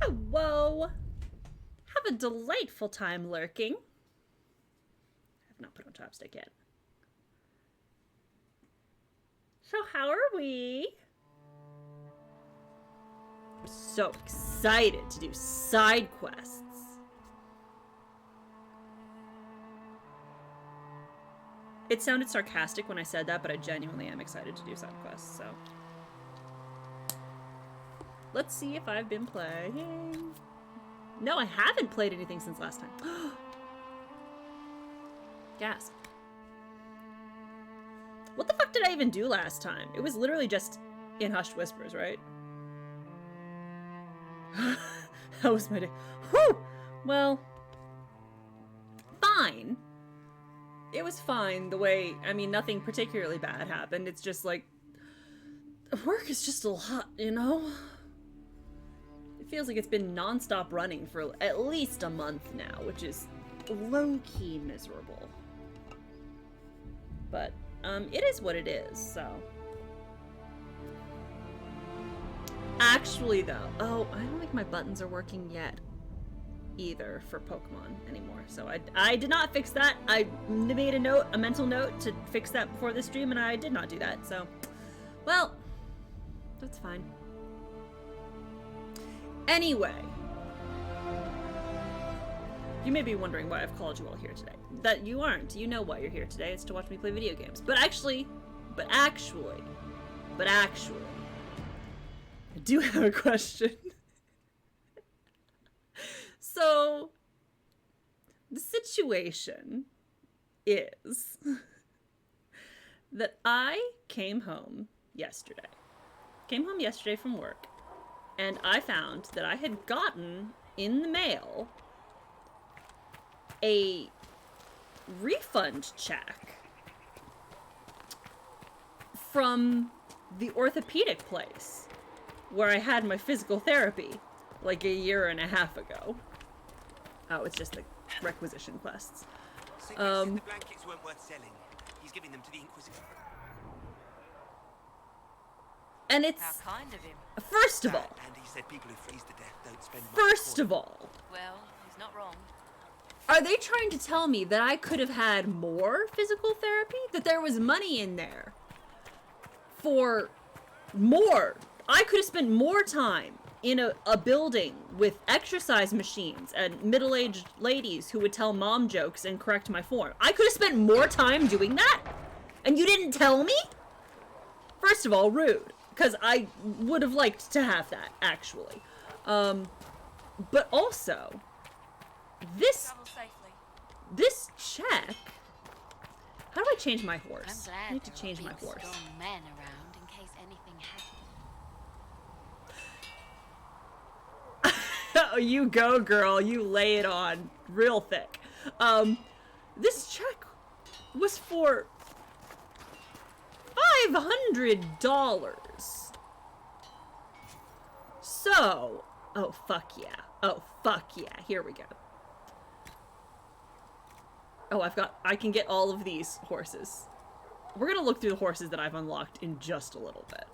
Whoa! Have a delightful time lurking. I have not put on chopstick yet. So how are we? I'm so excited to do side quests. It sounded sarcastic when I said that, but I genuinely am excited to do side quests, so. Let's see if I've been playing. No, I haven't played anything since last time. Gasp. What the fuck did I even do last time? It was literally just in Hushed Whispers, right? That was my day. Whew! Well, fine. It was fine the way, I mean, nothing particularly bad happened. It's just like, work is just a lot, you know? It feels like it's been non-stop running for at least a month now, which is low-key miserable. But, it is what it is, so. Actually, though, oh, I don't think my buttons are working yet either for Pokemon anymore. So I did not fix that. I made a mental note to fix that before the stream, and I did not do that. So, well, that's fine. Anyway, you may be wondering why I've called you all here today. That you aren't. You know why you're here today. It's to watch me play video games. But actually, I do have a question. So, the situation is that I came home yesterday from work, and I found that I had gotten in the mail a refund check from the orthopedic place where I had my physical therapy like a year and a half ago. Oh, it's just the requisition quests. The blankets weren't worth selling. He's giving them to the Inquisitor. And it's How kind of him. First of all. And he said people who freeze to death don't spend much First of all. Well, he's not wrong. Are they trying to tell me that I could have had more physical therapy? That there was money in there for more? I could have spent more time in a building with exercise machines and middle-aged ladies who would tell mom jokes and correct my form. I could have spent more time doing that? And you didn't tell me? First of all, rude. Because I would have liked to have that, actually. But also, this check... How do I change my horse? I need to change my horse. Strong men around in case anything happens. Oh, you go, girl. You lay it on real thick. This check was for $500. So, oh, fuck yeah. Oh, fuck yeah. Here we go. Oh, I can get all of these horses. We're gonna look through the horses that I've unlocked in just a little bit.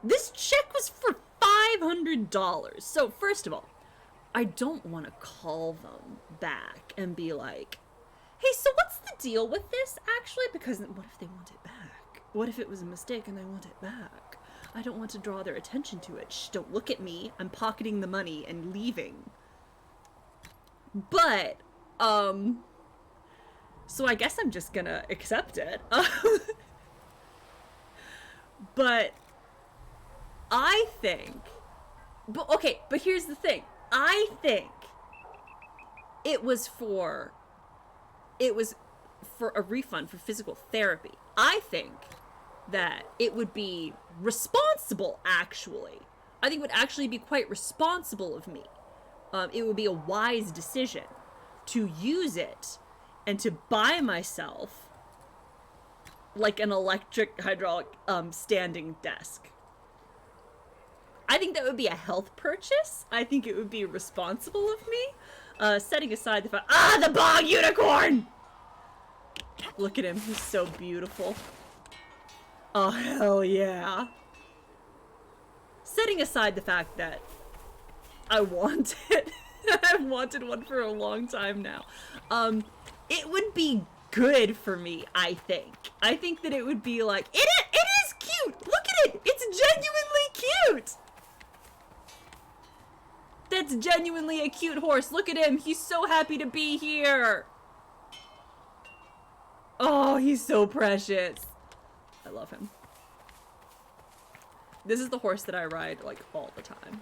This check was for $500. So, first of all, I don't want to call them back and be like, hey, so what's the deal with this, actually? Because what if they want it back? What if it was a mistake and they want it back? I don't want to draw their attention to it. Shh, don't look at me. I'm pocketing the money and leaving. But, so I guess I'm just gonna accept it. But I think, but here's the thing. I think it was for a refund for physical therapy. I think that it would be responsible, actually. I think it would actually be quite responsible of me. It would be a wise decision to use it and to buy myself like an electric hydraulic standing desk. I think that would be a health purchase. I think it would be responsible of me. Setting aside the fact, the bog unicorn! Look at him, he's so beautiful. Oh, hell yeah. setting aside the fact that I want it, I've wanted one for a long time now, it would be good for me, I think. I think that it would be like, it is cute! Look at it! It's genuinely cute! That's genuinely a cute horse. Look at him. He's so happy to be here. Oh, he's so precious. I love him. This is the horse that I ride, like, all the time.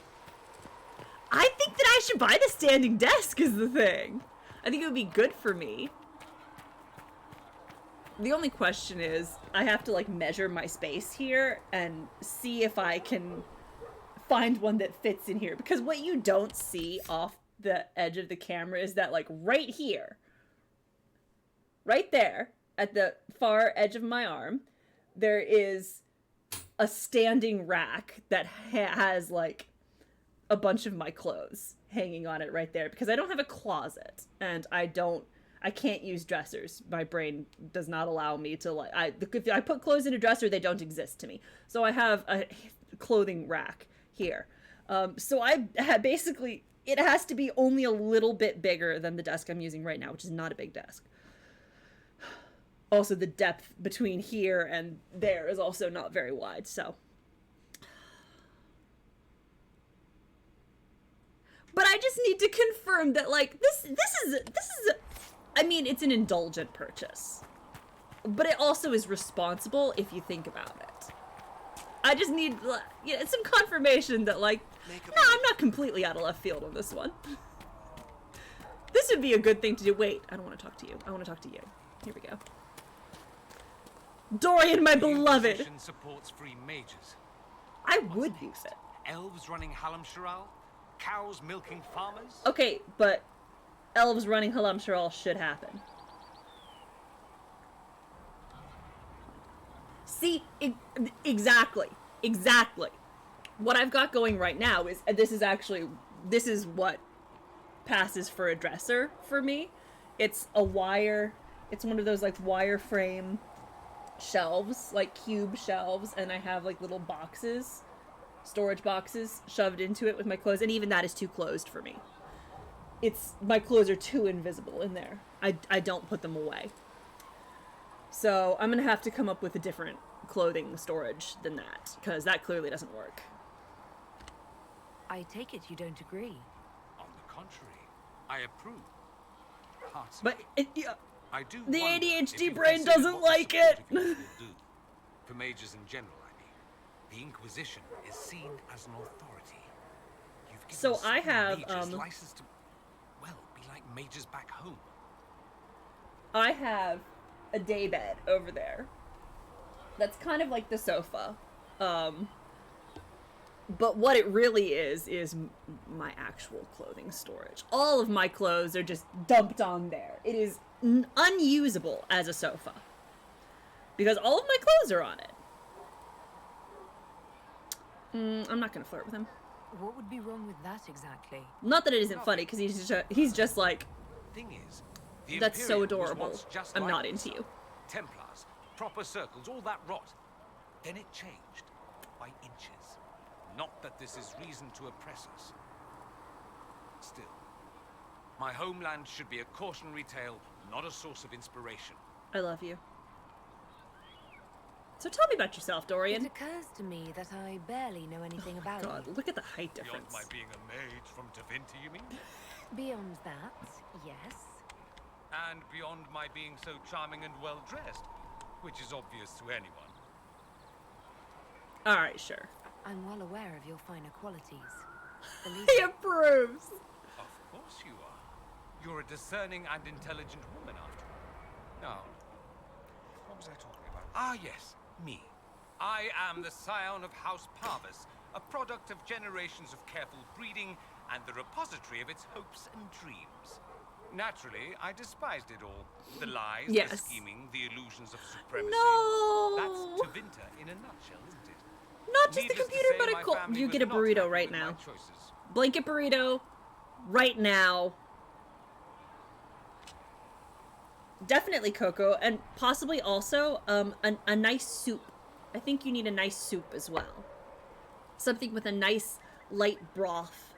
I think that I should buy the standing desk is the thing. I think it would be good for me. The only question is, I have to, like, measure my space here and see if I can find one that fits in here. Because what you don't see off the edge of the camera is that, like, right here, right there, at the far edge of my arm, there is a standing rack that has, like, a bunch of my clothes hanging on it right there. Because I don't have a closet, and I can't use dressers. My brain does not allow me to, like, if I put clothes in a dresser, they don't exist to me. So I have a clothing rack here. So I had basically, it has to be only a little bit bigger than the desk I'm using right now, which is not a big desk. Also, the depth between here and there is also not very wide, so. But I just need to confirm that, like, this is I mean, it's an indulgent purchase. But it also is responsible if you think about it. I just need, some confirmation that, like, no, I'm not completely out of left field on this one. This would be a good thing to do. Wait, I don't want to talk to you. I want to talk to you. Here we go. Dorian, my beloved! The supports free mages. I would use it. Elves running Hallam Sharal? Cows milking farmers? Okay, but elves running Hallam Sharal should happen. See, exactly. What I've got going right now is, this is what passes for a dresser for me. It's a wire, it's one of those, like, wireframe shelves, like cube shelves, and I have, like, little boxes, storage boxes shoved into it with my clothes, and even that is too closed for me. My clothes are too invisible in there. I don't put them away. So I'm gonna have to come up with a different clothing storage than that, because that clearly doesn't work. I take it you don't agree. On the contrary, I approve. But I do the wonder if ADHD you've brain considered doesn't what the like it. supportive elite will do. For mages in general, I mean. The Inquisition is seen as an authority. You've given So some I have, mages license to, well, be like mages back home. I have a daybed over there. That's kind of like the sofa. But what it really is my actual clothing storage. All of my clothes are just dumped on there. It is unusable as a sofa. Because all of my clothes are on it. I'm not gonna flirt with him. What would be wrong with that exactly? Not that it isn't funny, because he's just like, Thing is, the that's so Imperium was adorable. once just I'm like not this. into you. Templars, proper circles, all that rot. Then it changed by inches. Not that this is reason to oppress us. Still, my homeland should be a cautionary tale, not a source of inspiration. I love you. So tell me about yourself, It Dorian. occurs to me that I barely know anything about God, you. look at the height Beyond difference. my being a mage from Tevinter, you mean? Beyond that, yes. And beyond my being so charming and well-dressed, which is obvious to anyone. Alright, sure. I'm well aware of your finer qualities. Believe He me. approves! Of course you are. You're a discerning and intelligent woman, after all. Now, what was I talking about? Ah, yes, me. I am the scion of House Parvis, a product of generations of careful breeding and the repository of its hopes and dreams. Naturally, I despised it all. The lies, the Yes. scheming, the illusions of supremacy. No! That's Tevinter in a nutshell, isn't it? Not just the Needless to computer, say, but a my cool. family You was get a not burrito happy right with my now. choices. Blanket burrito, right now. Definitely cocoa, and possibly also a nice soup. I think you need a nice soup as well. Something with a nice light broth.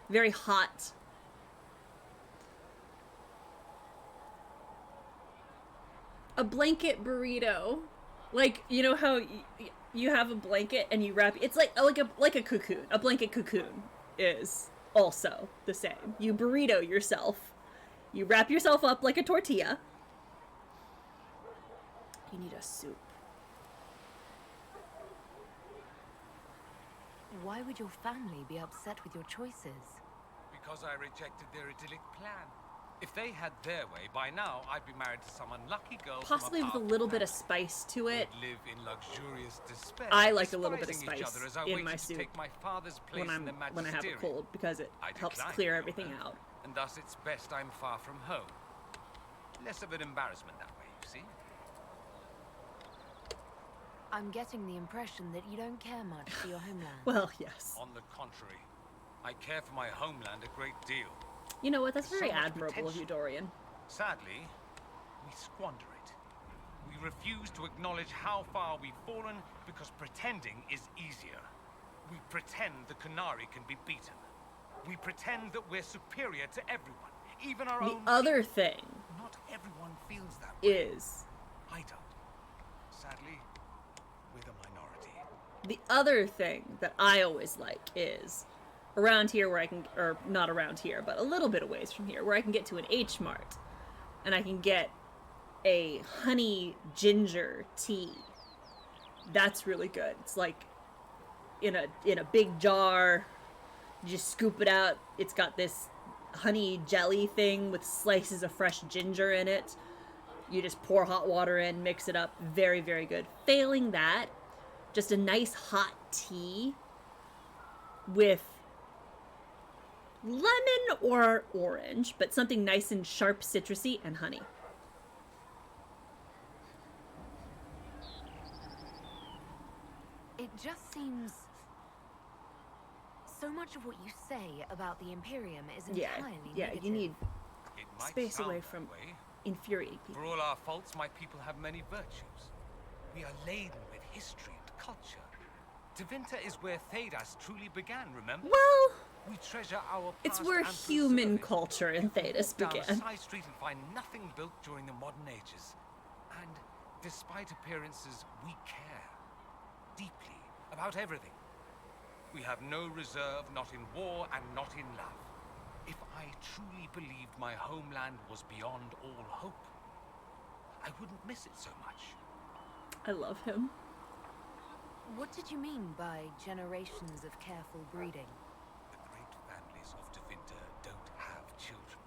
Very hot. A blanket burrito. Like, you know how you have a blanket and you wrap it's like a cocoon. A blanket cocoon is also the same. You burrito yourself. You wrap yourself up like a tortilla. You need a soup. Why would your family be upset with your choices? Because I rejected their idyllic plan. If they had their way, by now I'd be married to some unlucky girl Possibly from with a little bit of spice to it. We'd live in luxurious despair. I like a little bit of despising each spice other as I in waited my to soup take my father's place when in the I have a magisterium. cold because it I helps declined clear the everything honor, out. And thus it's best I'm far from home. Less of an embarrassment that way, you see. I'm getting the impression that you don't care much for your homeland. Well, yes. On the contrary, I care for my homeland a great deal. You know what? That's There's very so much admirable of you, potential. Dorian. Sadly, we squander it. We refuse to acknowledge how far we've fallen because pretending is easier. We pretend the Canary can be beaten. We pretend that we're superior to everyone, even our The own other people. thing Not everyone feels that way. is I don't. Sadly, we're the minority. the other thing that I always like is around here where I can, or not around here, but a little bit of ways from here, where I can get to an H Mart and I can get a honey ginger tea. That's really good. It's like in a big jar. You just scoop it out. It's got this honey jelly thing with slices of fresh ginger in it. You just pour hot water in, mix it up. Very, very good. Failing that, just a nice hot tea with lemon or orange, but something nice and sharp, citrusy, and honey. It just seems... So much of what you say about the Imperium is entirely negative. You need It might space sound away that from way. infuriating For people. all our faults, my people have many virtues. We are laden with history and culture. Tevinter is where Thedas truly began, remember? Well, We treasure our it's past where and human preserve it. culture in You can Thedas walk down a began. side street and find nothing built during the modern ages. And despite appearances, we care deeply about everything. We have no reserve, not in war and not in love. If I truly believed my homeland was beyond all hope, I wouldn't miss it so much. I love him. What did you mean by generations of careful breeding? The great families of Tevinter don't have children.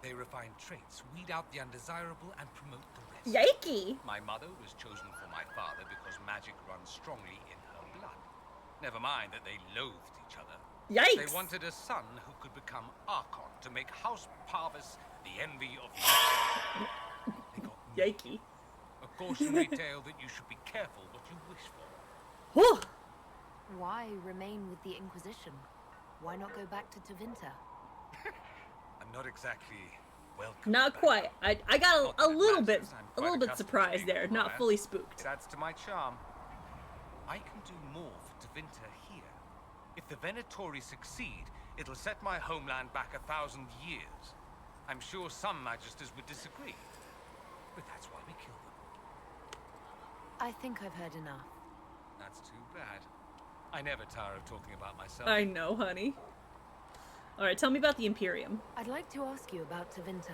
They refine traits, weed out the undesirable, and promote the rest. Yikey! My mother was chosen for my father because magic runs strongly in her blood. Never mind that they loathed each other. Yikes! They wanted a son who could become Archon to make House Parvis the envy of the They got me. Yikey. A cautionary tale that you should be careful what you wish for. Whew. Why remain with the Inquisition? Why not go back to Tevinter? I'm not exactly welcome. Not back. quite. I got Not a that it little bit matters, I'm quite accustomed to surprised being there. a Not friar. fully spooked. It adds to my charm. I can do more for Tevinter here. If the Venatori succeed, it'll set my homeland back 1,000 years. I'm sure some magisters would disagree, but that's why we kill them. I think I've heard enough. That's too bad. I never tire of talking about myself. I know, honey. Alright, tell me about the Imperium. I'd like to ask you about Tevinter.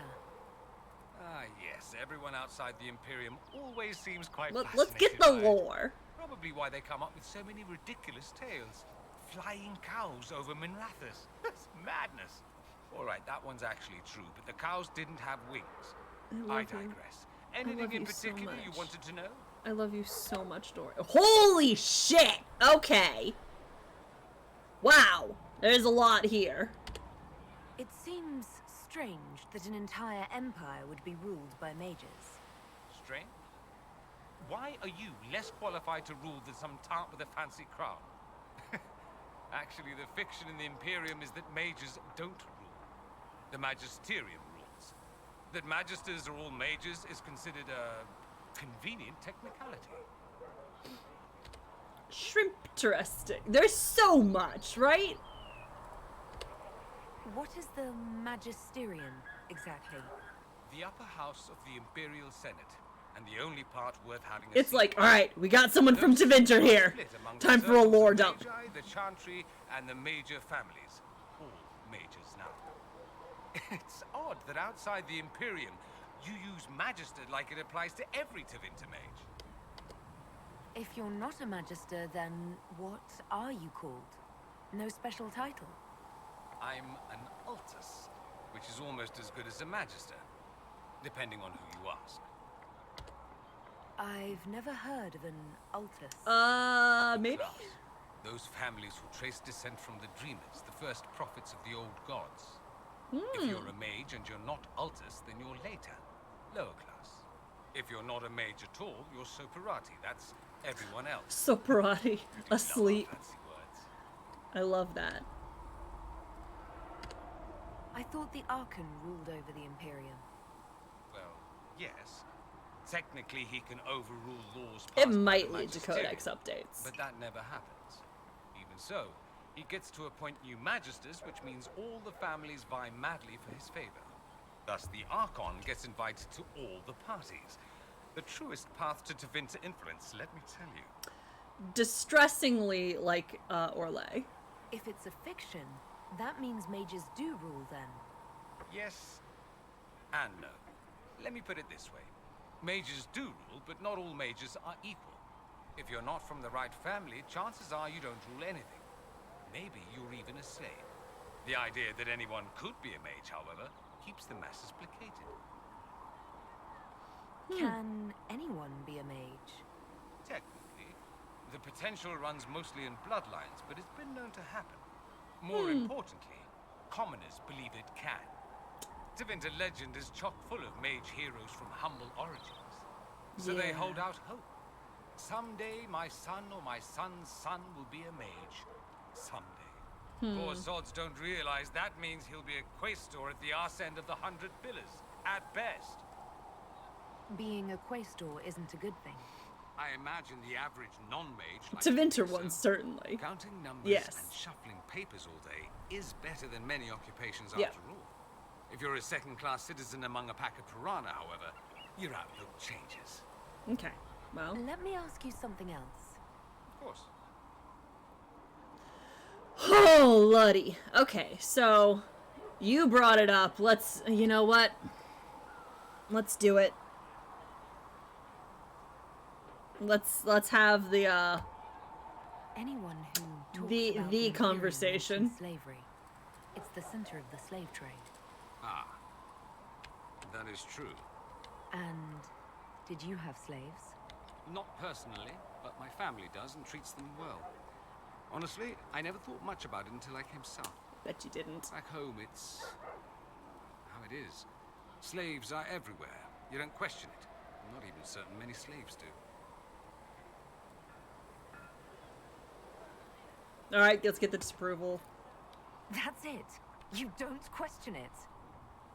Ah, yes. Everyone outside the Imperium always seems quite Let's get the fascinated by it. lore. Probably why they come up with so many ridiculous tales. Flying cows over Minrathous. That's madness. All right, that one's actually true, but the cows didn't have wings. I I love you. digress. love Anything in you so particular you much. wanted to know? I love you so much, Dory. Holy shit! Okay. Wow. There's a lot here. It seems strange that an entire empire would be ruled by mages. Strange? Why are you less qualified to rule than some tart with a fancy crown? Actually, the fiction in the Imperium is that mages don't rule. The magisterium rules. That magisters are all mages is considered a convenient technicality. Shrimp-teresting. There's so much, right? What is the Magisterium, exactly? The upper house of the Imperial Senate, and the only part worth having a It's seat. like, alright, we got someone from Those Tevinter seats are here. split among Time the for a servants lore of dump. Magi, the Chantry, and the major families. All majors now. It's odd that outside the Imperium, you use Magister like it applies to every Tevinter mage. If you're not a Magister, then what are you called? No special title? I'm an Altus, which is almost as good as a Magister, depending on who you ask. I've never heard of an Altus. Maybe? Class. Those families who trace descent from the Dreamers, the first prophets of the old gods. If you're a mage and you're not Altus, then you're later, lower class. If you're not a mage at all, you're Soparati. That's everyone else. Soparati, You do love asleep. fancy words. I love that. I thought the Archon ruled over the Imperium. Well, yes. Technically, he can overrule laws passed It by the might lead to Magisterium, codex updates. but that never happens. Even so, he gets to appoint new Magisters, which means all the families vie madly for his favor. Thus, the Archon gets invited to all the parties. The truest path to Tevinter influence, let me tell you. Distressingly like Orlais. If it's a fiction, that means mages do rule then. Yes and no. Let me put it this way. Mages do rule, but not all mages are equal. If you're not from the right family, chances are you don't rule anything. Maybe you're even a slave. The idea that anyone could be a mage, however, keeps the masses placated. Can anyone be a mage? Technically, the potential runs mostly in bloodlines, but it's been known to happen. More importantly, commoners believe it can. Tevinter legend is chock full of mage heroes from humble origins. So they Yeah. hold out hope. Someday my son or my son's son will be a mage. Someday. Poor Zods don't realize that means he'll be a quaestor at the arse end of the 100 Pillars, at best. Being a quaestor isn't a good thing. I imagine the average non-mage like Tevinter me, so one, certainly. counting numbers Yes. and shuffling papers all day is better than many occupations Yeah. after all. If you're a second-class citizen among a pack of piranha, however, your outlook changes. Okay, well. Let me ask you something else. Of course. Oh, Luddy. Okay, so you brought it up. You know what? Let's do it. Let's have the Anyone who talks The- about the Imperium conversation. mentions slavery. It's the center of the slave trade. Ah, that is true. And did you have slaves? Not personally, but my family does and treats them well. Honestly, I never thought much about it until I came south. Bet you didn't. Back home, it's how it is. Slaves are everywhere. You don't question it. I'm not even certain many slaves do. Alright, let's get the disapproval. That's it. You don't question it.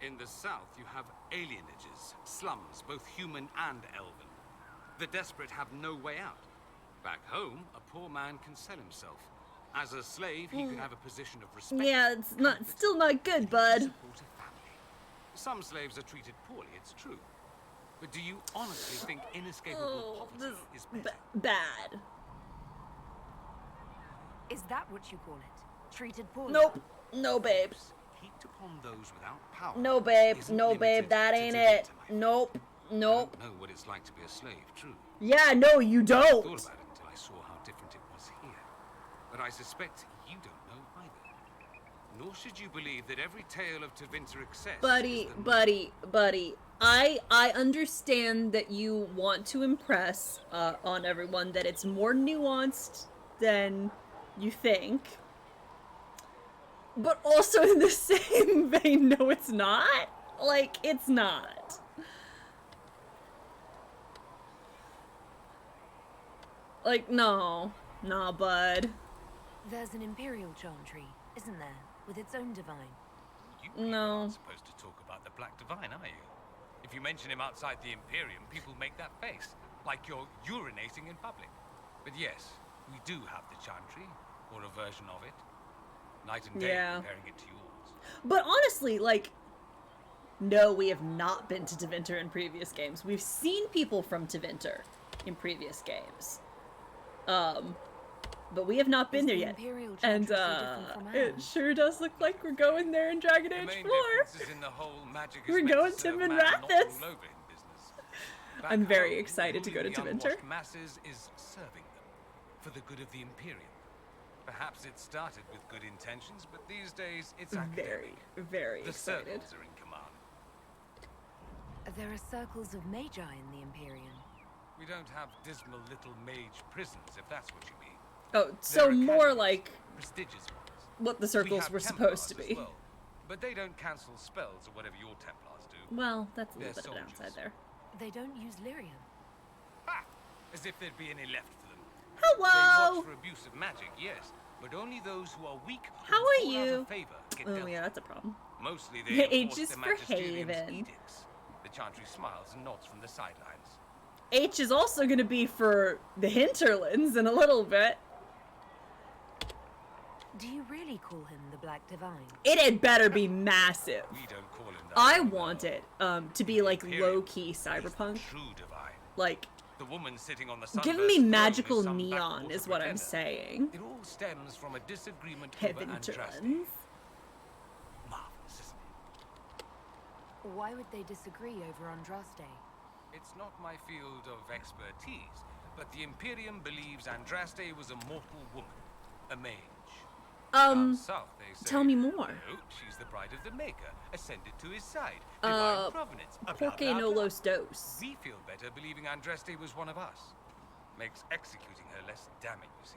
In the south, you have alienages, slums, both human and elven. The desperate have no way out. Back home, a poor man can sell himself. As a slave, he could have a position of respect. Yeah, it's not comfort, still not good, and bud. support a family. Some slaves are treated poorly, it's true. But do you honestly think inescapable poverty is better? Bad. Is that what you call it? Treated poorly? Nope. No, babes. Heaped upon those without power. No, babe. isn't No, babe. limited That to ain't Tevinter, it. my friend. Nope. Nope. I don't know what it's like to be a slave, true. Yeah, no, you I thought don't. about it until I saw how different it was here. But I suspect you don't know either. Nor should you believe that every tale of Tevinter excess Buddy, is the buddy. I understand that you want to impress on everyone that it's more nuanced than you think. But also in the same vein, no, it's not. Like, it's not. Like, no. Nah, bud. There's an Imperial Chantry, isn't there? With its own divine. You people No. aren't supposed to talk about the Black Divine, are you? If you mention him outside the Imperium, people make that face, like you're urinating in public. But yes, We do have the Chantry, or a version of it. Night and day Yeah. comparing it to yours. But honestly, like, no, we have not been to Tevinter in previous games. We've seen people from Tevinter in previous games. But we have not been there yet. And, it sure does look like we're going there in Dragon The Age main 4. difference is in the whole magic is We're meant to going to serve Min man, not Rathis. rule over him business. Back I'm very home, excited to go to ruling the Tevinter. unwashed masses is serving them for the good of the Imperium. Perhaps it started with good intentions, but these days it's Very, academic. very The excited. circles are in command. There are circles of magi in the Imperium. We don't have dismal little mage prisons, if that's what you mean. Oh, so They're more academies, like prestigious ones. what the We circles have were Templars supposed to as be. well, but they don't cancel spells or whatever your Templars do. Well, that's a little They're bit of a downside soldiers. there. They don't use lyrium. Ha! As if there'd be any left for them. They Hello! watch for abuse of magic, yes, but only those who are weak or How are fall out you? of favor get Oh dealt yeah, with. that's a problem. Mostly they H enforce is the for magisterium's Haven. edicts. The Chantry smiles and nods from the sidelines. H is also going to be for the hinterlands in a little bit. Do you really call him the Black Divine? It had better be massive. We don't call him that. I anymore. want it to be like Imperium low-key is the cyberpunk. True divine. Like, The woman sitting on the give sunburst me throne magical is some neon backwater is what I'm pretender. saying. It all stems from a disagreement over Andraste. Hinterlands. Marvelous, isn't it? Why would they disagree over Andraste? It's not my field of expertise, but the Imperium believes Andraste was a mortal woman, a mage. Down south, they say, tell me more. No, she's the bride of the Maker, ascended to his side, divine provenance. Blah, Porque blah, no blah. los dos. We feel better believing Andraste was one of us. Makes executing her less damning, you see.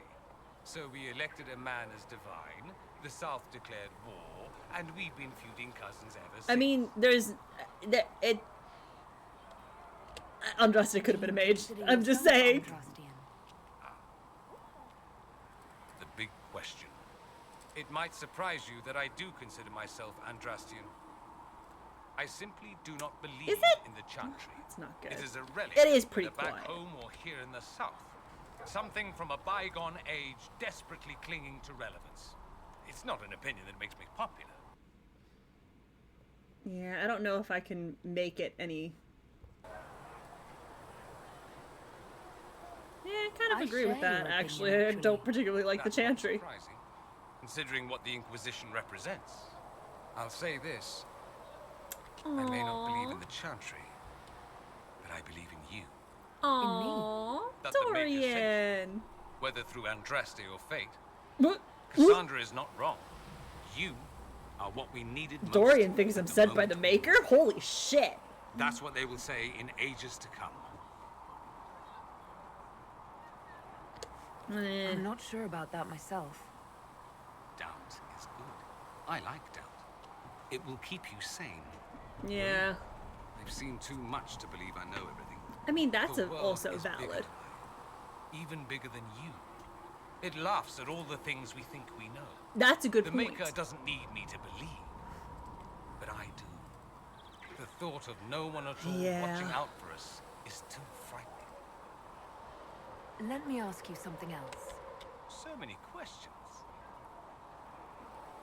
So we elected a man as divine, the South declared war, and we've been feuding cousins ever since. I mean, Andraste could have been a mage. Consider I'm just yourself saying. Andrastian. The big question. It might surprise you that I do consider myself Andrastian. I simply do not believe Is it? in the Chantry. It's not good. It is a relic. It is pretty whether back quiet. home or here in the South. Something from a bygone age desperately clinging to relevance. It's not an opinion that makes me popular. Yeah, I don't know if I can make it any. Yeah, I kind of I agree with share that, your actually. opinion, I actually. don't particularly like That's the not Chantry. surprising, considering what the Inquisition represents. I'll say this. I may not believe in the Chantry, but I believe in you. Aww, That the Maker sent Dorian. Whether through Andraste or fate, What? Cassandra is not wrong. You are what we needed most. Dorian thinks I'm at the sent by moment. the Maker? Holy shit. That's what they will say in ages to come. Eh. I'm not sure about that myself. Doubt is good. I like doubt. It will keep you sane. Yeah. I've seen too much to believe I know everything. I mean, that's The world also is bigger valid. than I, even bigger than you. It laughs at all the things we think we know. That's a good The point. Maker doesn't need me to believe, but I do. The thought of no one at all Yeah. watching out for us is too frightening. Let me ask you something else. So many questions.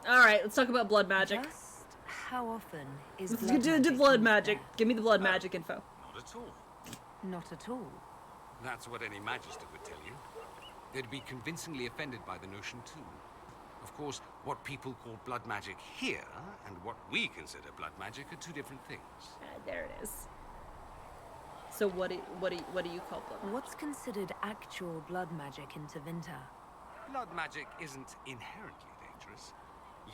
Alright, let's talk about blood magic. Just how often is Let's blood do magic blood used magic. there? Give me the blood magic info. Not at all. Not at all. That's what any Magister would tell you. They'd be convincingly offended by the notion too. Of course, what people call blood magic here and what we consider blood magic are two different things. There it is. So what do you call blood magic? What's considered actual blood magic in Tevinter? Blood magic isn't inherently dangerous.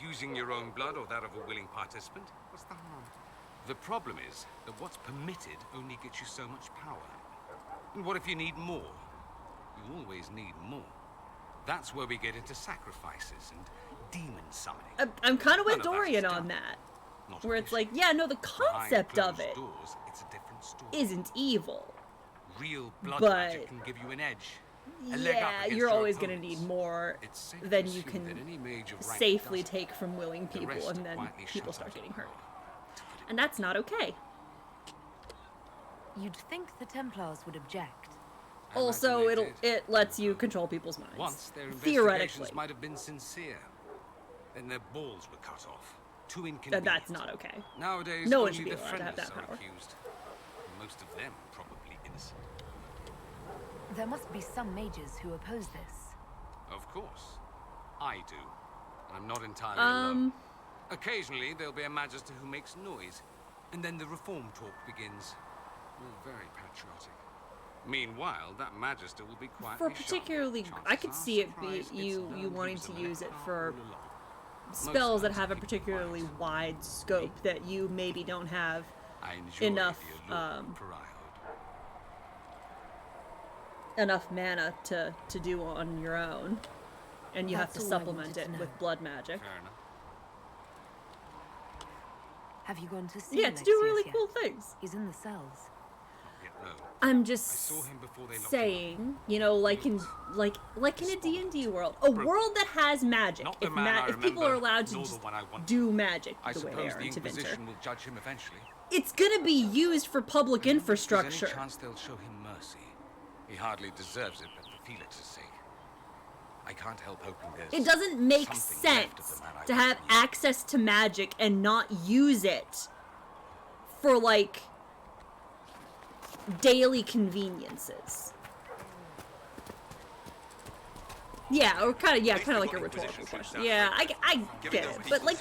Using your own blood or that of a willing participant, what's the harm? The problem is that what's permitted only gets you so much power. And what if you need more? You always need more. That's where we get into sacrifices and demon summoning. I'm kind of with None of that is Dorian done. on that. Not Where it's officially. like, yeah, no, the Behind concept of closed it doors, it's a different story. isn't evil. Real blood but- magic can give you an edge. A leg up Yeah, against you're your always going to opponents. need more It's safe to than you assume that can any mage of rank safely does it. take from willing The people, rest and then quietly people shut start out getting your hurt. power. And that's not okay. You'd think the Templars would object. Also, imagine they did. it lets you control people's minds. Once their Theoretically. investigations might have been sincere. Then their balls were cut off. Too inconvenient. That's not okay. Nowadays, No one only should be the allowed to have friendless that are power. accused. Most of them probably innocent. There must be some mages who oppose this. Of course. I do. And I'm not entirely alone. Occasionally, there'll be a magister who makes noise. And then the reform talk begins. All very patriotic. Meanwhile, that magister will be quietly For particularly, I could see it be you wanting to use it for spells that have a particularly wide scope that you maybe don't have enough enough mana to do on your own, and you have to That's all I supplement wanted it to know. with blood magic. Fair enough. Have you gone to see Yeah, to do really Alexius cool yet? things. He's in the cells. Yet, no. I'm I just saw him before they locked him up. saying, you know, like in a D&D world, a world that has magic. Not the If, man I if people are remember, allowed to nor the just one I want. do magic I the way they suppose are the in Tevinter, Inquisition will judge him eventually. it's gonna be used for public There's infrastructure. any chance they'll show him mercy? He hardly deserves it, but for Felix's sake. I can't help hoping there's It doesn't make something left of sense the man I to have once knew. access to magic and not use it for, like, daily conveniences. Yeah, or kind of like a rhetorical question. Yeah, I get it, but like,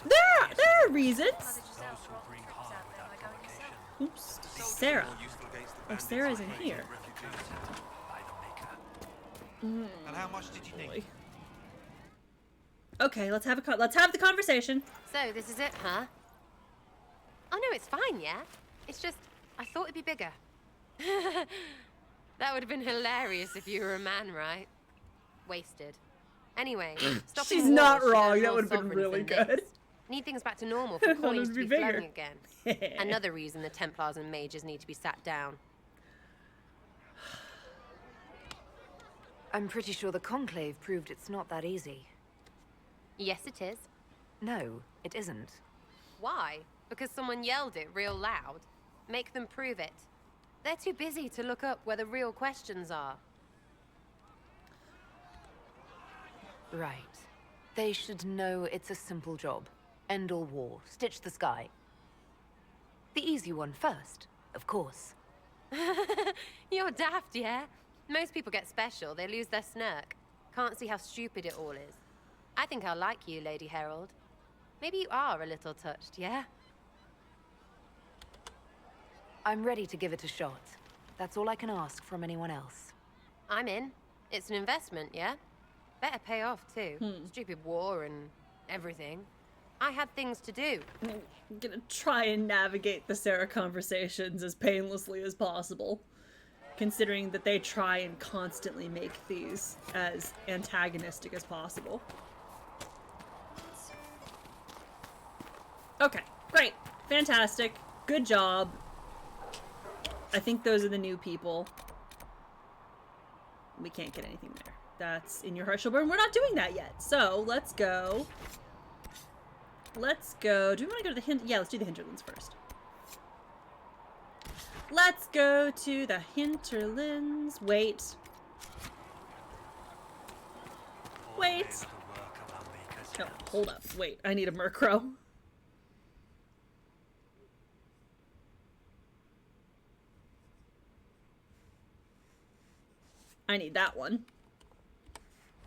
there are reasons. Oops, Sarah. Oh, Sarah's in here. And how much did you need? Okay, let's have the conversation. So, this is it, huh? Oh, no, it's fine, yeah? It's just, I thought it'd be bigger. That would have been hilarious if you were a man, right? Wasted. Anyway, stopping She's wars not should wrong, earn that more would have been sovereigns really than good. this. Need things back to normal I for thought it coins would to be be bigger. flowing again. Another reason the Templars and mages need to be sat down. I'm pretty sure the Conclave proved it's not that easy. Yes, it is. No, it isn't. Why? Because someone yelled it real loud? Make them prove it. They're too busy to look up where the real questions are. Right. They should know it's a simple job. End all war. Stitch the sky. The easy one first, of course. You're daft, yeah? Most people get special, they lose their snark. Can't see how stupid it all is. I think I like you, Lady Herald. Maybe you are a little touched, yeah? I'm ready to give it a shot. That's all I can ask from anyone else. I'm in. It's an investment, yeah? Better pay off, too. Stupid war and everything. I had things to do. I'm gonna try and navigate the Sarah conversations as painlessly as possible, considering that they try and constantly make these as antagonistic as possible. Okay, great, fantastic, good job. I think those are the new people. We can't get anything there. That's in your heart shall burn. We're not doing that yet, so let's go. Let's go. Do we want to go to the hint? Yeah, let's do the hinterlands first. Let's go to the hinterlands. Wait. Wait. Oh, hold up. Wait, I need a Murkrow. I need that one.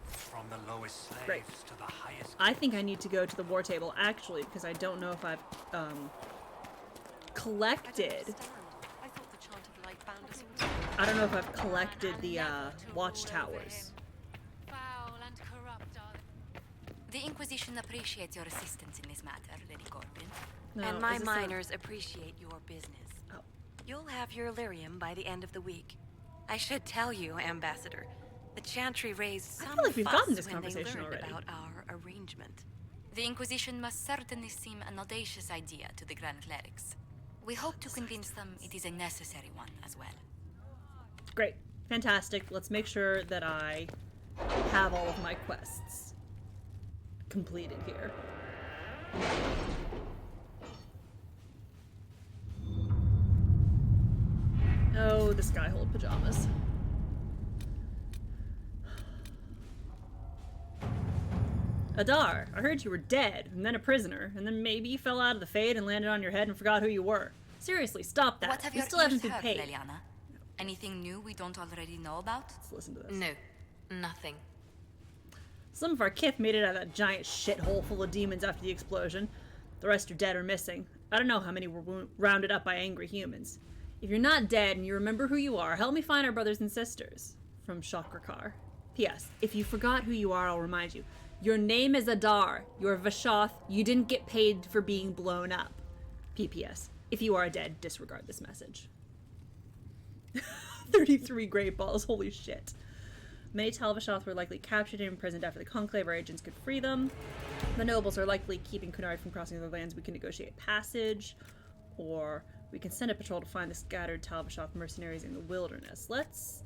From the lowest slaves Right. to the highest. I think I need to go to the war table, actually, because I don't know if I've, collected. I thought the chant of light bound us all. I don't know if I've collected the, watchtowers. Foul and corrupt are The Inquisition appreciates your assistance in this matter, Lady Corbin. No, And my is this miners appreciate your business. Oh. You'll have your lyrium by the end of the week. I should tell you, Ambassador, the Chantry raised I some feel like we've fuss gotten this when they conversation learned already. about our arrangement. The Inquisition must certainly seem an audacious idea to the Grand Clerics. We hope to convince them it is a necessary one as well. Great. Fantastic. Let's make sure that I have all of my quests completed here. Oh, the Skyhold pajamas. Adar, I heard you were dead, and then a prisoner, and then maybe you fell out of the fade and landed on your head and forgot who you were. Seriously, stop that. What have We your still haven't ears been heard, paid. Leliana? Anything new we don't already know about? Let's listen to this. No, nothing. Some of our kith made it out of that giant shithole full of demons after the explosion. The rest are dead or missing. I don't know how many were rounded up by angry humans. If you're not dead and you remember who you are, help me find our brothers and sisters. From Shakrakar. P.S. If you forgot who you are, I'll remind you. Your name is Adar. You're Vashoth. You didn't get paid for being blown up. P.P.S. If you are dead, disregard this message. 33 great balls. Holy shit. Many Tal-Vashoth were likely captured and imprisoned after the Conclave. Our agents could free them. The nobles are likely keeping Cunard from crossing their lands. We can negotiate passage, or we can send a patrol to find the scattered Tal-Vashoth mercenaries in the wilderness. Let's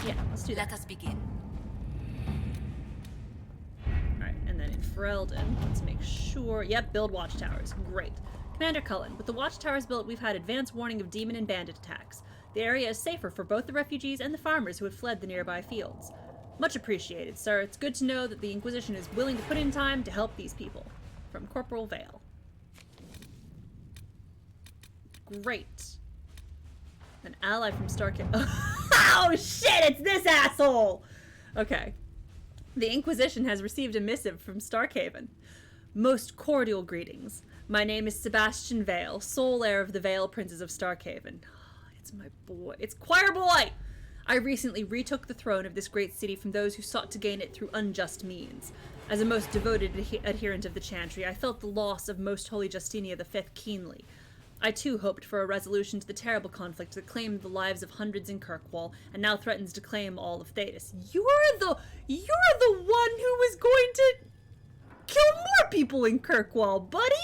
do that. Let us begin. Alright, and then in Ferelden, let's make sure... Yep, build watchtowers. Great. Commander Cullen, with the watchtowers built, we've had advance warning of demon and bandit attacks. The area is safer for both the refugees and the farmers who had fled the nearby fields. Much appreciated, sir. It's good to know that the Inquisition is willing to put in time to help these people. From Corporal Vale. Great. An ally from Starkhaven. Oh shit, it's this asshole! Okay. The Inquisition has received a missive from Starkhaven. Most cordial greetings. My name is Sebastian Vale, sole heir of the Vale Princes of Starkhaven. It's my boy. It's Choir Boy! I recently retook the throne of this great city from those who sought to gain it through unjust means. As a most devoted adherent of the Chantry, I felt the loss of Most Holy Justinia V keenly. I too hoped for a resolution to the terrible conflict that claimed the lives of hundreds in Kirkwall, and now threatens to claim all of Thedas. You're the one who was going to kill more people in Kirkwall, buddy!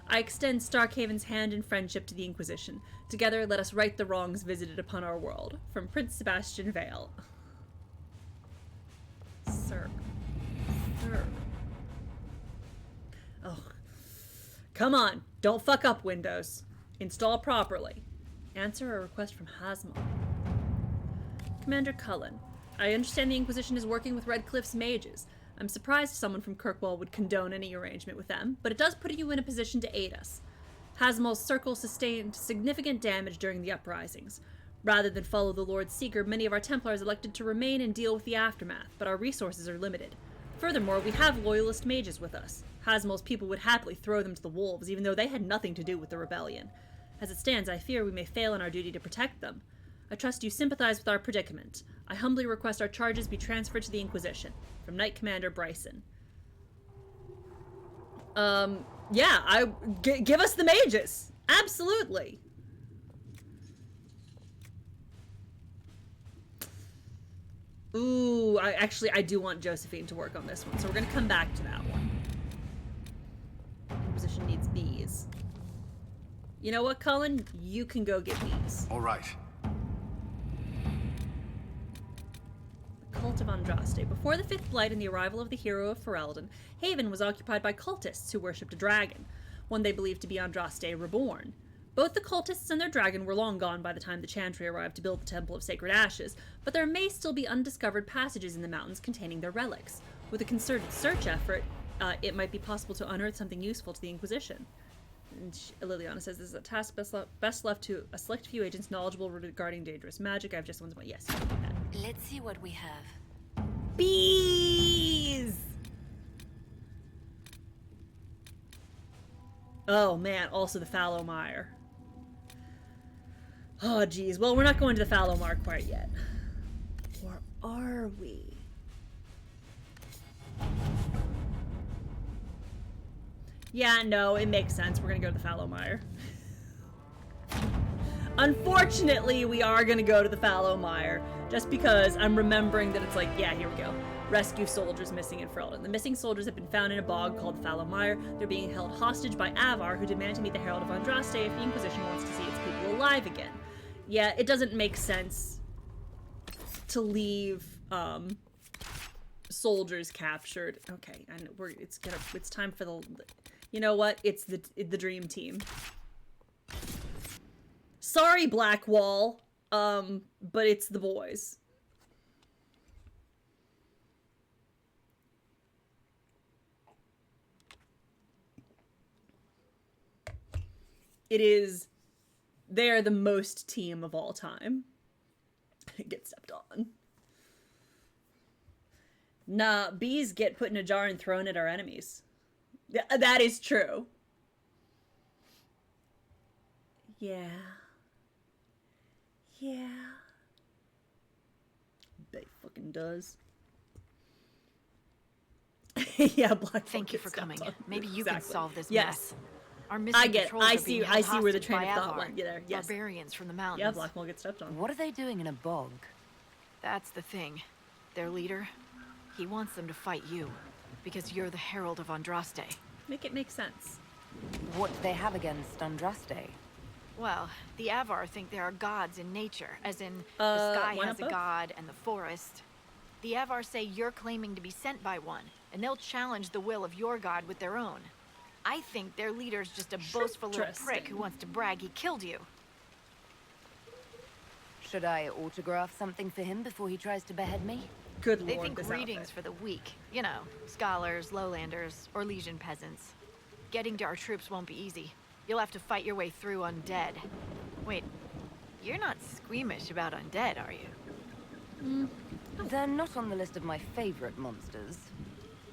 I extend Starkhaven's hand in friendship to the Inquisition. Together, let us right the wrongs visited upon our world. From Prince Sebastian Vale. Sir. Sir. Oh. Come on. Don't fuck up, Windows. Install properly. Answer a request from Hasmol. Commander Cullen. I understand the Inquisition is working with Redcliffe's mages. I'm surprised someone from Kirkwall would condone any arrangement with them, but it does put you in a position to aid us. Hasmol's circle sustained significant damage during the uprisings. Rather than follow the Lord Seeker, many of our Templars elected to remain and deal with the aftermath, but our resources are limited. Furthermore, we have loyalist mages with us. Hasmol's people would happily throw them to the wolves, even though they had nothing to do with the rebellion. As it stands, I fear we may fail in our duty to protect them. I trust you sympathize with our predicament. I humbly request our charges be transferred to the Inquisition. From Knight Commander Bryson. Yeah, give us the mages! Absolutely! Ooh, I do want Josephine to work on this one, so we're gonna come back to that one. Inquisition needs bees. You know what, Cullen? You can go get bees. All right. Cult of Andraste. Before the Fifth Blight and the arrival of the hero of Ferelden, Haven was occupied by cultists who worshipped a dragon, one they believed to be Andraste reborn. Both the cultists and their dragon were long gone by the time the Chantry arrived to build the Temple of Sacred Ashes, but there may still be undiscovered passages in the mountains containing their relics. With a concerted search effort, it might be possible to unearth something useful to the Inquisition. And Liliana says this is a task best left to a select few agents knowledgeable regarding dangerous magic. I have just one. Yes, you can do that. Let's see what we have. Bees! Oh man, also the Fallow Mire. Oh geez, well we're not going to the Fallow Mire quite yet. Or are we? Yeah, no, it makes sense. We're gonna go to the Fallow Mire. Unfortunately, we are gonna go to the Fallow Mire, just because I'm remembering that it's like, yeah, here we go. Rescue soldiers missing in Ferelden. The missing soldiers have been found in a bog called Fallow Mire. They're being held hostage by Avar, who demand to meet the Herald of Andraste if the Inquisition wants to see its people alive again. Yeah, it doesn't make sense to leave, soldiers captured. Okay, and it's time for the, you know what? It's the dream team. Sorry, Blackwall, but it's the boys. It is, they are the most team of all time. Get stepped on. Nah, bees get put in a jar and thrown at our enemies. That is true. Yeah. Yeah. They fucking does. Yeah, Black. Thank you for coming. On. Maybe you Exactly. can solve this Yes. mess. Our missing I get it. patrols I are see. being I held see where the hostage train by of thought Avar, went. Yeah, there. Yes. barbarians from the mountains. Yeah, Blackmore gets stepped on. What are they doing in a bog? That's the thing. Their leader, he wants them to fight you, because you're the Herald of Andraste. Make it make sense. What do they have against Andraste? Well, the Avar think there are gods in nature, as in the sky why has not a both? god and the forest. The Avar say you're claiming to be sent by one, and they'll challenge the will of your god with their own. I think their leader's just a boastful little prick Interesting. who wants to brag he killed you. Should I autograph something for him before he tries to behead me? Good They lord, think this readings outfit. for the weak. You know, scholars, lowlanders, or legion peasants. Getting to our troops won't be easy. You'll have to fight your way through undead. Wait, you're not squeamish about undead, are you? They're not on the list of my favorite monsters.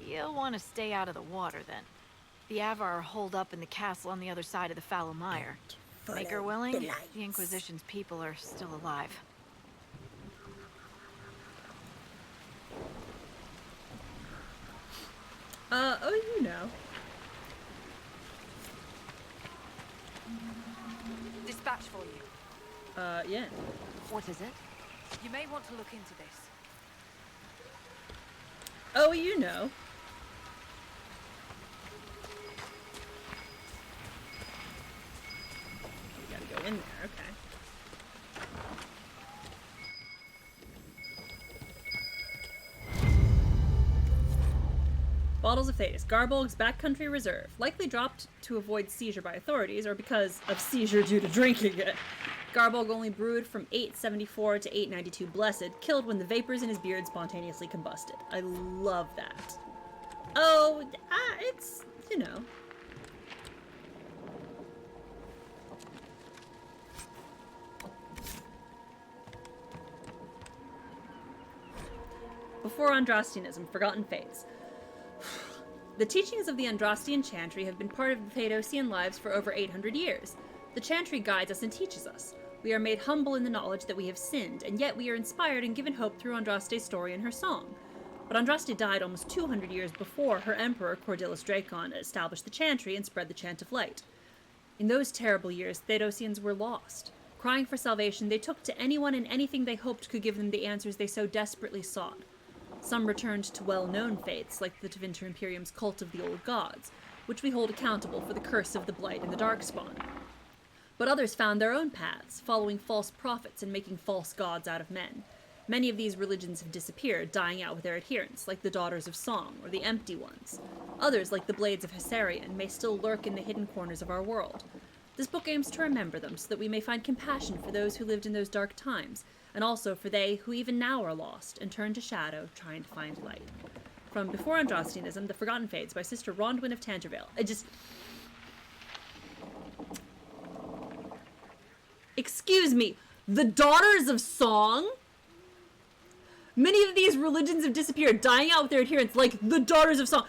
You'll want to stay out of the water, then. The Avar are holed up in the castle on the other side of the Fallow Mire. Make her willing, the Inquisition's people are still alive. Oh, you know. Dispatch for you. Yeah. What is it? You may want to look into this. Oh, you know. You gotta go in there, okay. Bottles of Thetis, Garbolg's backcountry reserve, likely dropped to avoid seizure by authorities or because of seizure due to drinking it. Garbolg only brewed from 874 to 892 Blessed, killed when the vapors in his beard spontaneously combusted. I love that. Oh, it's, you know. Before Andrastianism, Forgotten Fates. The teachings of the Andrastian chantry have been part of the Theodosian lives for over 800 years. The chantry guides us and teaches us. We are made humble in the knowledge that we have sinned, and yet we are inspired and given hope through Andraste's story and her song. But Andraste died almost 200 years before her emperor, Cordelis Dracon, established the chantry and spread the chant of light. In those terrible years, Theodosians were lost. Crying for salvation, they took to anyone and anything they hoped could give them the answers they so desperately sought. Some returned to well-known faiths, like the Tevinter Imperium's cult of the old gods, which we hold accountable for the curse of the Blight and the Darkspawn. But others found their own paths, following false prophets and making false gods out of men. Many of these religions have disappeared, dying out with their adherents, like the Daughters of Song, or the Empty Ones. Others, like the Blades of Hessarian, may still lurk in the hidden corners of our world. This book aims to remember them, so that we may find compassion for those who lived in those dark times, and also for they who even now are lost, and turn to shadow, trying to find light. From Before Andrastianism, The Forgotten Fates, by Sister Rondwyn of Tangervale. Excuse me, the Daughters of Song? Many of these religions have disappeared, dying out with their adherents, like the Daughters of Song.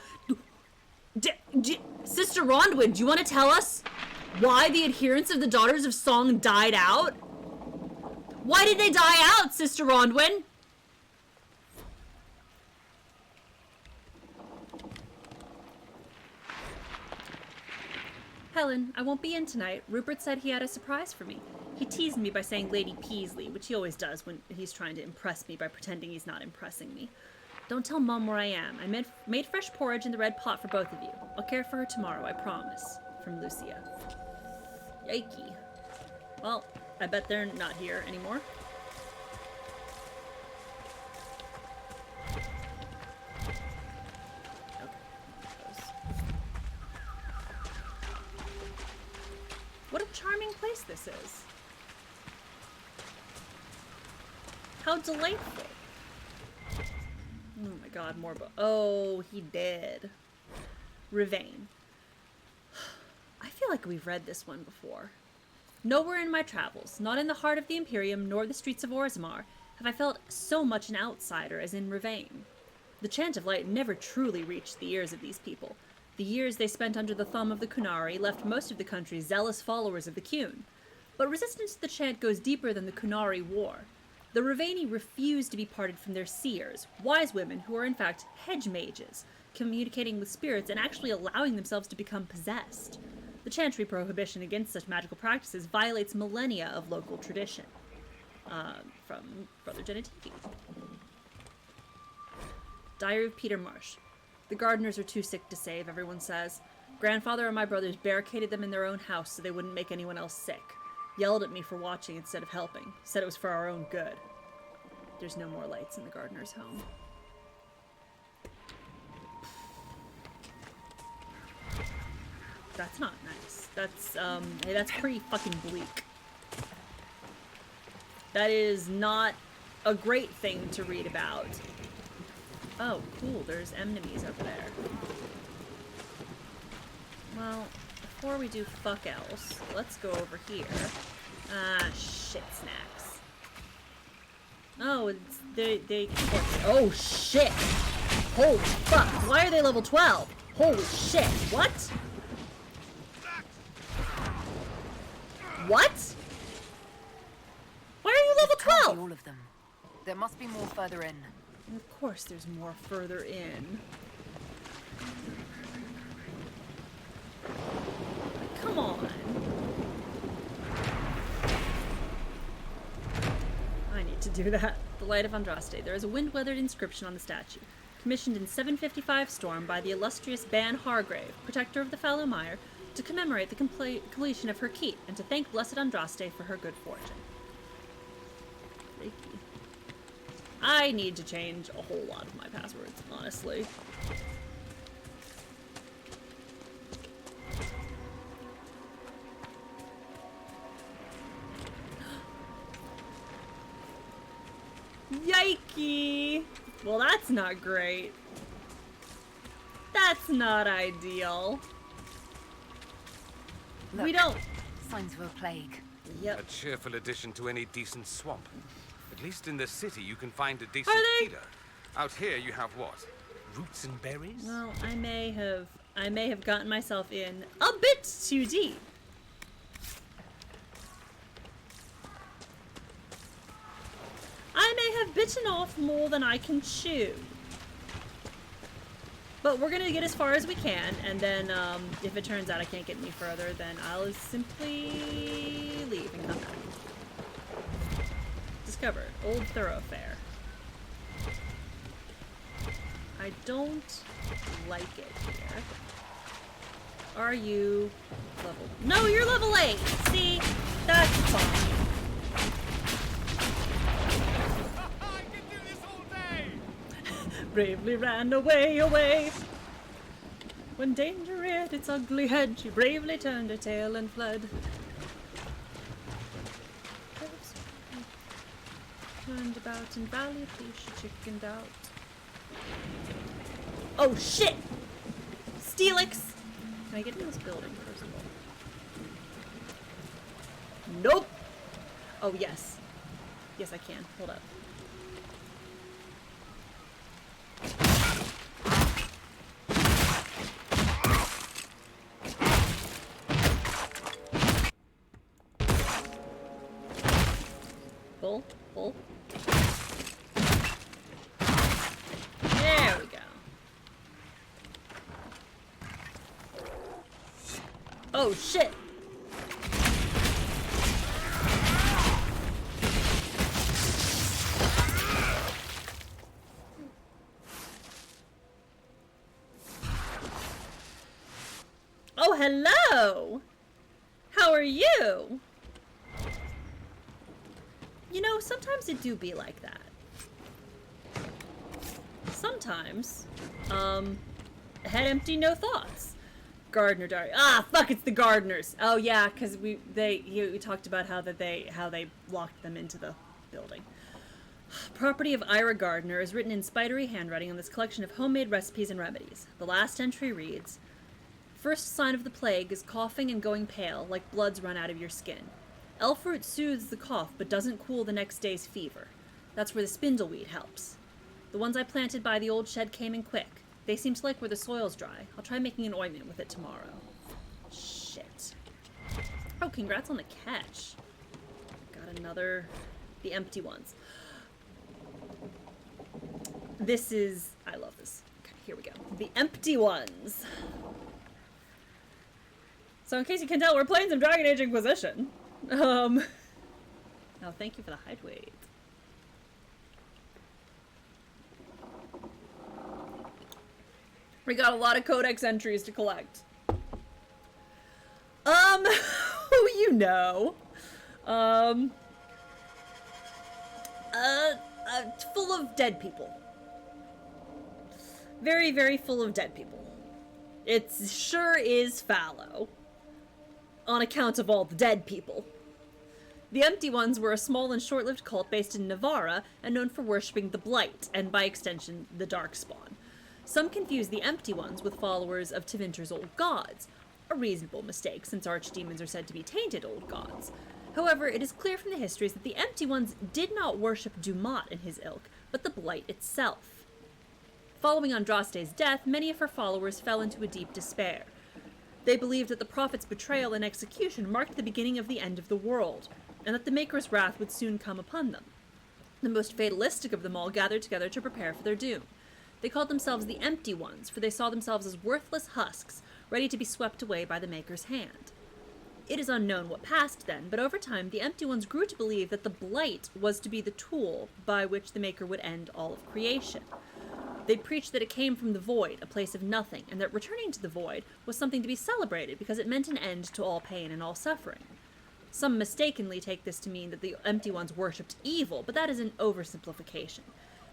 Sister Rondwyn, do you want to tell us why the adherents of the Daughters of Song died out? Why did they die out, Sister Rondwyn? Helen, I won't be in tonight. Rupert said he had a surprise for me. He teased me by saying Lady Peasley, which he always does when he's trying to impress me by pretending he's not impressing me. Don't tell Mum where I am. I made fresh porridge in the red pot for both of you. I'll care for her tomorrow, I promise. From Lucia. Yikey. Well, I bet they're not here anymore. What a charming place this is. How delightful. Oh my god, more oh, he did. Rivain. I feel like we've read this one before. Nowhere in my travels, not in the heart of the Imperium nor the streets of Orzammar, have I felt so much an outsider as in Rivain. The chant of light never truly reached the ears of these people. The years they spent under the thumb of the Kunari left most of the country zealous followers of the Qun. But resistance to the chant goes deeper than the Kunari War. The Rivaini refuse to be parted from their seers, wise women who are in fact hedge mages, communicating with spirits and actually allowing themselves to become possessed. The chantry prohibition against such magical practices violates millennia of local tradition. From Brother Genetivi. Diary of Peter Marsh. The gardeners are too sick to save, everyone says. Grandfather and my brothers barricaded them in their own house so they wouldn't make anyone else sick. Yelled at me for watching instead of helping. Said it was for our own good. There's no more lights in the gardener's home. That's not nice. Hey, that's pretty fucking bleak. That is not a great thing to read about. Oh, cool, there's enemies over there. Well, before we do fuck else, let's go over here. Ah, shit snacks. Oh, it's, they oh, shit! Holy fuck, why are they level 12? Holy shit, what? What? Why are you level 12? All of them. There must be more further in. Of course there's more further in. Come on. I need to do that. The Light of Andraste. There is a wind-weathered inscription on the statue. Commissioned in 755 Storm by the illustrious Ban Hargrave, protector of the Fallow Mire, to commemorate the completion of her keep and to thank Blessed Andraste for her good fortune. Freaky. I need to change a whole lot of my passwords, honestly. Yikey! Well, that's not great. That's not ideal. Look, we don't. Signs of a plague. Yep. A cheerful addition to any decent swamp. At least in the city you can find a decent feeder. Out here you have what? Roots and berries? Well, I may have gotten myself in a bit too deep. I may have bitten off more than I can chew. But we're gonna get as far as we can, and then if it turns out I can't get any further, then I'll simply leave and come back. Discovered. Old thoroughfare. I don't like it here. Are you level? No, you're level 8! See? That's fine. I can do this all day! Bravely ran away. When danger reared its ugly head, she bravely turned her tail and fled. Turned about and valiantly she chickened out. Oh shit! Steelix! Can I get in this building first of all? Nope! Oh yes. Yes I can. Hold up. Pull. There we go. Oh shit! Oh, hello! How are you? You know, sometimes it do be like that. Sometimes, head empty, no thoughts. Gardener diary. Ah, fuck! It's the gardeners. Oh yeah, because we talked about how they locked them into the building. Property of Ira Gardner is written in spidery handwriting on this collection of homemade recipes and remedies. The last entry reads, First sign of the plague is coughing and going pale, like blood's run out of your skin. Elfroot soothes the cough, but doesn't cool the next day's fever. That's where the spindleweed helps. The ones I planted by the old shed came in quick. They seem to like where the soil's dry. I'll try making an ointment with it tomorrow. Shit. Oh, congrats on the catch. Got another... the empty ones. This is... I love this. Okay, here we go. The empty ones. So in case you can tell, we're playing some Dragon Age Inquisition. Oh, thank you for the hide weight. We got a lot of codex entries to collect. You know. Full of dead people. Very, very full of dead people. It sure is fallow. On account of all the dead people. The Empty Ones were a small and short-lived cult based in Navarra and known for worshipping the Blight, and by extension, the Darkspawn. Some confuse the Empty Ones with followers of Tevinter's old gods, a reasonable mistake since archdemons are said to be tainted old gods. However, it is clear from the histories that the Empty Ones did not worship Dumat and his ilk, but the Blight itself. Following Andraste's death, many of her followers fell into a deep despair. They believed that the prophet's betrayal and execution marked the beginning of the end of the world, and that the Maker's wrath would soon come upon them. The most fatalistic of them all gathered together to prepare for their doom. They called themselves the Empty Ones, for they saw themselves as worthless husks, ready to be swept away by the Maker's hand. It is unknown what passed then, but over time the Empty Ones grew to believe that the Blight was to be the tool by which the Maker would end all of creation. They preached that it came from the Void, a place of nothing, and that returning to the Void was something to be celebrated because it meant an end to all pain and all suffering. Some mistakenly take this to mean that the Empty Ones worshipped evil, but that is an oversimplification.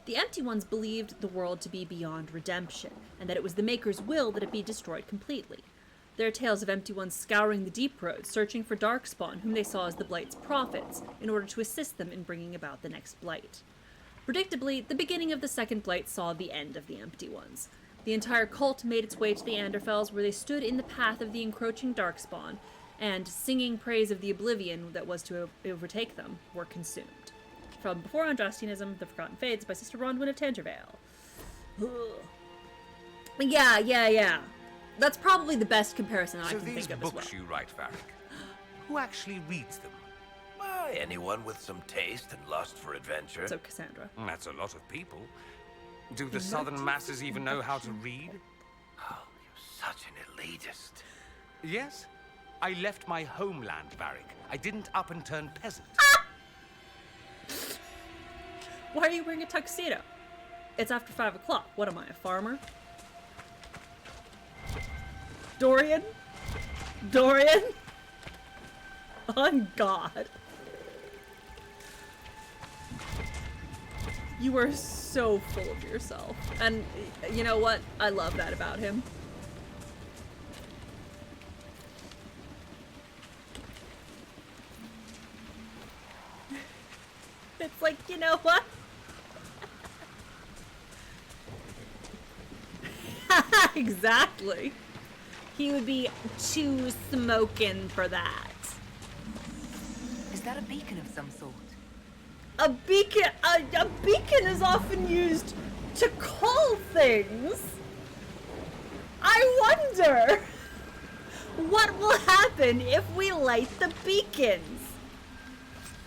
The Empty Ones believed the world to be beyond redemption, and that it was the Maker's will that it be destroyed completely. There are tales of Empty Ones scouring the deep roads, searching for Darkspawn, whom they saw as the Blight's prophets, in order to assist them in bringing about the next Blight. Predictably, the beginning of the second Blight saw the end of the Empty Ones. The entire cult made its way to the Anderfels, where they stood in the path of the encroaching Darkspawn, and, singing praise of the oblivion that was to overtake them, were consumed. From Before Andrastianism, The Forgotten Fades by Sister Rondwyn of Tangervale. Yeah. That's probably the best comparison I can think of as well. So these books you write, Varric, who actually reads them? Anyone with some taste and lust for adventure. So Cassandra. That's a lot of people. Do the southern masses even know how to read? Oh, you're such an elitist. Yes. I left my homeland, Varric. I didn't up and turn peasant. Why are you wearing a tuxedo? It's after 5 o'clock. What am I, a farmer? Dorian? On God. You are so full of yourself. And you know what? I love that about him. It's like, you know what? Exactly. He would be too smoking for that. Is that a beacon of some sort? A beacon is often used to call things. I wonder what will happen if we light the beacons.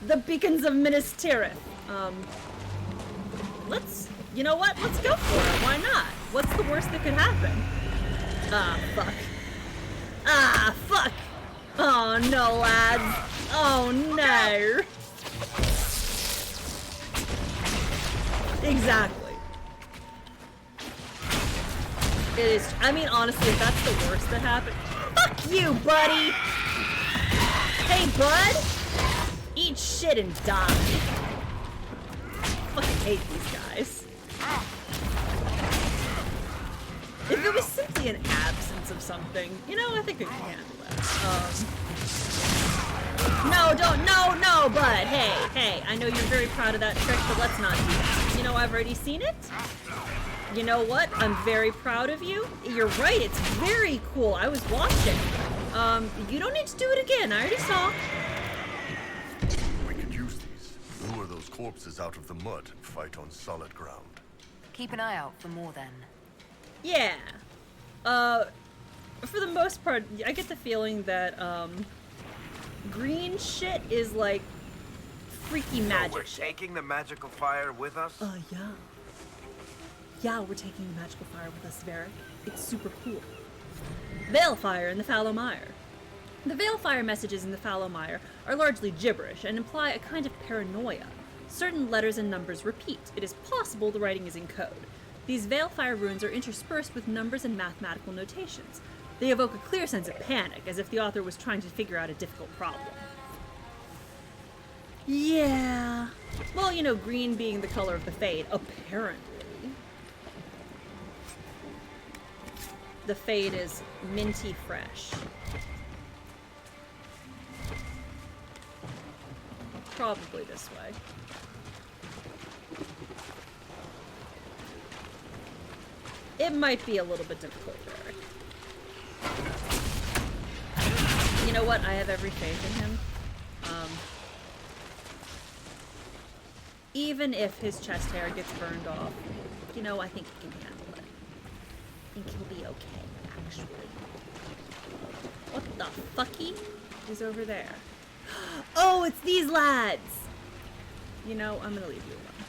The beacons of Minas Tirith. You know what? Let's go for it. Why not? What's the worst that could happen? Fuck. Oh, no, lads. Oh, no. Exactly. It is. I mean, honestly, if that's the worst that happened. Fuck you, buddy! Hey, bud! Eat shit and die. I fucking hate these guys. If it was simply an absence of something, you know, I think I can handle that. No, bud. Hey, I know you're very proud of that trick, but let's not do that. You know, I've already seen it. You know what? I'm very proud of you. You're right, it's very cool. I was watching. You don't need to do it again. I already saw. We could use these. Lure those corpses out of the mud and fight on solid ground. Keep an eye out for more then. Yeah. For the most part, I get the feeling that, green shit is like freaky magic we're shit. taking the magical fire with us? Yeah. Yeah, we're taking the magical fire with us, Varric. It's super cool. Veilfire in the Fallow Mire. The Veilfire messages in the Fallow Mire are largely gibberish and imply a kind of paranoia. Certain letters and numbers repeat. It is possible the writing is in code. These Veilfire runes are interspersed with numbers and mathematical notations. They evoke a clear sense of panic, as if the author was trying to figure out a difficult problem. Yeah. Well, you know, green being the color of the Fade, apparently. The Fade is minty fresh. Probably this way. It might be a little bit difficult, Eric. You know what? I have every faith in him. Even if his chest hair gets burned off, you know, I think he can handle it. I think he'll be okay, actually. What the fucky is over there? Oh, it's these lads! You know, I'm gonna leave you alone.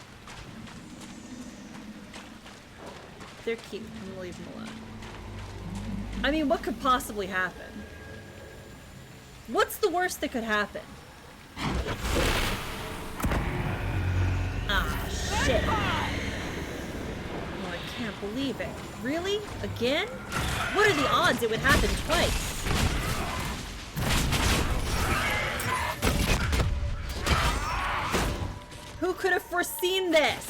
They're cute. I'm gonna leave them alone. I mean, what could possibly happen? What's the worst that could happen? Ah, shit. Oh, I can't believe it. Really? Again? What are the odds it would happen twice? Who could have foreseen this?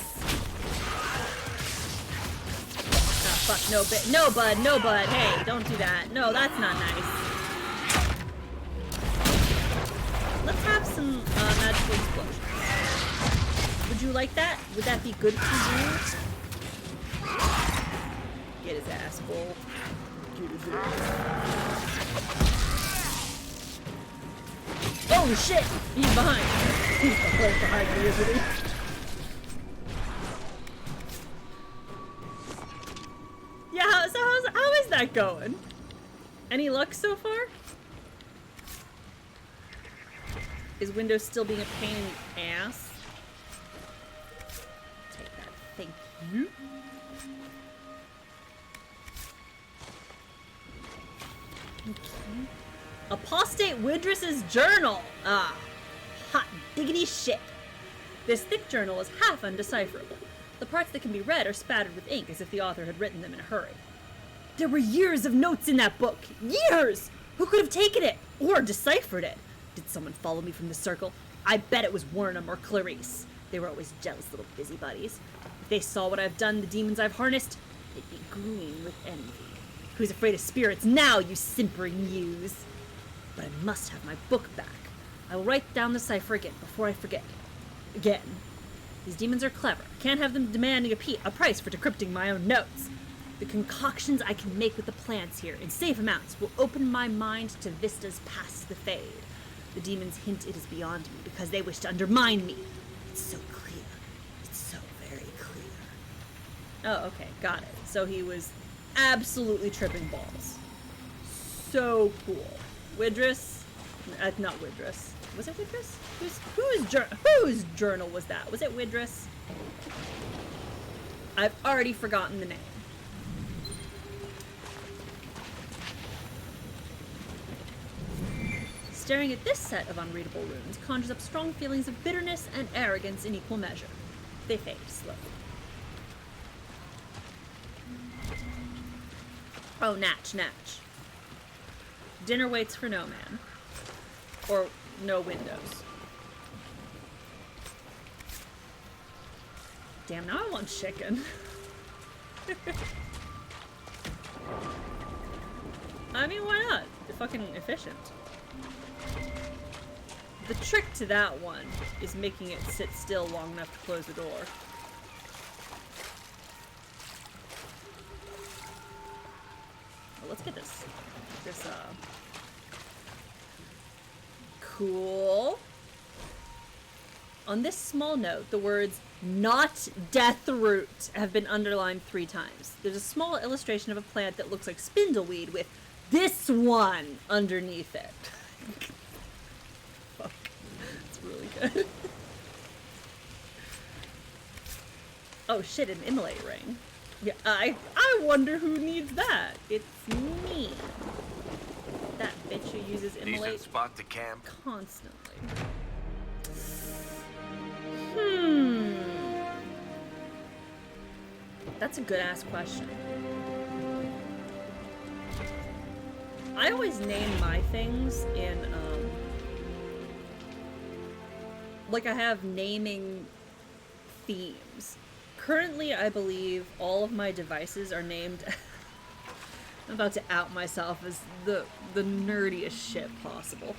Oh, fuck, no, no, bud, no, bud. Hey, don't do that. No, that's not nice. Let's have some magical explosions. Would you like that? Would that be good for you? Get his ass full. Get his ass. Oh shit! He's behind. He's right behind me, isn't he? Yeah, so how is that going? Any luck so far? Is Windows still being a pain in the ass? Take that, thank you. Okay. Apostate Widriss's journal! Ah, hot diggity shit. This thick journal is half undecipherable. The parts that can be read are spattered with ink as if the author had written them in a hurry. There were years of notes in that book! Years! Who could have taken it? Or deciphered it? Did someone follow me from the circle? I bet it was Wernham or Clarice. They were always jealous little busybodies. If they saw what I've done, the demons I've harnessed, they'd be green with envy. Who's afraid of spirits now, you simpering youths? But I must have my book back. I will write down the cipher again before I forget. Again. These demons are clever. I can't have them demanding a price for decrypting my own notes. The concoctions I can make with the plants here, in safe amounts, will open my mind to vistas past the Fade. The demons hint it is beyond me because they wish to undermine me. It's so clear. It's so very clear. Oh, okay. Got it. So he was absolutely tripping balls. So cool. Widriss? Not Widriss. Was it Widriss? Whose journal was that? Was it Widriss? I've already forgotten the name. Staring at this set of unreadable runes conjures up strong feelings of bitterness and arrogance in equal measure. They fade slowly. Oh, Natch. Dinner waits for no man. Or no windows. Damn, now I want chicken. I mean, why not? They're fucking efficient. The trick to that one is making it sit still long enough to close the door. Cool. On this small note, the words "not death root" have been underlined 3 times. There's a small illustration of a plant that looks like spindleweed with "this one" underneath it. Fuck. It's really good. Oh shit, an immolate ring. Yeah, I wonder who needs that. It's me. That bitch who uses immolate Decent spot to camp. constantly. That's a good ass question. I always name my things in, like I have naming themes. Currently, I believe all of my devices are named... I'm about to out myself as the nerdiest shit possible.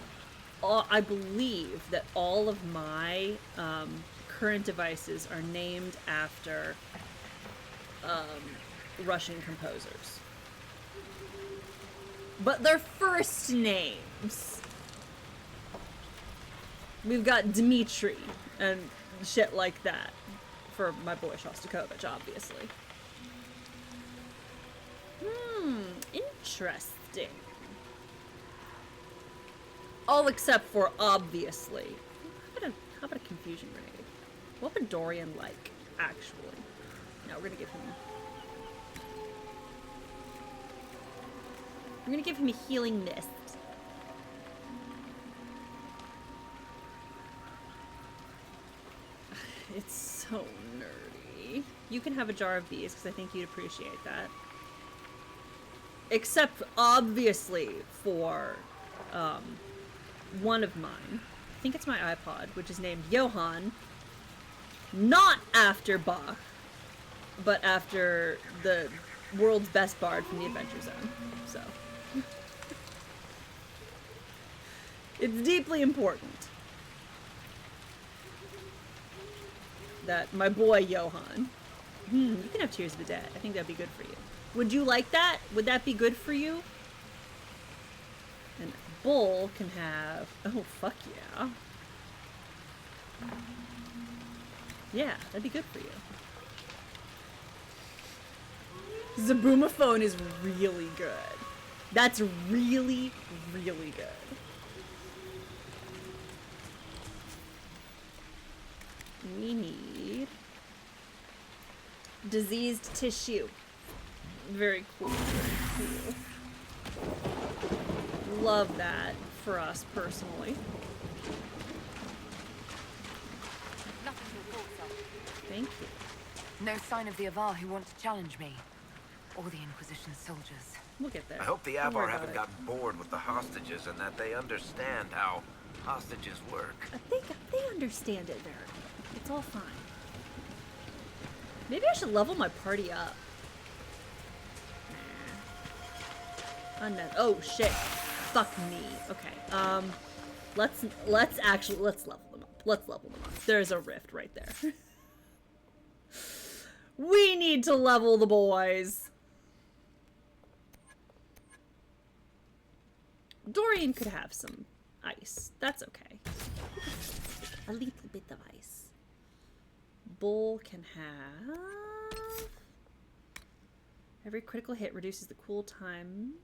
I believe that all of my current devices are named after Russian composers. But they're first names. We've got Dmitri and shit like that. For my boy Shostakovich, obviously. Interesting. All except for, obviously. How about a confusion grenade? What would Dorian like, actually? No, we're gonna give him... We're gonna give him a healing mist. It's so nerdy. You can have a jar of these, because I think you'd appreciate that. Except, obviously, for one of mine. I think it's my iPod, which is named Johann. Not after Bach, but after the world's best bard from the Adventure Zone. So. It's deeply important that my boy Johann. You can have Tears of the Dead. I think that'd be good for you. Would you like that? Would that be good for you? And Bull can have... Oh, fuck yeah. Yeah, that'd be good for you. Zaboomaphone is really good. That's really, really good. We need diseased tissue. Very cool, very cool. Love that for us personally. Thank you. No sign of the Avar who want to challenge me. Or the Inquisition soldiers. We'll get there. I hope the Don't worry Avar about haven't it. gotten bored with the hostages and that they understand how hostages work. They understand it very well. It's all fine. Maybe I should level my party up. Oh shit. Fuck me. Okay. Let's level them up. Let's level them up. There's a rift right there. We need to level the boys. Dorian could have some ice. That's okay. A little bit of ice. Bull can have... Every critical hit reduces the cool time.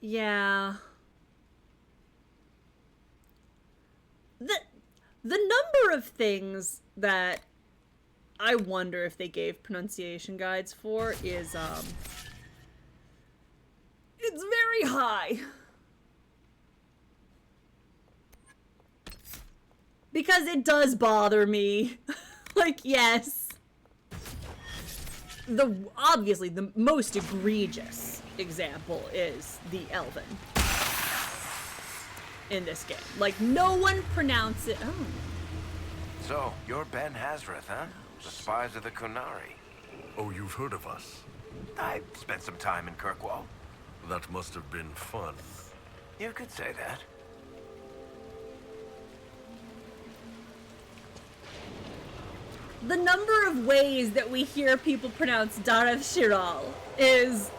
Yeah. The number of things that I wonder if they gave pronunciation guides for is, it's very high. Because it does bother me. Like, yes. Obviously, the most egregious example is the Elven. In this game. Like, no one pronounces it. Oh. So, you're Ben Hazrith, huh? The spies of the Kunari. Oh, you've heard of us? I spent some time in Kirkwall. That must have been fun. You could say that. the number of ways that we hear people pronounce Dareth Shiral is,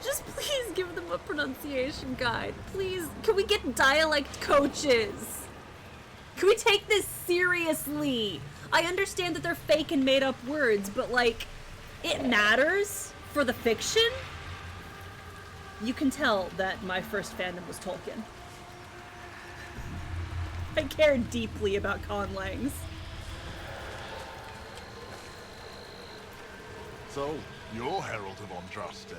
just please give them a pronunciation guide. Please, can we get dialect coaches? Can we take this seriously? I understand that they're fake and made up words, but like, it matters for the fiction. You can tell that my first fandom was Tolkien. I care deeply about conlangs. So, you're Herald of Andraste.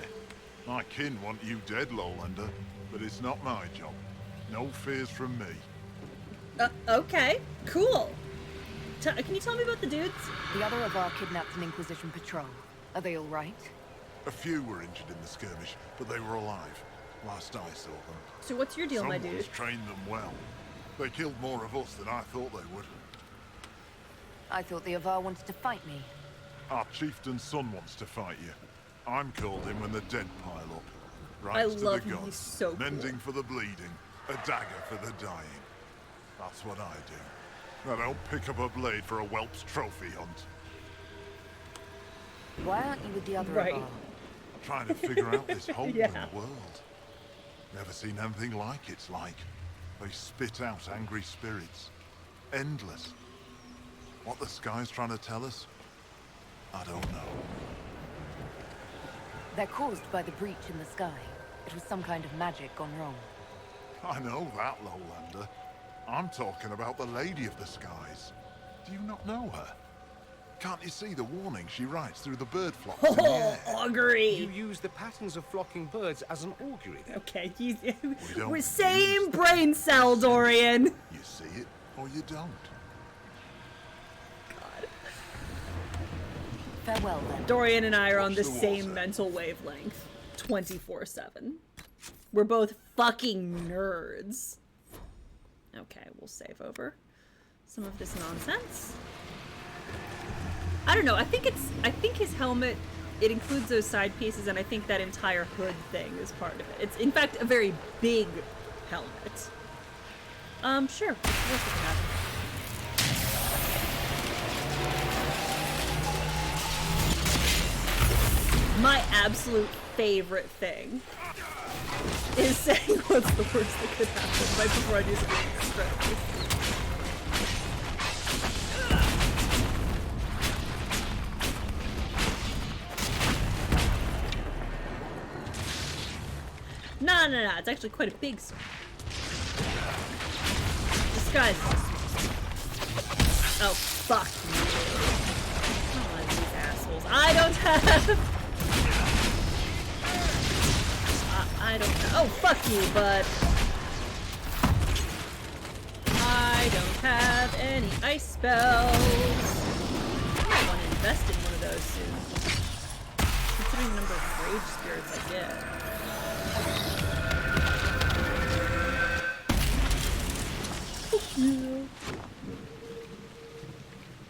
My kin want you dead, Lowlander, but it's not my job. No fears from me. Okay, cool. Can you tell me about the dudes? The other of our kidnapped an Inquisition patrol. Are they all right? A few were injured in the skirmish, but they were alive. Last I saw them. So what's your deal, my dude? Someone's trained them well. They killed more of us than I thought they would. I thought the Avar wanted to fight me. Our chieftain's son wants to fight you. I'm called in when the dead pile up. I Rights to love the him, gods. he's so Mending cool. for the bleeding. A dagger for the dying. That's what I do. I don't pick up a blade for a whelp's trophy hunt. Why aren't you with the other Right. Avar? Trying to figure out this hole in Yeah. the world. Never seen anything like it's like. They spit out angry spirits. Endless. What the sky's trying to tell us? I don't know. They're caused by the breach in the sky. It was some kind of magic gone wrong. I know that, Lowlander. I'm talking about the Lady of the Skies. Do you not know her? Can't you see the warning she writes through the bird flocks in the Oh, air? augury. You use the patterns of flocking birds as an augury, then? Okay, don't we're same use brain cell, Dorian. You see it, or you don't. God. Farewell, then. Dorian and I are on Watch the the same water. mental wavelength, 24/7. We're both fucking nerds. Okay, we'll save over some of this nonsense. I don't know. I think his helmet, it includes those side pieces, and I think that entire hood thing is part of it. It's in fact a very big helmet. Sure. Of course it can happen. My absolute favorite thing is saying what's the worst that could happen right before I do something strategy. No, it's actually quite a big sword. Disguise. Oh, fuck you. Oh, these assholes. I don't have... I don't have... Oh, fuck you, bud. I don't have any ice spells. I might want to invest in one of those soon. Considering the number of rage spirits I get.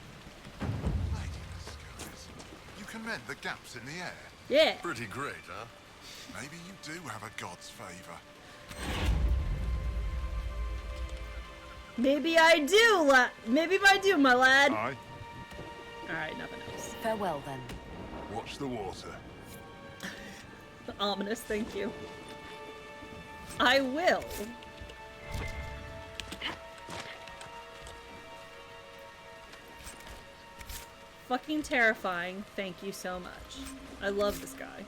Lady of the Skies. You can mend the gaps in the air. Yeah. Pretty great, huh? Maybe you do have a god's favor. Maybe I do, maybe I do, my lad. Aye. Alright, nothing else. Farewell, then. Watch the water. Ominous, thank you. I will. Fucking terrifying. Thank you so much. I love this guy.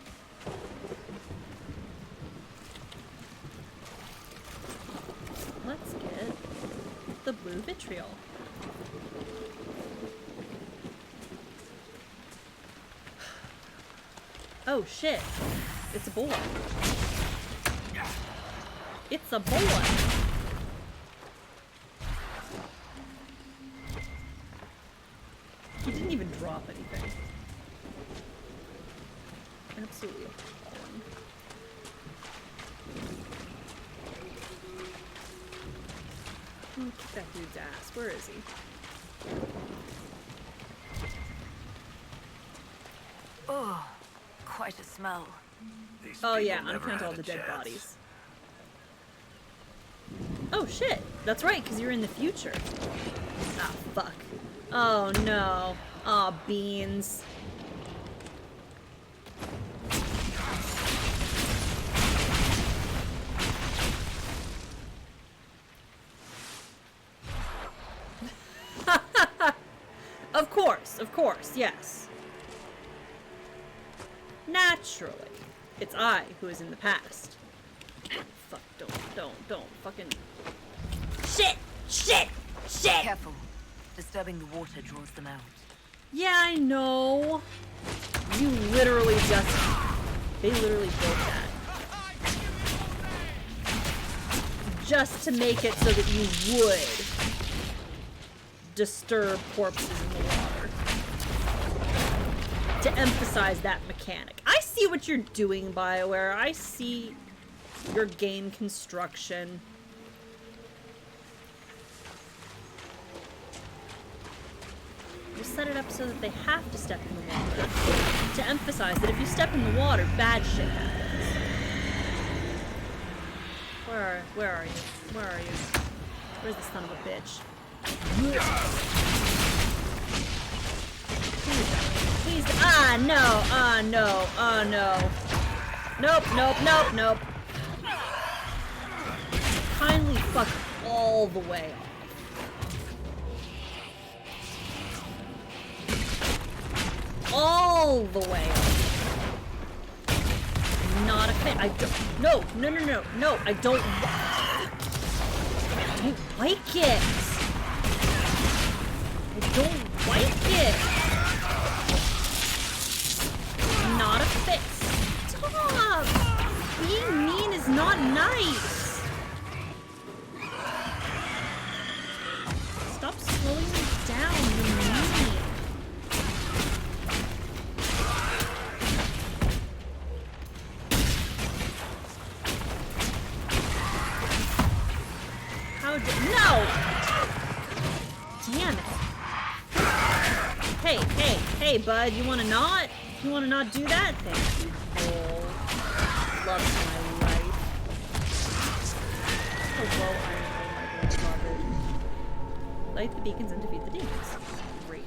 Let's get the blue vitriol. Oh shit. It's a boy. It's a boy. He didn't even drop anything. Absolutely appalling. Kick that dude's ass. Where is he? Oh, quite a smell. These Oh people yeah, never uncount had all a the dead chance. bodies. Oh shit, that's right, because you're in the future. Ah, fuck. Oh no. Aw, beans. Of course, yes. Naturally. It's I who is in the past. Fuck, don't, fucking... Shit! Careful. Disturbing the water draws them out. Yeah, I know. You literally just... They literally built that. Just to make it so that you would disturb corpses in the water. To emphasize that mechanic. I see what you're doing, BioWare. I see your game construction. You set it up so that they have to step in the water. To emphasize that if you step in the water, bad shit happens. Where are you? Where are you? Where's the son of a bitch? Please, no. Nope. Kindly fuck all the way off. All the way off. Not a fan. I don't. No. I don't like it. I don't like it. Not a fit. Stop! Being mean is not nice. Stop slowing me down, you're mean. How did... No! Damn it. Hey, bud, you wanna not? You wanna not do that? Thank you, Cole. Loves my life. Hello, Iron beloved. Light the beacons and defeat the demons. Great.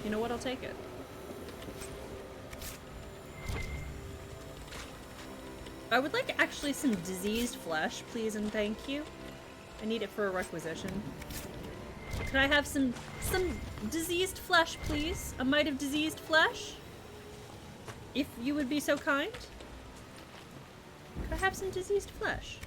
You know what? I'll take it. I would like actually some diseased flesh, please and thank you. I need it for a requisition. Could I have some diseased flesh, please? A mite of diseased flesh? If you would be so kind. Could I have some diseased flesh?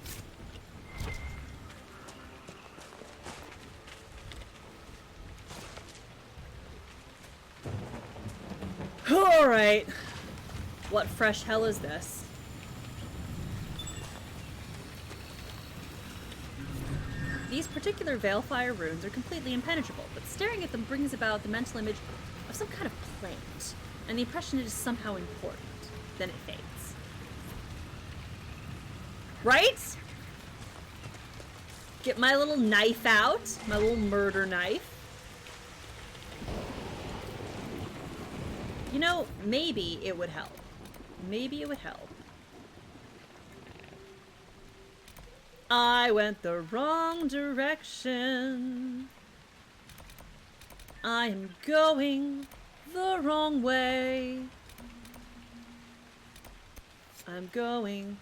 Alright. What fresh hell is this? These particular Veilfire runes are completely impenetrable, but staring at them brings about the mental image of some kind of plant, and the impression it is somehow important. Then it fades. Right? Get my little knife out, my little murder knife. You know, maybe it would help. Maybe it would help. I went the wrong direction. I am going the wrong way. I'm going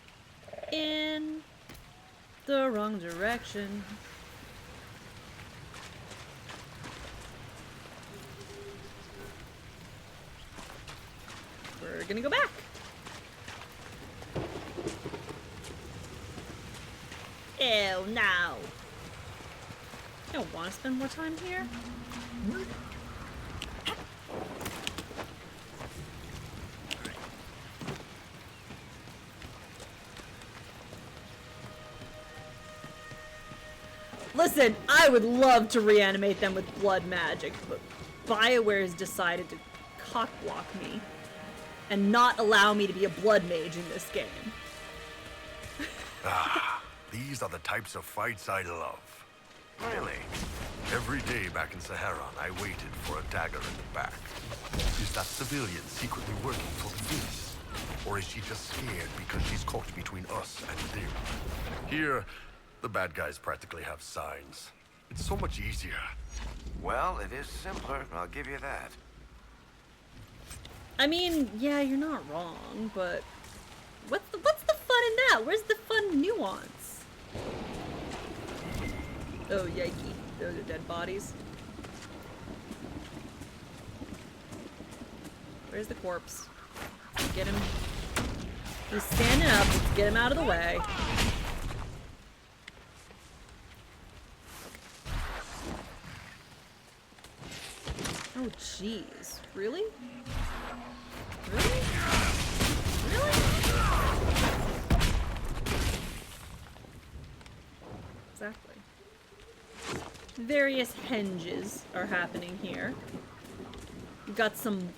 in the wrong direction. We're gonna go back. Ew, no. I don't want to spend more time here. Listen, I would love to reanimate them with blood magic, but BioWare has decided to cockblock me and not allow me to be a blood mage in this game. These are the types of fights I love. Really? Every day back in Saharan, I waited for a dagger in the back. Is that civilian secretly working for the police? Or is she just scared because she's caught between us and them? Here, the bad guys practically have signs. It's so much easier. Well, it is simpler, I'll give you that. I mean, yeah, you're not wrong, but what's the fun in that? Where's the fun nuance? Oh, yikey. Those are dead bodies. Where's the corpse? Get him. He's standing up. Let's get him out of the way. Oh, jeez. Really? Really? Really? Exactly. Various henges are happening here. We've got some,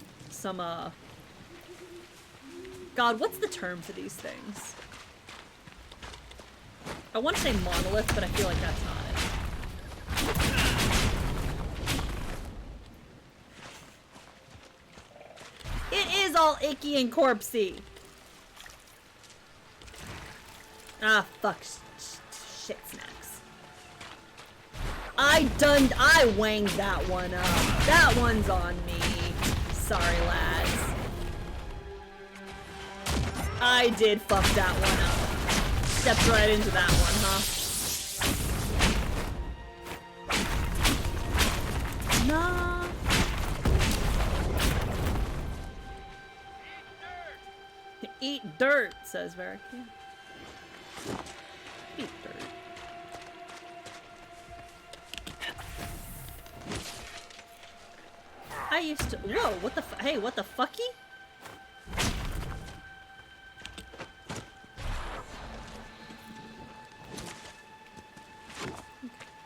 God, what's the term for these things? I want to say monolith, but I feel like that's not it. It is all icky and corpsey. Ah, fuck. Shit snacks. I wanged that one up. That one's on me. Sorry, lads. I did fuck that one up. Stepped right into that one, huh? Nah. Eat dirt, says Varric. Eat dirt. I used to. Whoa! What the? Hey, what the fucky?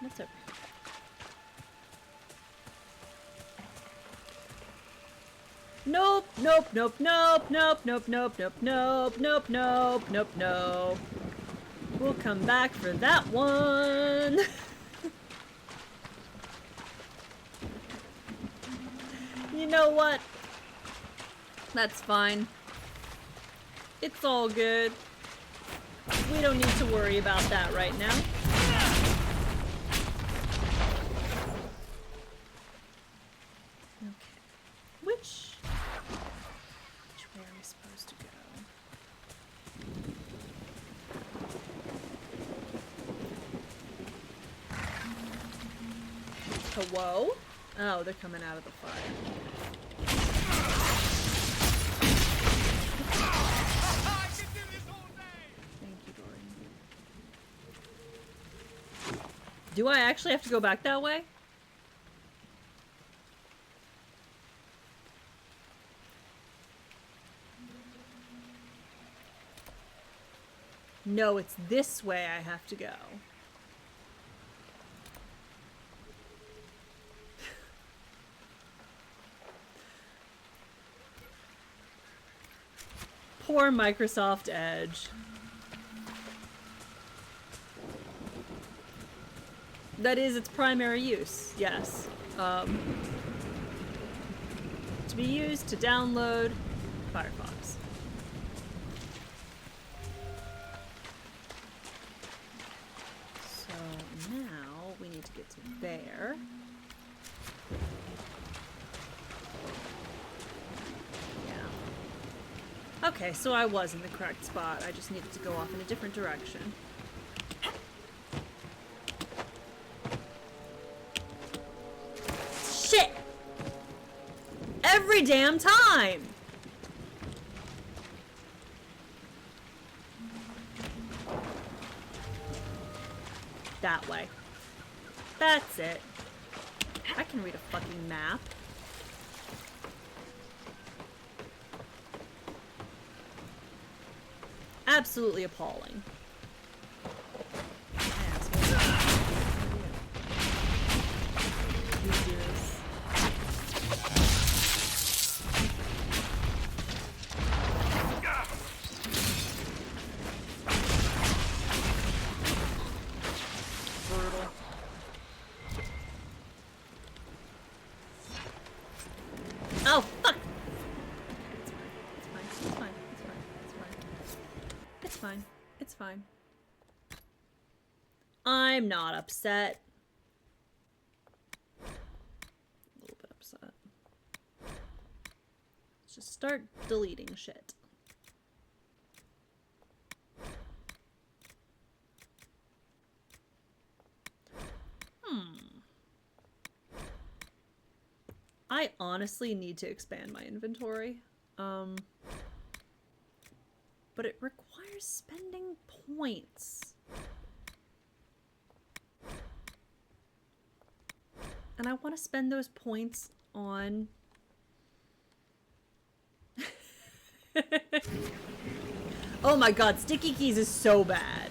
What's up? Nope, nope, nope, nope, nope, nope, nope, nope, nope, nope, nope, nope, nope. We'll come back for that one. You know what? That's fine. It's all good. We don't need to worry about that right now. Okay. Which way are we supposed to go? Hello? Oh, they're coming out of the fire. Thank you, Dorian. Do I actually have to go back that way? No, it's this way I have to go. Poor Microsoft Edge. That is its primary use, yes. To be used to download Firefox. So now we need to get to there. Okay, so I was in the correct spot. I just needed to go off in a different direction. Shit! Every damn time! That way. That's it. I can read a fucking map. Absolutely appalling. Brutal. Oh, fuck! It's fine. It's fine. It's fine. It's fine. I'm not upset. A little bit upset. Let's just start deleting shit. I honestly need to expand my inventory. But it requires spending points. And I want to spend those points on... Oh my god, sticky keys is so bad.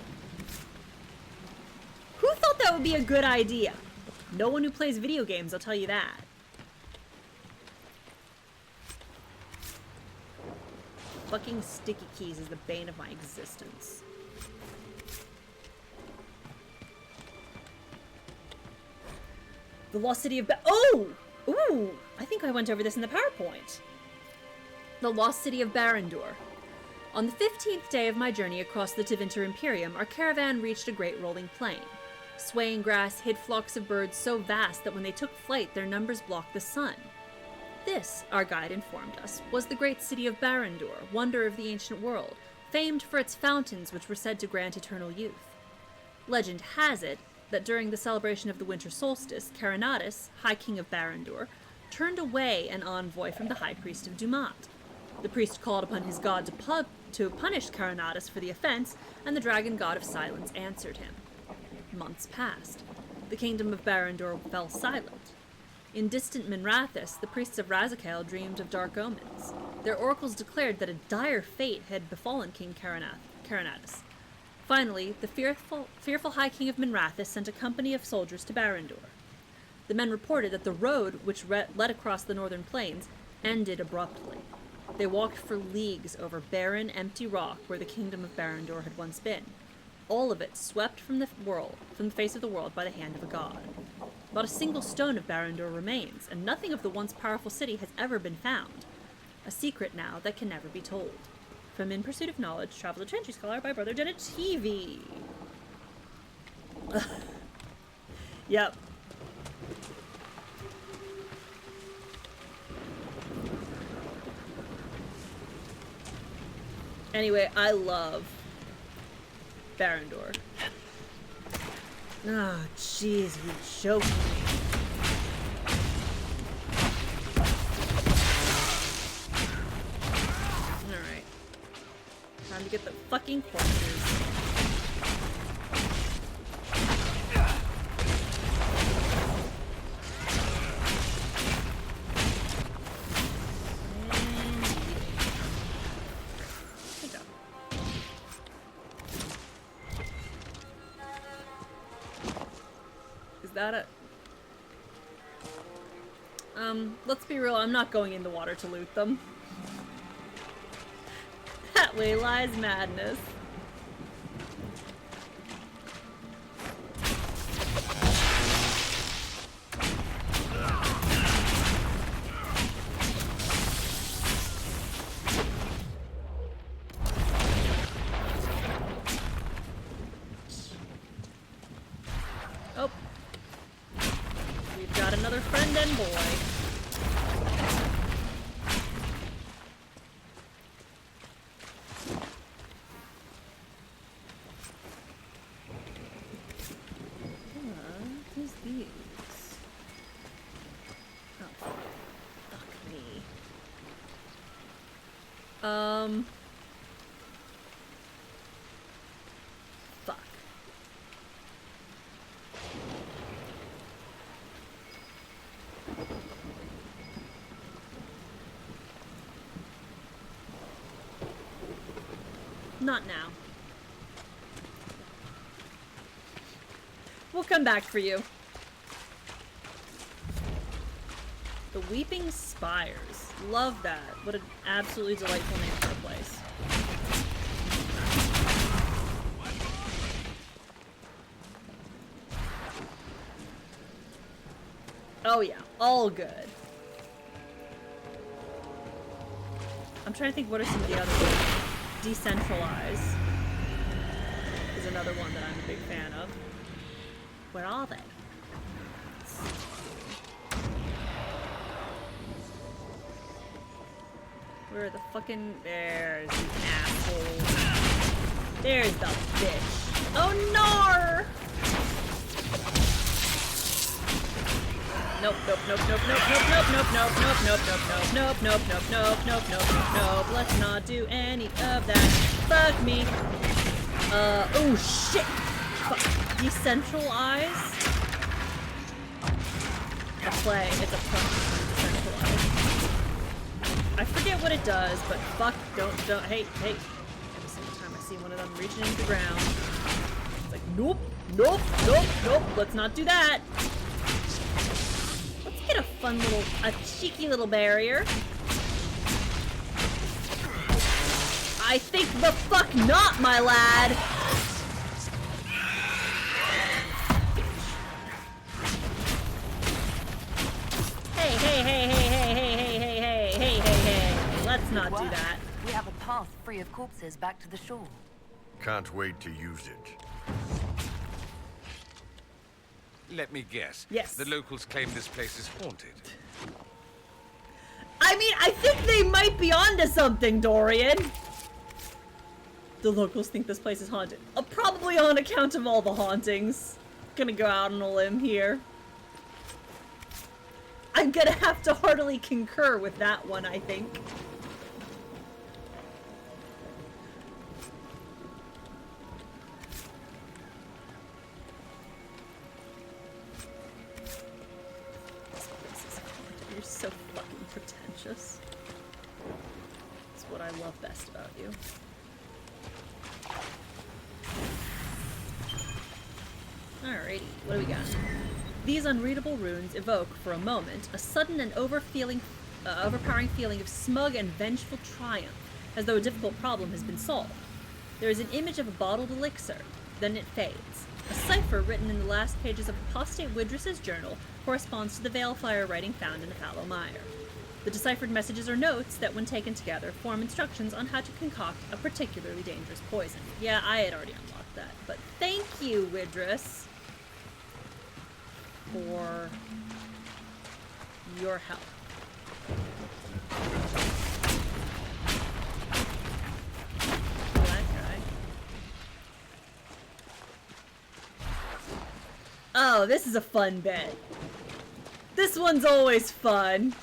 Who thought that would be a good idea? No one who plays video games, I'll tell you that. Fucking sticky keys is the bane of my existence. The Lost City of Ooh! I think I went over this in the PowerPoint. The Lost City of Barandor. On the 15th day of my journey across the Tevinter Imperium, our caravan reached a great rolling plain. Swaying grass hid flocks of birds so vast that when they took flight, their numbers blocked the sun. This, our guide informed us, was the great city of Barandor, wonder of the ancient world, famed for its fountains which were said to grant eternal youth. Legend has it that during the celebration of the winter solstice, Carinatus, High King of Barandor, turned away an envoy from the High Priest of Dumat. The priest called upon his god to punish Carinatus for the offense, and the dragon god of silence answered him. Months passed. The kingdom of Barandor fell silent. In distant Minrathous, the priests of Razikael dreamed of dark omens. Their oracles declared that a dire fate had befallen King Carinatus. Finally, the fearful High King of Minrathous sent a company of soldiers to Barandor. The men reported that the road which led across the northern plains ended abruptly. They walked for leagues over barren, empty rock where the kingdom of Barandor had once been. All of it swept from the face of the world by the hand of a god. Not a single stone of Barandor remains, and nothing of the once powerful city has ever been found. A secret now that can never be told. From In Pursuit of Knowledge, Travel to Chantry Scholar by Brother Genitivi. Yep. Anyway, I love Barandor. Oh, jeez, you choked me. Alright. Time to get the fucking corpses. Let's be real, I'm not going in the water to loot them. That way lies madness. Oh. We've got another friend and boy. Fuck. Not now. We'll come back for you. The Weeping Spires. Love that. What an absolutely delightful name for a place. Oh yeah, all good. I'm trying to think what are some of the other ones. Decentralize is another one that I'm a big fan of. Where are they? Where are the fucking... There's the asshole. There's the bitch. Oh, no! Nope, nope, nope, nope, nope, nope, nope, nope, nope, nope, nope, nope, nope, nope, nope, nope, nope, nope, nope, nope. Let's not do any of that. Fuck me. Oh shit! Fuck. Decentralize? A play. It's a decentralize. I forget what it does, but fuck, don't, hey. Every single time I see one of them reaching into the ground, it's like, nope, nope, nope, nope, let's not do that. Let's get a fun little, a cheeky little barrier. I think the fuck not, my lad. Hey, let's not do that. We have a path free of corpses back to the shore. Can't wait to use it. Let me guess. Yes. The locals claim this place is haunted. I mean, I think they might be onto something, Dorian. The locals think this place is haunted. Probably on account of all the hauntings. Gonna go out on a limb here. I'm gonna have to heartily concur with that one, I think. You're so fucking pretentious. That's what I love best about you. Alrighty, what do we got? These unreadable runes evoke, for a moment, a sudden and overpowering feeling of smug and vengeful triumph, as though a difficult problem has been solved. There is an image of a bottled elixir, then it fades. A cipher written in the last pages of apostate Widriss's journal corresponds to the Veilfire writing found in the Fallow Mire. The deciphered messages are notes that, when taken together, form instructions on how to concoct a particularly dangerous poison. Yeah, I had already unlocked that, but thank you, Widriss, for your help. That guy. Oh, this is a fun bit. This one's always fun.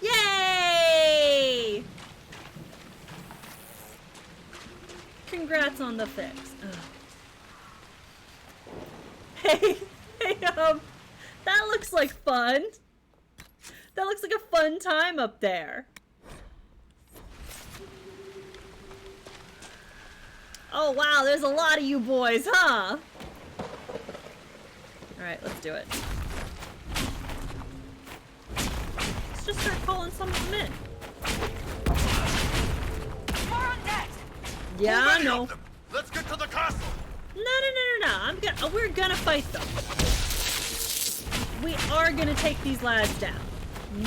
Yay! Congrats on the fix. Ugh. Hey, that looks like fun. That looks like a fun time up there. Oh wow, there's a lot of you boys, huh? Alright, let's do it. Let's just start calling some of them in. More on deck. Yeah, I know. Let's get to the castle. No. We're gonna fight them. We are gonna take these lads down.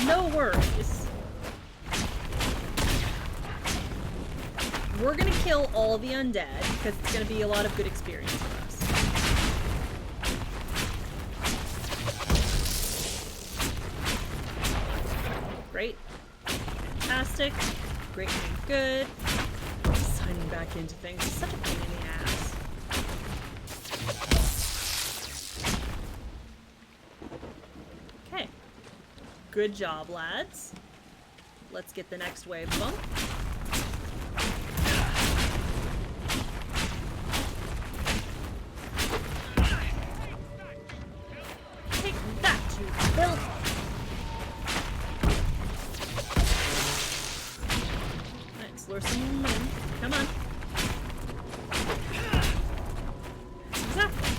No worries. We're gonna kill all the undead because it's gonna be a lot of good experience for us. Great. Fantastic. Great and good. Signing back into things is such a pain in the ass. Okay. Good job, lads. Let's get the next wave bump. Take that, you filth! Let's lure some in. Come on. Exactly.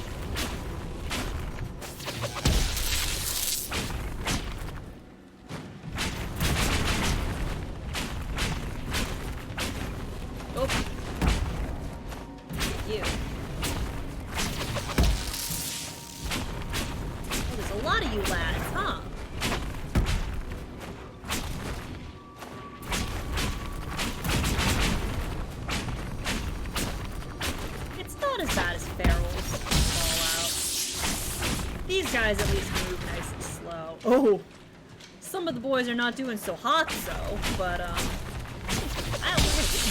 Oh. You. Oh, there's a lot of you lads, huh? It's not as bad as Pharaoh. These guys at least move nice and slow. Oh, some of the boys are not doing so hot, so, but,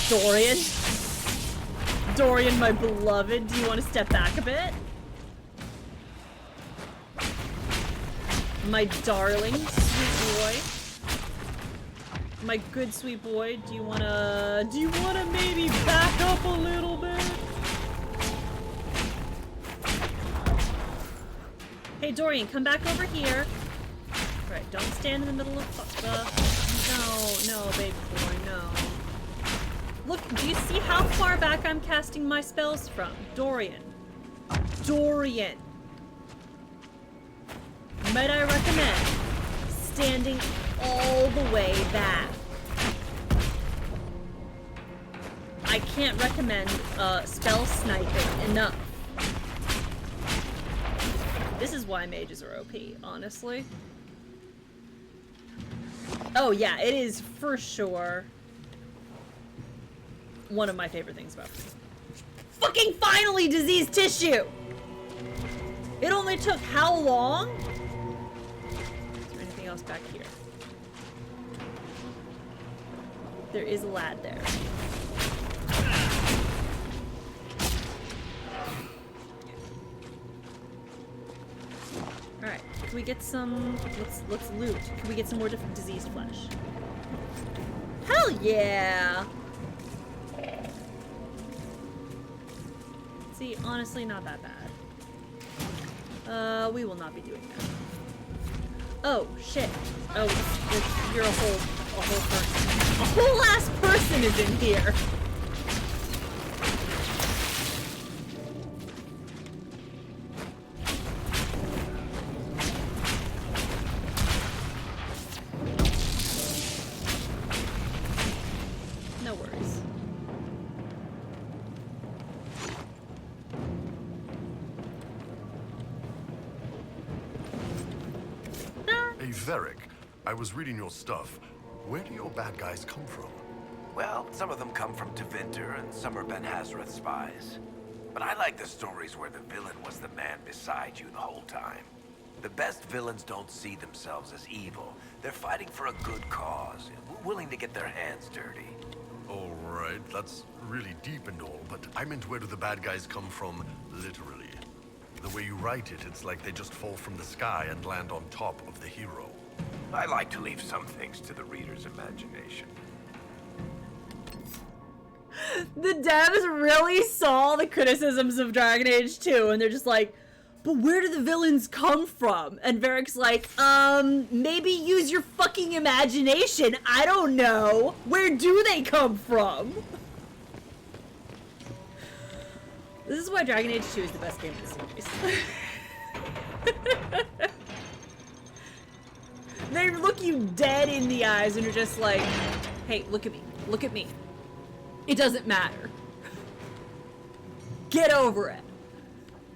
Dorian. Dorian, my beloved, do you want to step back a bit? My darling, sweet boy. My good sweet boy, do you wanna maybe back up a little bit? Hey Dorian, come back over here. Right, don't stand in the middle of no, baby boy, no. Look, do you see how far back I'm casting my spells from? Dorian. Dorian. Might I recommend standing all the way back? I can't recommend spell sniping enough. This is why mages are OP, honestly. Oh yeah, it is for sure one of my favorite things about this. Fucking finally, diseased tissue! It only took how long? Is there anything else back here? There is a lad there. Alright, can we get some... Let's loot. Can we get some more different diseased flesh? Hell yeah! See, honestly, not that bad. We will not be doing that. Oh, shit. Oh, you're a whole person. A whole ass person is in here! No worries. Hey, Varric, I was reading your stuff. Where do your bad guys come from? Well, some of them come from Tevinter, and some are Ben Hazareth spies. But I like the stories where the villain was the man beside you the whole time. The best villains don't see themselves as evil. They're fighting for a good cause, willing to get their hands dirty. All right, that's really deep and all, but I meant where do the bad guys come from, literally? The way you write it, it's like they just fall from the sky and land on top of the hero. I like to leave some things to the reader's imagination. The devs really saw the criticisms of Dragon Age 2, and they're just like, but where do the villains come from? And Varric's like, maybe use your fucking imagination. I don't know. Where do they come from? This is why Dragon Age 2 is the best game in the series. They look you dead in the eyes and are just like, hey, look at me. Look at me. It doesn't matter. Get over it.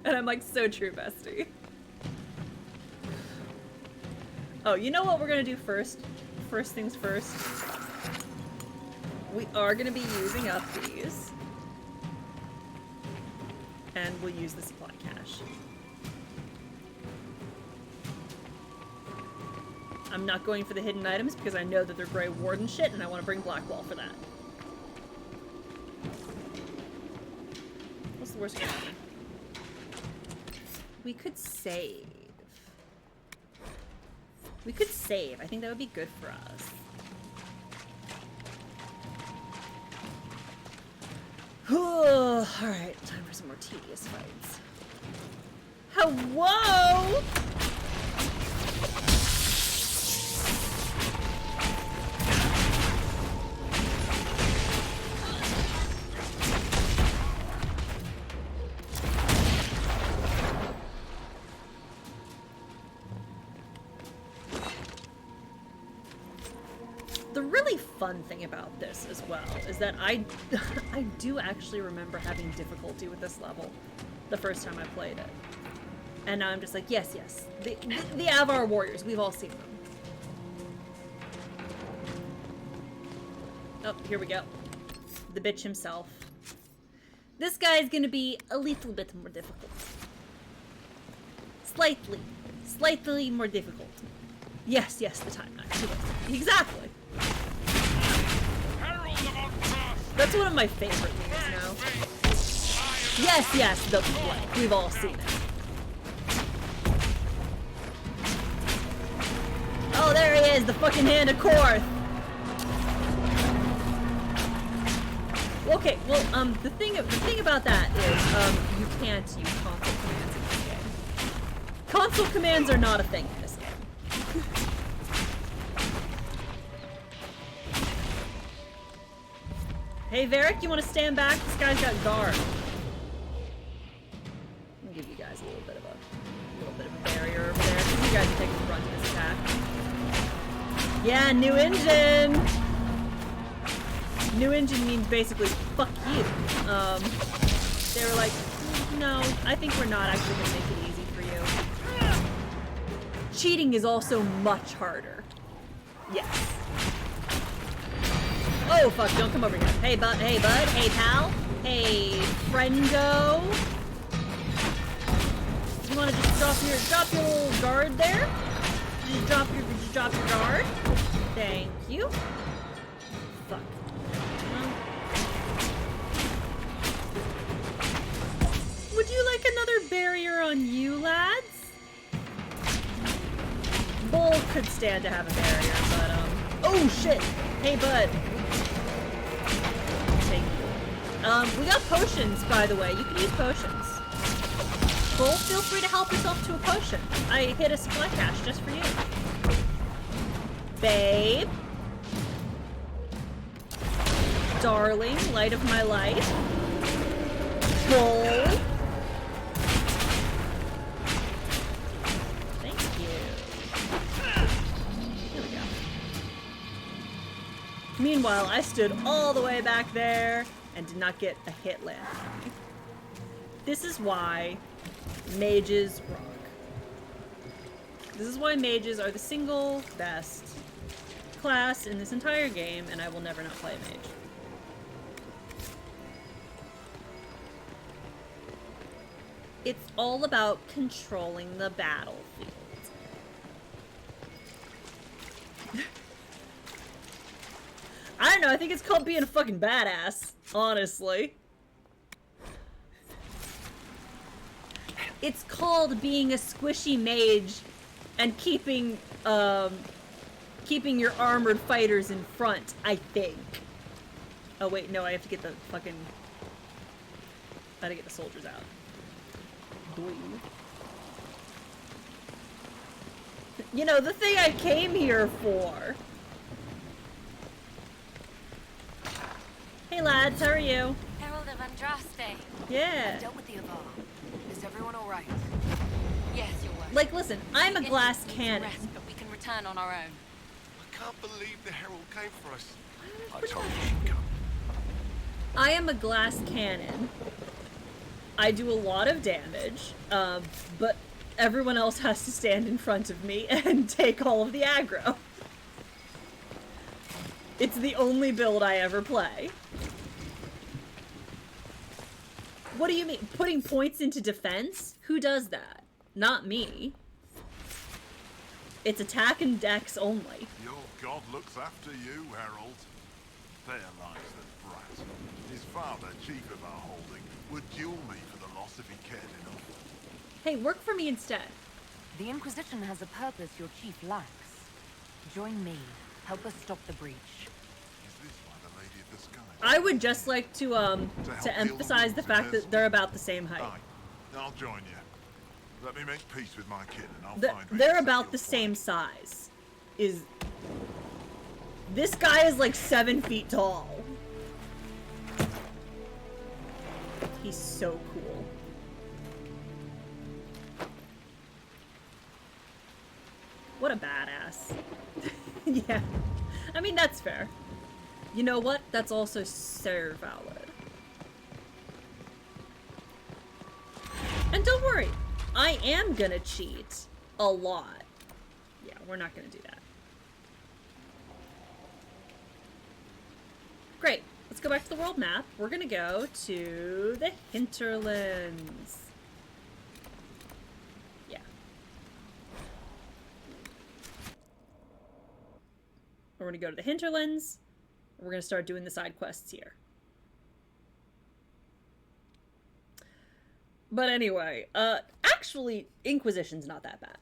And I'm like, so true, bestie. Oh, you know what we're gonna do first? First things first. We are gonna be using up these. And we'll use the supply cache. I'm not going for the hidden items because I know that they're Grey Warden shit and I want to bring Blackwall for that. What's the worst case? We could save. We could save. I think that would be good for us. Alright, time for some more tedious fights. Hello! The really fun thing about this as well is that I do actually remember having difficulty with this level the first time I played it. And now I'm just like, yes, yes. The Avar warriors, we've all seen them. Oh, here we go. The bitch himself. This guy's gonna be a little bit more difficult. Slightly more difficult. Yes, the timeline. Exactly. That's one of my favorite memes now. Yes, the flick. We've all seen it. Oh, there he is, the fucking Hand of Korth. Okay, well, the thing about that is, you can't use console commands in this game. Console commands are not a thing in this game. Hey, Varric, you want to stand back? This guy's got guard. I'm gonna give you guys a little bit of a barrier over there. You guys are taking the brunt of this attack. Yeah, new engine! New engine means basically, fuck you. They were like, no, I think we're not actually gonna make it easy for you. Cheating is also much harder. Yes. Oh fuck, don't come over here. Hey bud, hey pal, hey friendo. You wanna just drop your little guard there? Just drop your guard. Thank you. Fuck. Would you like another barrier on you, lads? Bull could stand to have a barrier, but oh shit! Hey bud. Thank you. We got potions, by the way. You can use potions. Bull, feel free to help yourself to a potion. I hit a supply cache just for you. Babe. Darling, light of my life. Bull. Thank you. There we go. Meanwhile, I stood all the way back there and did not get a hit land. This is why mages rock. This is why mages are the single best class in this entire game, and I will never not play a mage. It's all about controlling the battlefield. I don't know, I think it's called being a fucking badass, honestly. It's called being a squishy mage and keeping your armored fighters in front, I think. Oh wait, no, I have to get the fucking... I gotta get the soldiers out. Dweeb. You know, the thing I came here for. Hey lads, how are you? Herald of Andraste. Yeah. I've dealt with the Avar. Is everyone all right? Yes, your worship. Like, listen, I'm a glass cannon. Rest, but we can return on our own. I can't believe the Herald came for us. I told you she'd come. I am a glass cannon. I do a lot of damage, but everyone else has to stand in front of me and take all of the aggro. It's the only build I ever play. What do you mean? Putting points into defense? Who does that? Not me. It's attack and dex only. Your god looks after you, Herald. There lies the brat. His father, chief of our holding, would duel me for the loss if he cared enough. Hey, work for me instead. The Inquisition has a purpose your chief lacks. Join me. Help us stop the breach. Is this why the Lady of the Sky? I would just like to emphasize the fact that they're about the same height. Aye, I'll join you. Let me make peace with my kid and I'll find They're about the same size. This guy is like 7 feet tall. He's so cool. What a badass. Yeah. I mean, that's fair. You know what? That's also so valid. And don't worry. I am gonna cheat a lot. Yeah, we're not gonna do that. Great. Let's go back to the world map. We're gonna go to the hinterlands. Yeah. We're going to go to the hinterlands. We're going to start doing the side quests here. But anyway, actually, Inquisition's not that bad.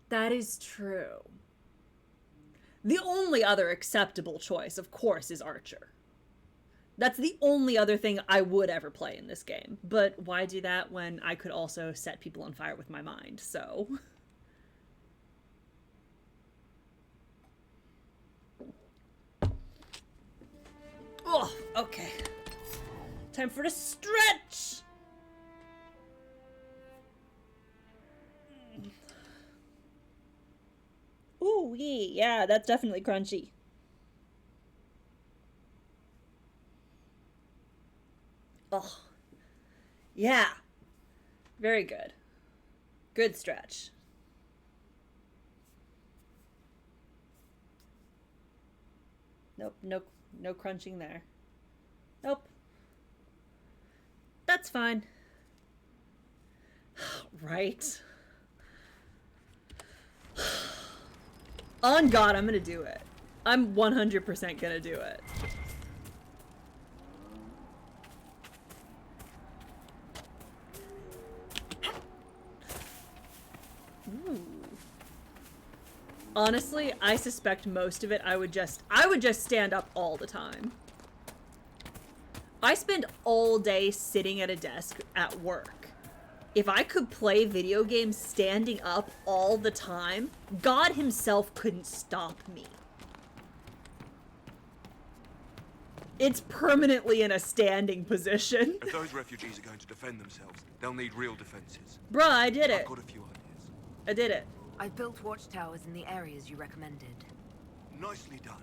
That is true. The only other acceptable choice, of course, is Archer. That's the only other thing I would ever play in this game. But why do that when I could also set people on fire with my mind? So... oh, okay. Time for the stretch! Ooh, yeah, that's definitely crunchy. Oh, yeah. Very good. Good stretch. Nope, no crunching there. Nope. That's fine. Right. On God, I'm gonna do it. I'm 100% gonna do it. Ooh. Honestly, I suspect most of it I would just stand up all the time. I spend all day sitting at a desk at work. If I could play video games standing up all the time, God himself couldn't stop me. It's permanently in a standing position. If those refugees are going to defend themselves, they'll need real defenses. Bruh, I did it. I've got a few ideas. I did it. I've built watchtowers in the areas you recommended. Nicely done.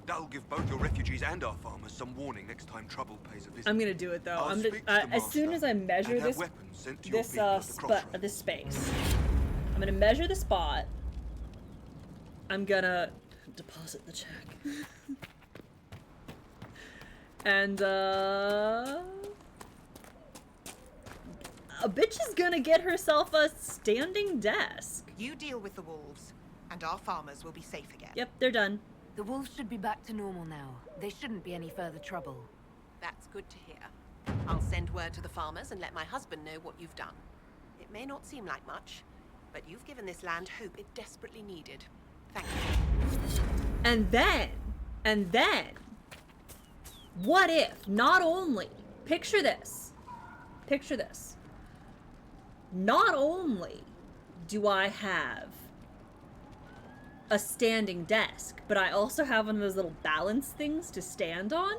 That'll give both your refugees and our farmers some warning next time trouble pays a visit. I'm gonna do it though. I'll I'm speak gonna, to the as soon as I measure and have this weapons sent to your people at the crossroads. this space, I'm gonna measure the spot. I'm gonna deposit the check. And a bitch is gonna get herself a standing desk. You deal with the wolves, and our farmers will be safe again. Yep, they're done. The wolves should be back to normal now. They shouldn't be any further trouble. That's good to hear. I'll send word to the farmers and let my husband know what you've done. It may not seem like much, but you've given this land hope it desperately needed. Thank you. And then, what if not only, picture this, not only do I have a standing desk, but I also have one of those little balance things to stand on.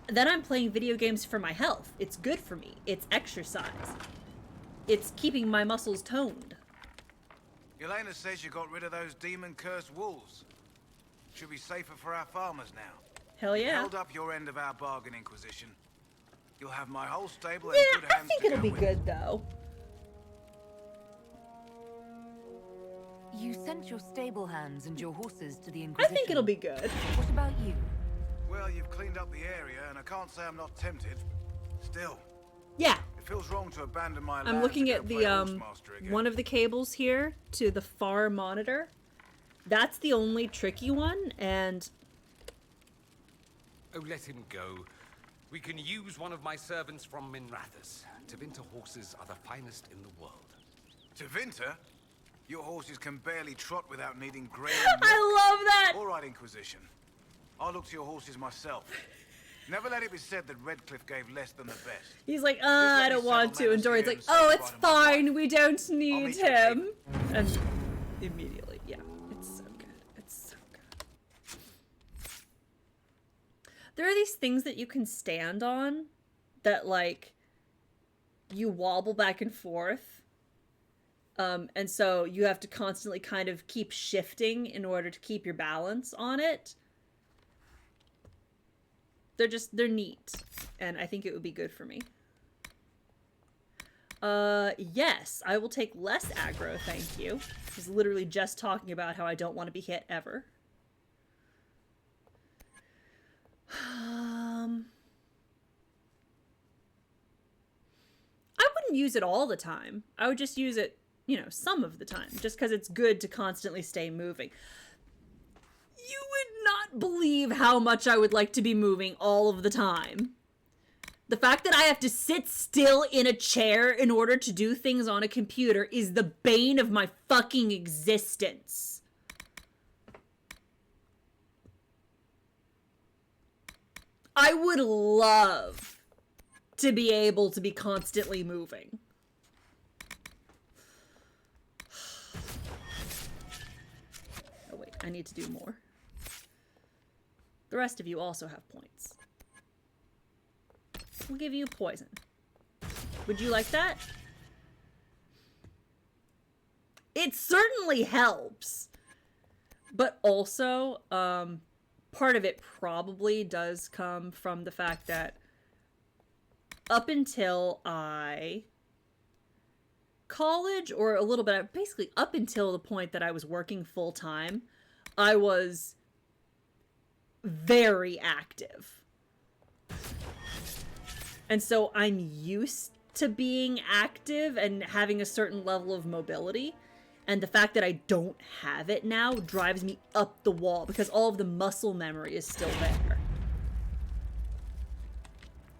Then I'm playing video games for my health. It's good for me. It's exercise. It's keeping my muscles toned. Elena says you got rid of those demon-cursed wolves. Should be safer for our farmers now. Hell yeah. Held up your end of our bargain, Inquisition. You'll have my whole stable Yeah, and good I hands think to it'll go be with. good though. You sent your stable hands and your horses to the Inquisition. I think it'll be good. What about you? Well, you've cleaned up the area, and I can't say I'm not tempted. Still. Yeah. It feels wrong to abandon my land I'm looking to at go the play Horsemaster again. one of the cables here to the far monitor. That's the only tricky one, and Oh, let him go. We can use one of my servants from Minrathous. Tevinter horses are the finest in the world. Tevinter? Your horses can barely trot without needing grain. I love that! All right, Inquisition. I'll look to your horses myself. Never let it be said that Redcliffe gave less than the best. he's like, Just let I me don't settle want to, and matters Dorian's here like, and oh, say it's goodbye to my fine, we don't need meet you him. And immediately, yeah, it's so good. It's so good. There are these things that you can stand on that, like, you wobble back and forth. And so you have to constantly kind of keep shifting in order to keep your balance on it. They're neat. And I think it would be good for me. Yes, I will take less aggro, thank you. I was literally just talking about how I don't want to be hit ever. I wouldn't use it all the time. I would just use it you know, some of the time, just because it's good to constantly stay moving. You would not believe how much I would like to be moving all of the time. The fact that I have to sit still in a chair in order to do things on a computer is the bane of my fucking existence. I would love to be able to be constantly moving. Oh wait, I need to do more. The rest of you also have points. We'll give you poison. Would you like that? It certainly helps. But also, part of it probably does come from the fact that up until college, or a little bit, basically up until the point that I was working full time, I was very active. And so I'm used to being active and having a certain level of mobility. And the fact that I don't have it now drives me up the wall because all of the muscle memory is still there.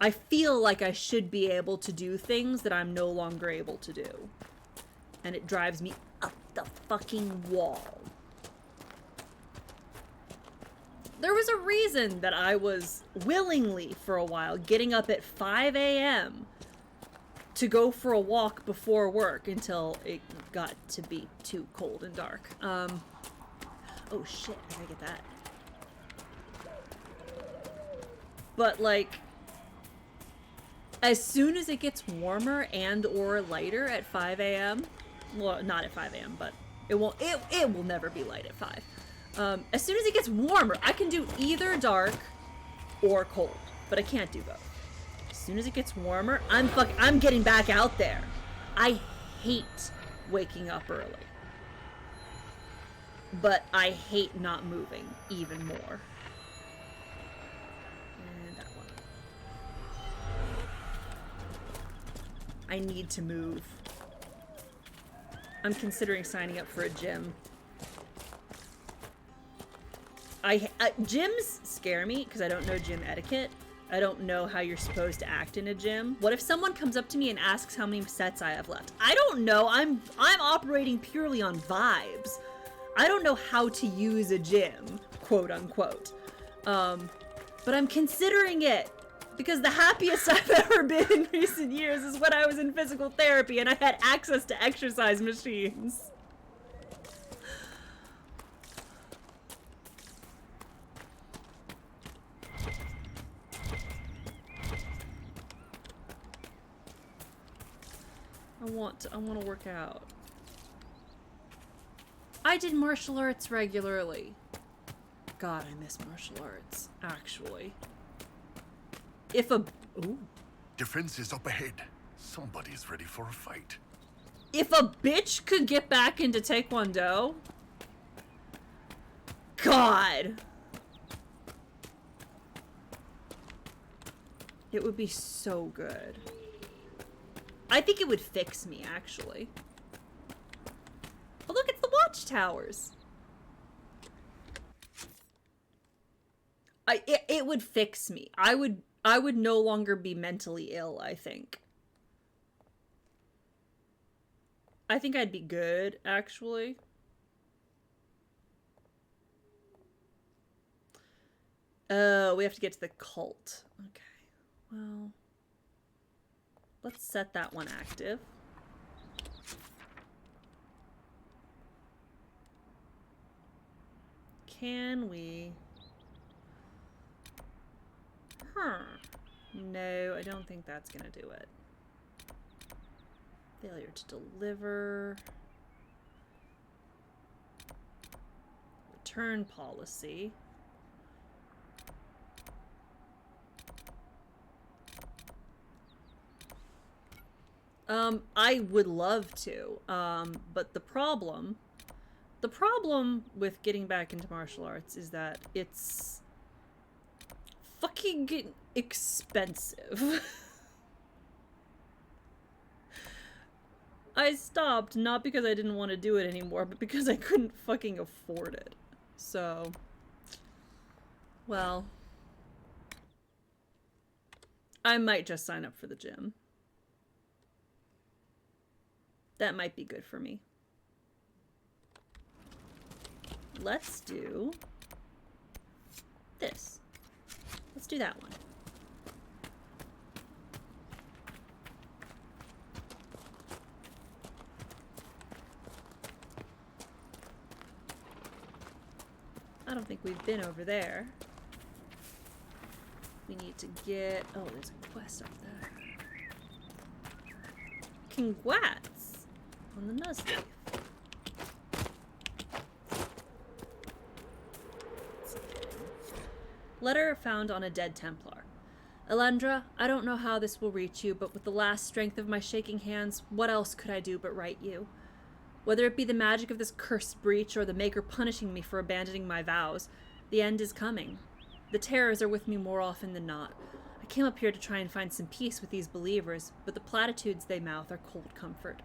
I feel like I should be able to do things that I'm no longer able to do. And it drives me up the fucking wall. There was a reason that I was willingly, for a while, getting up at 5 a.m. to go for a walk before work until it got to be too cold and dark. Oh shit, I gotta get that. But, like, as soon as it gets warmer and or lighter at 5 a.m., well, not at 5 a.m., but it will never be light at 5. As soon as it gets warmer, I can do either dark or cold, but I can't do both. As soon as it gets warmer, I'm getting back out there. I hate waking up early, but I hate not moving even more. And that one. I need to move. I'm considering signing up for a gym. Gyms scare me because I don't know gym etiquette. I don't know how you're supposed to act in a gym. What if someone comes up to me and asks how many sets I have left? I don't know. I'm operating purely on vibes. I don't know how to use a gym, quote unquote. But I'm considering it because the happiest I've ever been in recent years is when I was in physical therapy and I had access to exercise machines. I want to work out. I did martial arts regularly. God, I miss martial arts, actually. Ooh. Defense is up ahead. Somebody's ready for a fight. If a bitch could get back into Taekwondo, God, it would be so good. I think it would fix me, actually. Oh, look, it's the watchtowers. It would fix me. I would no longer be mentally ill, I think. I think I'd be good, actually. Oh, we have to get to the cult. Okay, well, let's set that one active. Can we? No, I don't think that's gonna do it. Failure to deliver. Return policy. I would love to, but the problem with getting back into martial arts is that it's fucking expensive. I stopped, not because I didn't want to do it anymore, but because I couldn't fucking afford it. So, well, I might just sign up for the gym. That might be good for me. Let's do this. Let's do that one. I don't think we've been over there. We need to get... Oh, there's a quest up there. Congrats on the Nuzleaf. Letter found on a dead Templar. Elendra, I don't know how this will reach you, but with the last strength of my shaking hands, what else could I do but write you? Whether it be the magic of this cursed breach or the Maker punishing me for abandoning my vows, the end is coming. The terrors are with me more often than not. I came up here to try and find some peace with these believers, but the platitudes they mouth are cold comfort.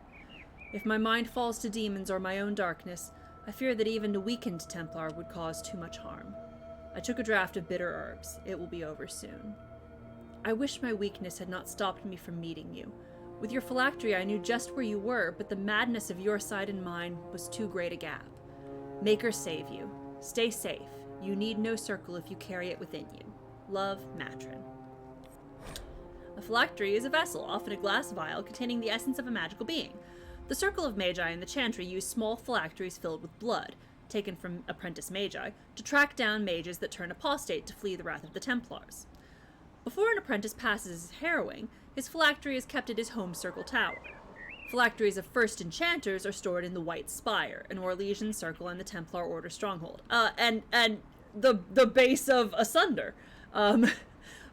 If my mind falls to demons or my own darkness, I fear that even a weakened Templar would cause too much harm. I took a draught of bitter herbs. It will be over soon. I wish my weakness had not stopped me from meeting you. With your phylactery, I knew just where you were, but the madness of your side and mine was too great a gap. Maker save you. Stay safe. You need no circle if you carry it within you. Love, Matron. A phylactery is a vessel, often a glass vial, containing the essence of a magical being. The Circle of Magi and the Chantry use small phylacteries filled with blood, taken from apprentice magi, to track down mages that turn apostate to flee the wrath of the Templars. Before an apprentice passes his harrowing, his phylactery is kept at his home circle tower. Phylacteries of first enchanters are stored in the White Spire, an Orlesian circle and the Templar Order stronghold. And the base of Asunder.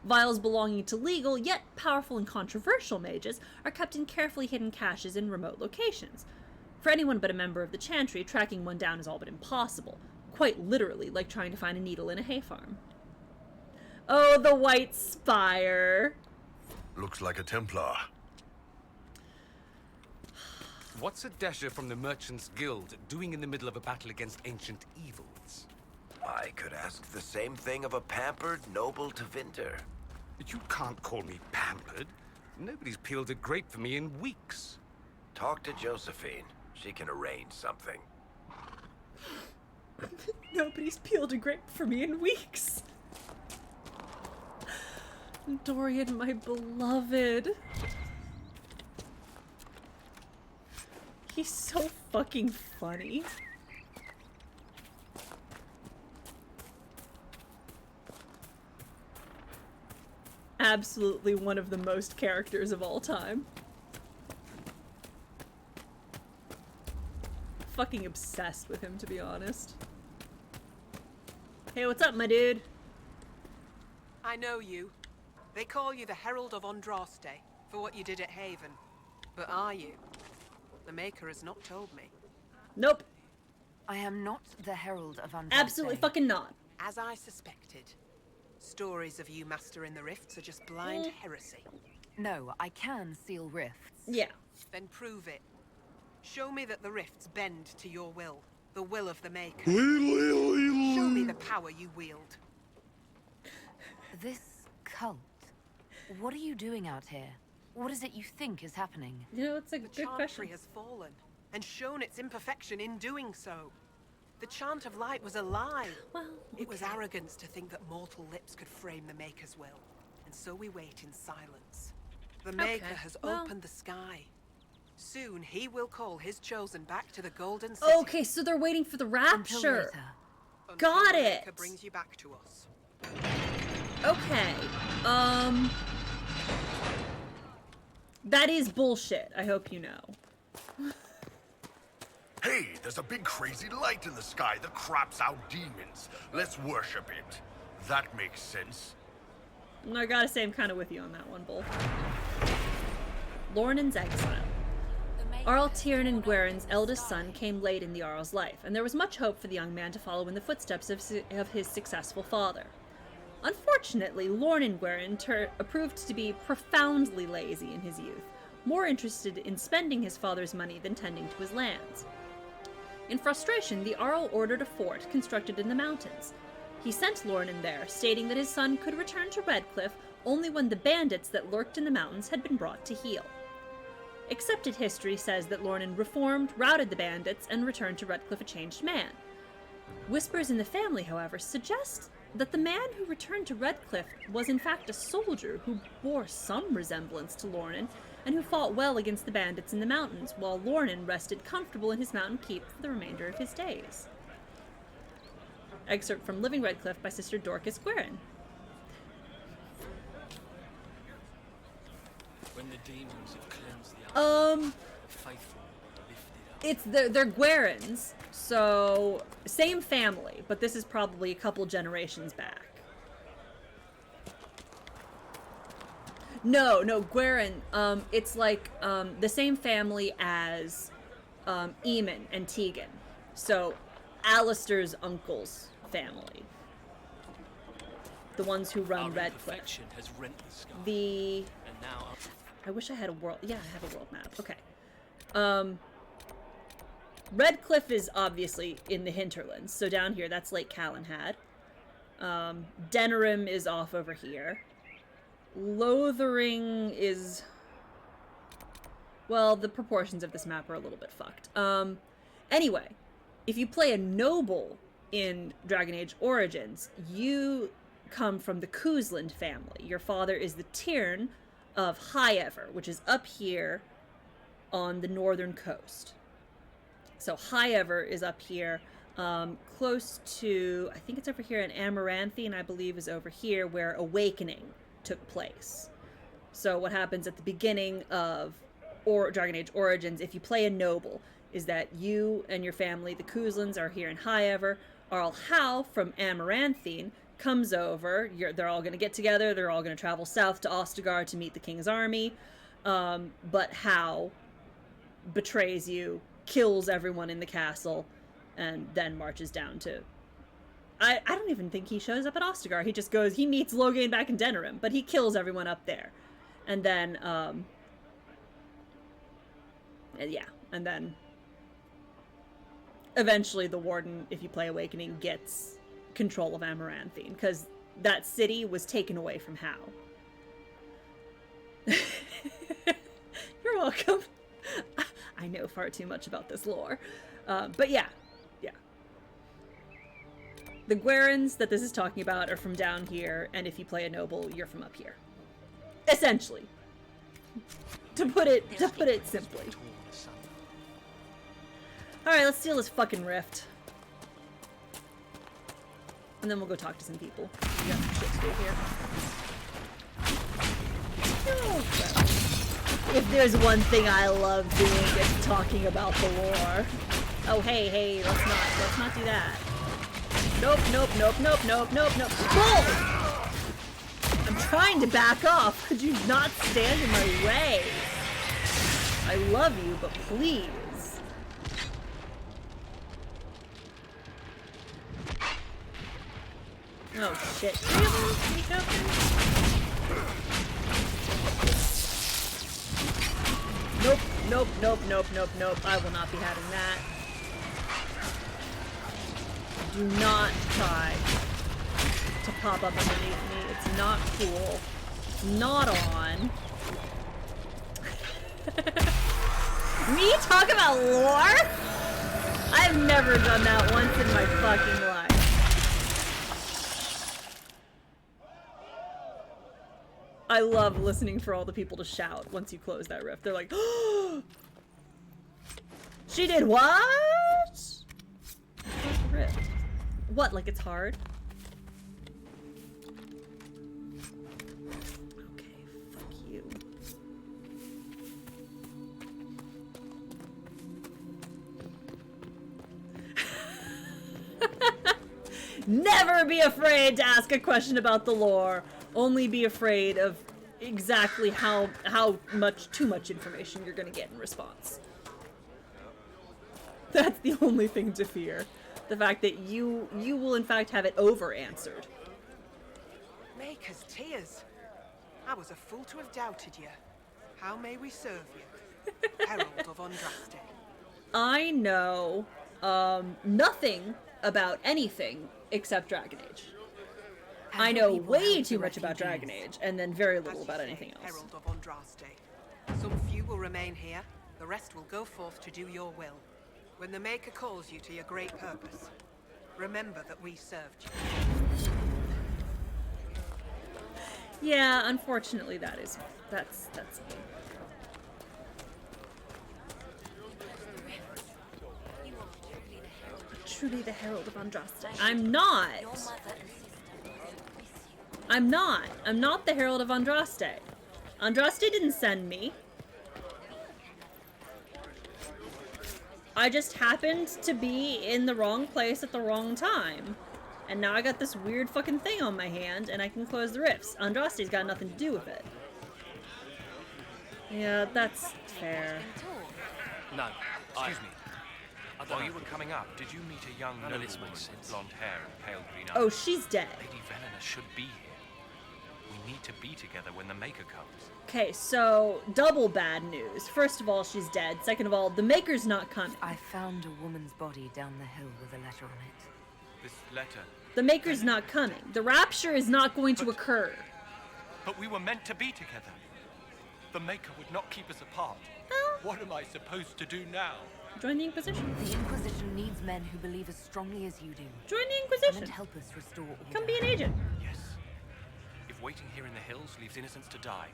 Vials belonging to legal, yet powerful and controversial mages are kept in carefully hidden caches in remote locations. For anyone but a member of the Chantry, tracking one down is all but impossible. Quite literally, like trying to find a needle in a hay farm. Oh, the White Spire. Looks like a Templar. What's a dasher from the Merchants Guild doing in the middle of a battle against ancient evils? I could ask the same thing of a pampered noble Tevinter. You can't call me pampered. Nobody's peeled a grape for me in weeks. Talk to Josephine. She can arrange something. Nobody's peeled a grape for me in weeks. Dorian, my beloved. He's so fucking funny. Absolutely one of the most characters of all time. Fucking obsessed with him, to be honest. Hey, what's up, my dude? I know you. They call you the Herald of Andraste for what you did at Haven. But are you? The Maker has not told me. Nope. I am not the Herald of Andraste. Absolutely fucking not. As I suspected. Stories of you mastering the rifts are just blind heresy. No, I can seal rifts. Yeah. Then prove it. Show me that the rifts bend to your will. The will of the Maker. Show me the power you wield. This cult. What are you doing out here? What is it you think is happening? You know, it's a good question. The Chantry has fallen, and shown its imperfection in doing so. The Chant of Light was a lie. Well, It was arrogance to think that mortal lips could frame the Maker's will. And so we wait in silence. The Maker has opened the sky. Soon he will call his chosen back to the Golden City. Okay, so they're waiting for the rapture. Until Got the it. Maker brings you back to us. Okay. That is bullshit, I hope you know. Hey, there's a big crazy light in the sky that craps out demons. Let's worship it. That makes sense. I gotta say, I'm kind of with you on that one, Bull. Lornan's exile. Arl Tiernan Guerin's eldest son came late in the Arl's life, and there was much hope for the young man to follow in the footsteps of his successful father. Unfortunately, Lornan Guerin proved to be profoundly lazy in his youth, more interested in spending his father's money than tending to his lands. In frustration, the Arl ordered a fort constructed in the mountains. He sent Lornan there, stating that his son could return to Redcliffe only when the bandits that lurked in the mountains had been brought to heel. Accepted history says that Lornan reformed, routed the bandits, and returned to Redcliffe a changed man. Whispers in the family, however, suggest that the man who returned to Redcliffe was in fact a soldier who bore some resemblance to Lornan and who fought well against the bandits in the mountains, while Lornan rested comfortable in his mountain keep for the remainder of his days. Excerpt from Living Redcliffe by Sister Dorcas Guerin. When the demons have cleansed the faithful lifted up. They're Guerins, so same family, but this is probably a couple generations back. No, Guerin, it's like the same family as Eamon and Tegan. So Alistair's uncle's family. The ones who run Redcliffe. Has rent the sky. And now I wish I had a world. Yeah, I have a world map. Okay. Redcliffe is obviously in the hinterlands. So down here, that's Lake Calenhad. Denerim is off over here. Lothering is... Well, the proportions of this map are a little bit fucked. Anyway, if you play a noble in Dragon Age Origins, you come from the Kuzland family. Your father is the Tyrn of Highever, which is up here on the northern coast. So Highever is up here, close to, I think it's over here in Amaranthine, I believe is over here where Awakening took place. So what happens at the beginning of Dragon Age Origins, if you play a noble, is that you and your family, the Kuzlans, are here in Highever. Arl Howe from Amaranthine comes over. They're all going to get together. They're all going to travel south to Ostagar to meet the king's army. But Howe betrays you, kills everyone in the castle, and then marches down to... I don't even think he shows up at Ostagar. He just goes, he meets Loghain back in Denerim, but he kills everyone up there. And then, and then eventually the Warden, if you play Awakening, gets control of Amaranthine, because that city was taken away from Howe. You're welcome. I know far too much about this lore. But yeah. The Guerins that this is talking about are from down here, and if you play a noble, you're from up here. Essentially. To put it simply. Alright, let's steal this fucking rift. And then we'll go talk to some people. We got some shit to do here. Oh, well. If there's one thing I love doing, it's talking about the lore. Oh, hey, let's not do that. Nope. Bull! I'm trying to back off. Could you not stand in my way? I love you, but please. Oh shit. Sneak up there? Nope. I will not be having that. Do not try to pop up underneath me. It's not cool. It's not on. Me talk about lore? I've never done that once in my fucking life. I love listening for all the people to shout once you close that rift. They're like, oh! She did what? Close the rift. What, like it's hard? Okay, fuck you. Never be afraid to ask a question about the lore. Only be afraid of exactly how too much information you're gonna get in response. That's the only thing to fear. The fact that you will in fact have it over-answered. Maker's tears. I was a fool to have doubted you. How may we serve you? Herald of Andraste. I know nothing about anything except Dragon Age. I know way too much about Dragon Age, and then very little about anything else. Herald of Andraste. Some few will remain here, the rest will go forth to do your will. When the Maker calls you to your great purpose, remember that we served you. Yeah, unfortunately that's me. Truly the Herald of Andraste. I'm not. I'm not the Herald of Andraste. Andraste didn't send me. I just happened to be in the wrong place at the wrong time. And now I got this weird fucking thing on my hand, and I can close the rifts. Andraste's got nothing to do with it. Yeah, that's fair. No, excuse me. While you were coming up, did you meet a young noblewoman with blonde hair and pale green eyes? Oh, she's dead. Lady Velena should be here. We need to be together when the Maker comes. Okay, so double bad news. First of all, she's dead. Second of all, the Maker's not coming. I found a woman's body down the hill with a letter on it. This letter. The Maker's not coming. The rapture is not going to occur. But we were meant to be together. The Maker would not keep us apart. What am I supposed to do now? Join the Inquisition. The Inquisition needs men who believe as strongly as you do. Join the Inquisition. Come and help us restore order. Come be an agent. Yes. If waiting here in the hills leaves innocents to die,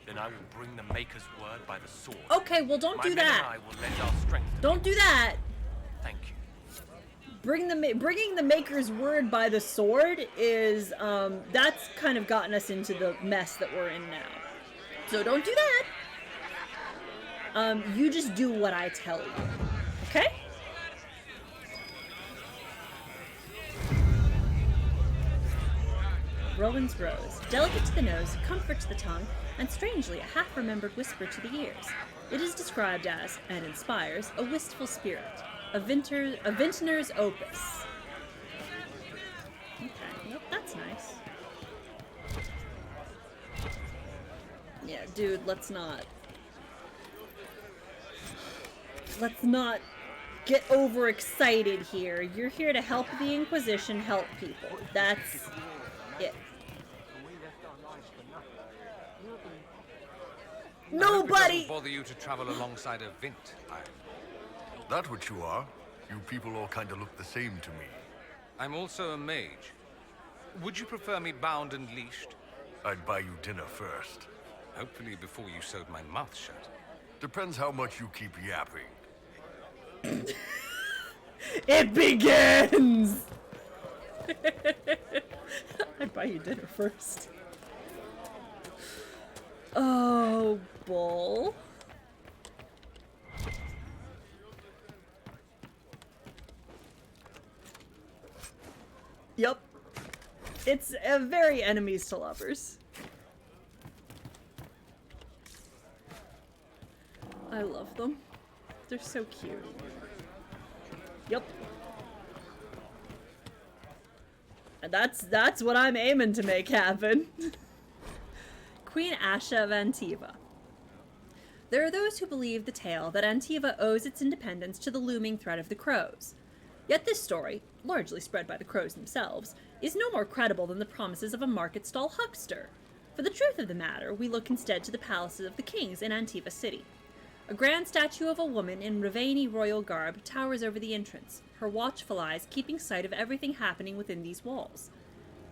then I will bring the Maker's word by the sword. Okay, well don't do that. My men and I will lend our strength. Don't do that. Thank you. Bringing the Maker's word by the sword is, that's kind of gotten us into the mess that we're in now. So don't do that. You just do what I tell you. Okay? Rowan's rose, delicate to the nose, comfort to the tongue, and strangely a half-remembered whisper to the ears. It is described as, and inspires, a wistful spirit. A vintner's opus. Okay, well, that's nice. Yeah, dude, let's not get overexcited here. You're here to help the Inquisition help people. That's it. Nobody! It doesn't bother you to travel alongside a Vint, That what you are? You people all kind of look the same to me. I'm also a mage. Would you prefer me bound and leashed? I'd buy you dinner first. Hopefully before you sewed my mouth shut. Depends how much you keep yapping. It begins! I'd buy you dinner first. Oh, bull. Yep. It's a very enemies to lovers. I love them. They're so cute. Yep. And that's what I'm aiming to make happen. Queen Asha of Antiva. There are those who believe the tale that Antiva owes its independence to the looming threat of the crows. Yet this story, largely spread by the crows themselves, is no more credible than the promises of a market stall huckster. For the truth of the matter, we look instead to the palaces of the kings in Antiva City. A grand statue of a woman in Ravani royal garb towers over the entrance, her watchful eyes keeping sight of everything happening within these walls.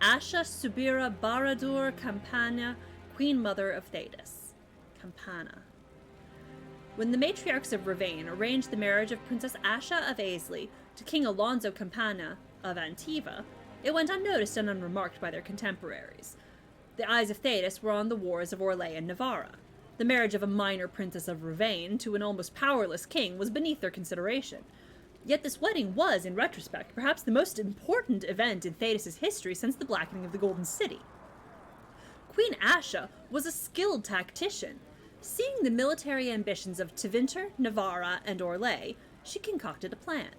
Asha Subira Baradur Campana, Queen Mother of Thedas. Campana. When the matriarchs of Ravane arranged the marriage of Princess Asha of Aisley to King Alonso Campana of Antiva, it went unnoticed and unremarked by their contemporaries. The eyes of Thedas were on the wars of Orlais and Navarra. The marriage of a minor princess of Ravane to an almost powerless king was beneath their consideration. Yet this wedding was, in retrospect, perhaps the most important event in Thedas' history since the blackening of the Golden City. Queen Asha was a skilled tactician. Seeing the military ambitions of Tevinter, Navarra, and Orlais, she concocted a plan.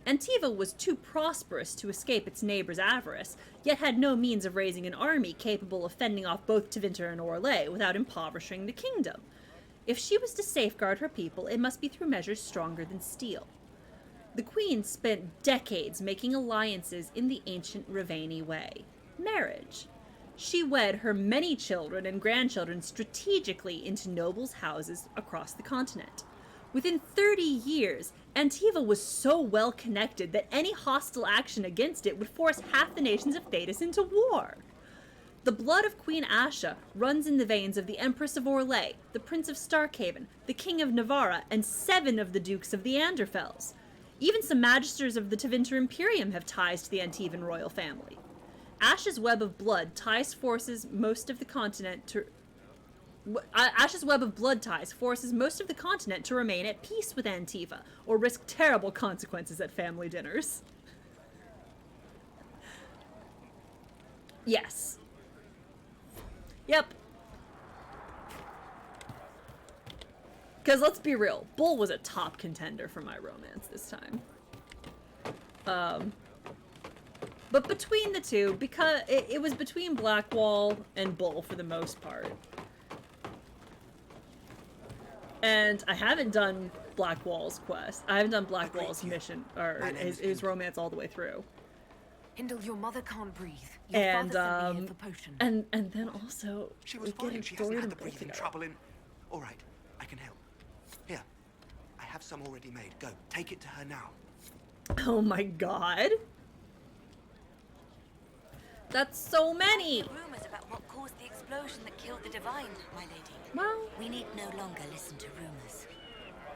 Antiva was too prosperous to escape its neighbors' avarice, yet had no means of raising an army capable of fending off both Tevinter and Orlais without impoverishing the kingdom. If she was to safeguard her people, it must be through measures stronger than steel. The queen spent decades making alliances in the ancient Ravani way. Marriage. She wed her many children and grandchildren strategically into nobles' houses across the continent. Within 30 years, Antiva was so well connected that any hostile action against it would force half the nations of Thedas into war. The blood of Queen Asha runs in the veins of the Empress of Orlais, the Prince of Starkhaven, the King of Navarra, and 7 of the Dukes of the Anderfels. Even some magisters of the Tevinter Imperium have ties to the Antivan royal family. Asha's web of blood ties forces most of the continent to remain at peace with Antiva, or risk terrible consequences at family dinners. Yes. Yep. Because let's be real, Bull was a top contender for my romance this time. But between the two, because it was between Blackwall and Bull for the most part. And I haven't done Blackwall's quest. I haven't done Blackwall's mission, or his romance all the way through. Hindle, your mother can't breathe. And then also She was fine. She hasn't had the breathing trouble in. All right, I can help. Here, I have some already made. Go, take it to her now. Oh my god. That's so many. Rumors about what caused the explosion that killed the Divine, my lady. Well, we need no longer listen to rumors.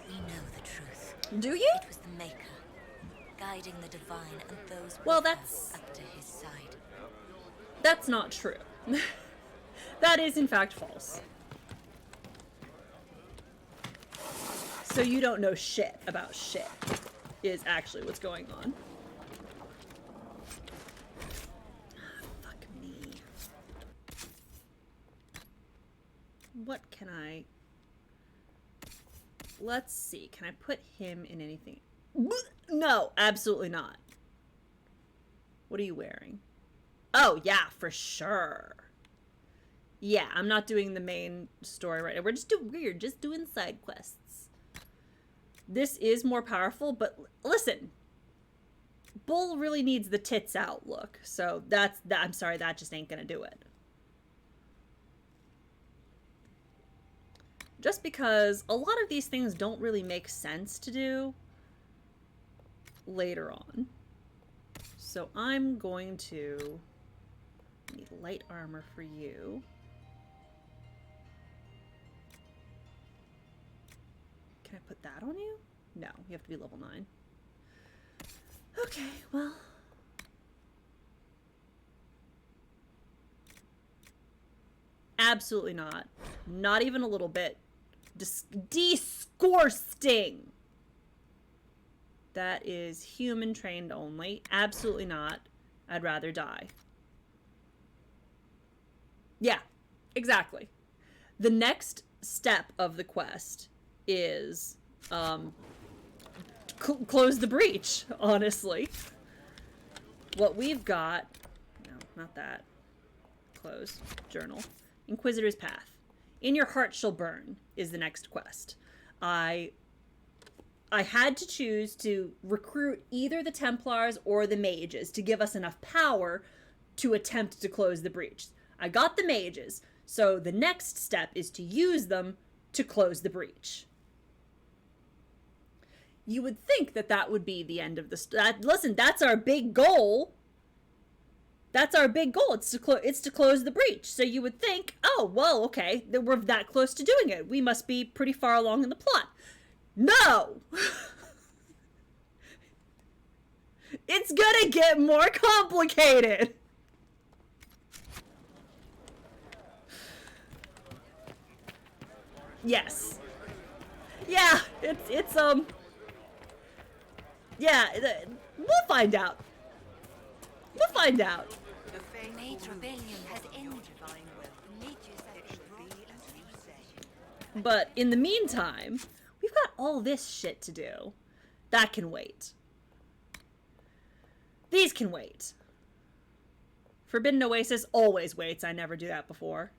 We know the truth. Do you? It was the Maker, guiding the Divine and those well, that's up to his side. That's not true. That is in fact false. So you don't know shit about shit is actually what's going on. Fuck me. What can I... Let's see. Can I put him in anything? No, absolutely not. What are you wearing? Oh, yeah, for sure. Yeah, I'm not doing the main story right now. We're just doing side quests. This is more powerful, but listen. Bull really needs the tits out look. So I'm sorry, that just ain't gonna do it. Just because a lot of these things don't really make sense to do later on. So I'm going to need light armor for you. Can I put that on you? No, you have to be level 9. Okay, well. Absolutely not. Not even a little bit. Disgusting. That is human trained only. Absolutely not. I'd rather die. Yeah, exactly. The next step of the quest is close the breach, honestly. What we've got... No, not that. Close. Journal. Inquisitor's Path. In Your Heart Shall Burn is the next quest. I had to choose to recruit either the Templars or the Mages to give us enough power to attempt to close the breach. I got the Mages, so the next step is to use them to close the breach. You would think that that would be the end of the... Listen, that's our big goal. That's our big goal. It's to close the breach. So you would think, oh, well, okay, that we're that close to doing it. We must be pretty far along in the plot. No! It's gonna get more complicated. Yes. Yeah, it's yeah, we'll find out. We'll find out. The Mage Rebellion has ended. But in the meantime, we've got all this shit to do. That can wait. These can wait. Forbidden Oasis always waits. I never do that before.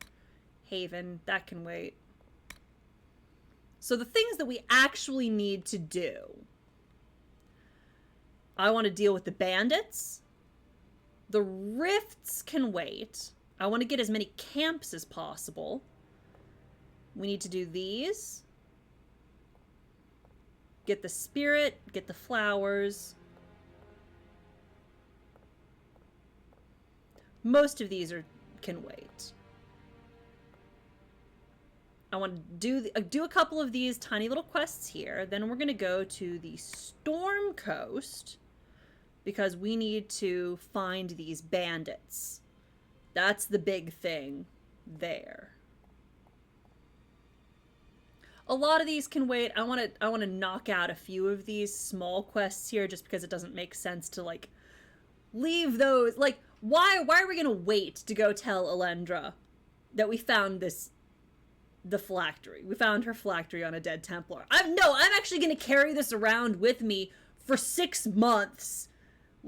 Haven, that can wait. So the things that we actually need to do. I want to deal with the bandits. The rifts can wait. I want to get as many camps as possible. We need to do these. Get the spirit, get the flowers. Most of these can wait. I want to do a couple of these tiny little quests here. Then we're going to go to the Storm Coast because we need to find these bandits. That's the big thing there. A lot of these can wait. I want to knock out a few of these small quests here just because it doesn't make sense to like leave those. Like why are we going to wait to go tell Elendra that we found the phylactery? We found her phylactery on a dead Templar. I'm actually going to carry this around with me for 6 months.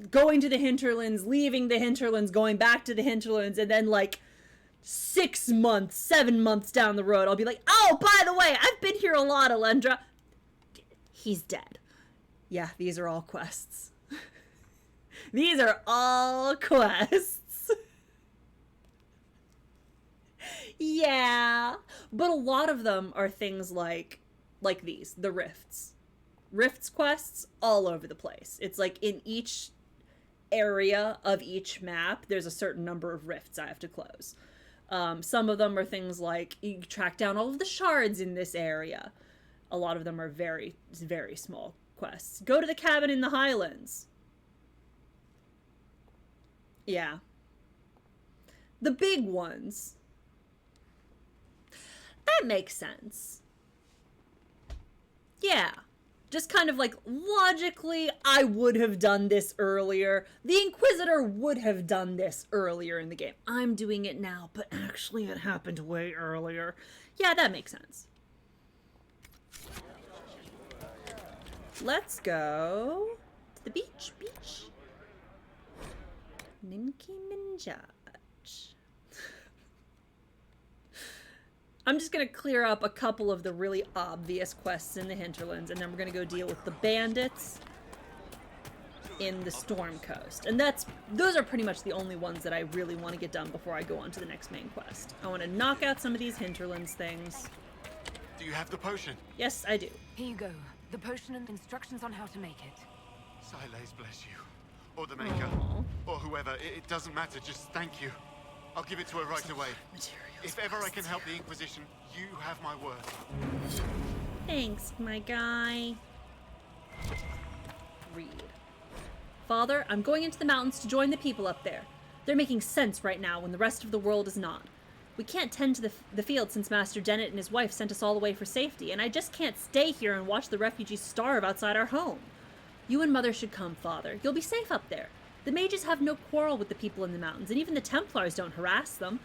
Going to the hinterlands, leaving the hinterlands, going back to the hinterlands, and then like 6 months, 7 months down the road, I'll be like, oh, by the way, I've been here a lot, Elendra. He's dead. Yeah, these are all quests. These are all quests. Yeah. But a lot of them are things like these, the rifts. Rifts quests all over the place. It's like in each area of each map, there's a certain number of rifts I have to close. Some of them are things like you track down all of the shards in this area. A lot of them are very, very small quests. Go to the cabin in the Highlands. Yeah. The big ones. That makes sense. Yeah. Just kind of like logically, I would have done this earlier. The Inquisitor would have done this earlier in the game. I'm doing it now, but actually it happened way earlier. Yeah, that makes sense. Let's go to the beach. Nimki Minjaj. I'm just going to clear up a couple of the really obvious quests in the hinterlands, and then we're going to go deal with the bandits in the Storm Coast. And those are pretty much the only ones that I really want to get done before I go on to the next main quest. I want to knock out some of these hinterlands things. Do you have the potion? Yes, I do. Here you go. The potion and instructions on how to make it. Silas bless you. Or the Maker. Or whoever. It doesn't matter. Just thank you. I'll give it to her right away. If ever I can help the Inquisition, you have my word. Thanks, my guy. Read. Father, I'm going into the mountains to join the people up there. They're making sense right now when the rest of the world is not. We can't tend to the field since Master Dennett and his wife sent us all away for safety, and I just can't stay here and watch the refugees starve outside our home. You and Mother should come, Father. You'll be safe up there. The mages have no quarrel with the people in the mountains, and even the Templars don't harass them.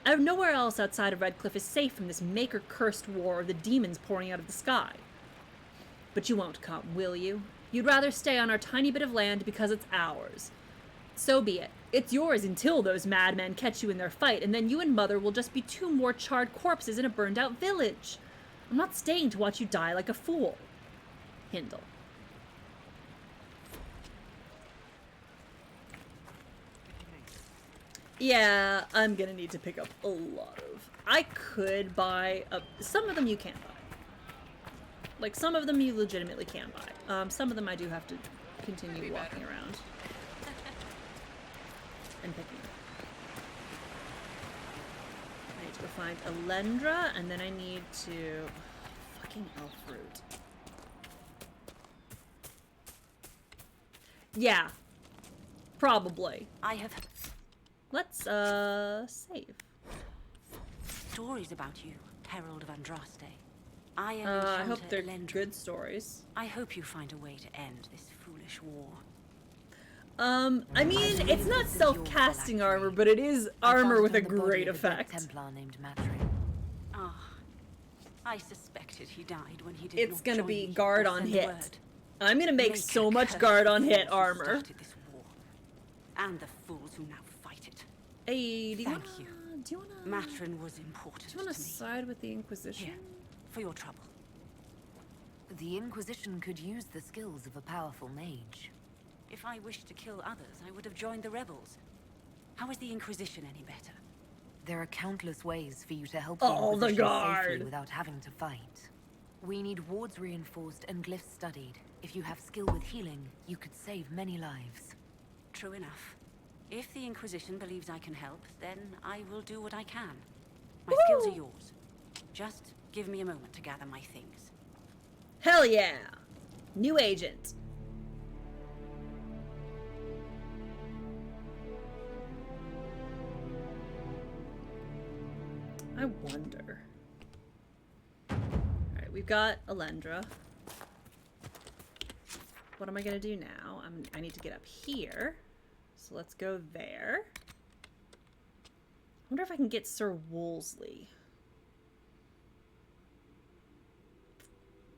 Nowhere else outside of Redcliffe is safe from this maker-cursed war of the demons pouring out of the sky. But you won't come, will you? You'd rather stay on our tiny bit of land because it's ours. So be it. It's yours until those madmen catch you in their fight, and then you and Mother will just be 2 more charred corpses in a burned-out village. I'm not staying to watch you die like a fool. Hindle. Yeah, I'm gonna need to pick up a lot of... I could buy... some of them you can buy. Like, some of them you legitimately can buy. Some of them I do have to continue walking around. And picking up. I need to go find Elendra, and then I need to... fucking elf fruit. Yeah. Probably. I have... Let's, save. Stories about you, Herald of Andraste. I hope they're good stories. I hope you find a way to end this foolish war. I mean, it's not self-casting armor, but it is armor with a great effect. Templar named Matrin. Ah, I suspected he died when he did not It's gonna join be me guard or on send hit. word. I'm gonna make so much guard on hit armor. This war, and the fools who now fight it. Hey, do you Thank wanna, you. Do you wanna... Matrin was important Do you wanna to me. side with the Inquisition? Here, for your trouble. The Inquisition could use the skills of a powerful mage. If I wished to kill others, I would have joined the rebels. How is the Inquisition any better? There are countless ways for you to help Oh, the Inquisition guard! safely without having to fight. We need wards reinforced and glyphs studied. If you have skill with healing, you could save many lives. True enough. If the Inquisition believes I can help, then I will do what I can. My skills are yours. Just give me a moment to gather my things. Hell yeah! New agent. I wonder. Alright, we've got Alendra. What am I gonna do now? I need to get up here. So let's go there. I wonder if I can get Sir Wolseley.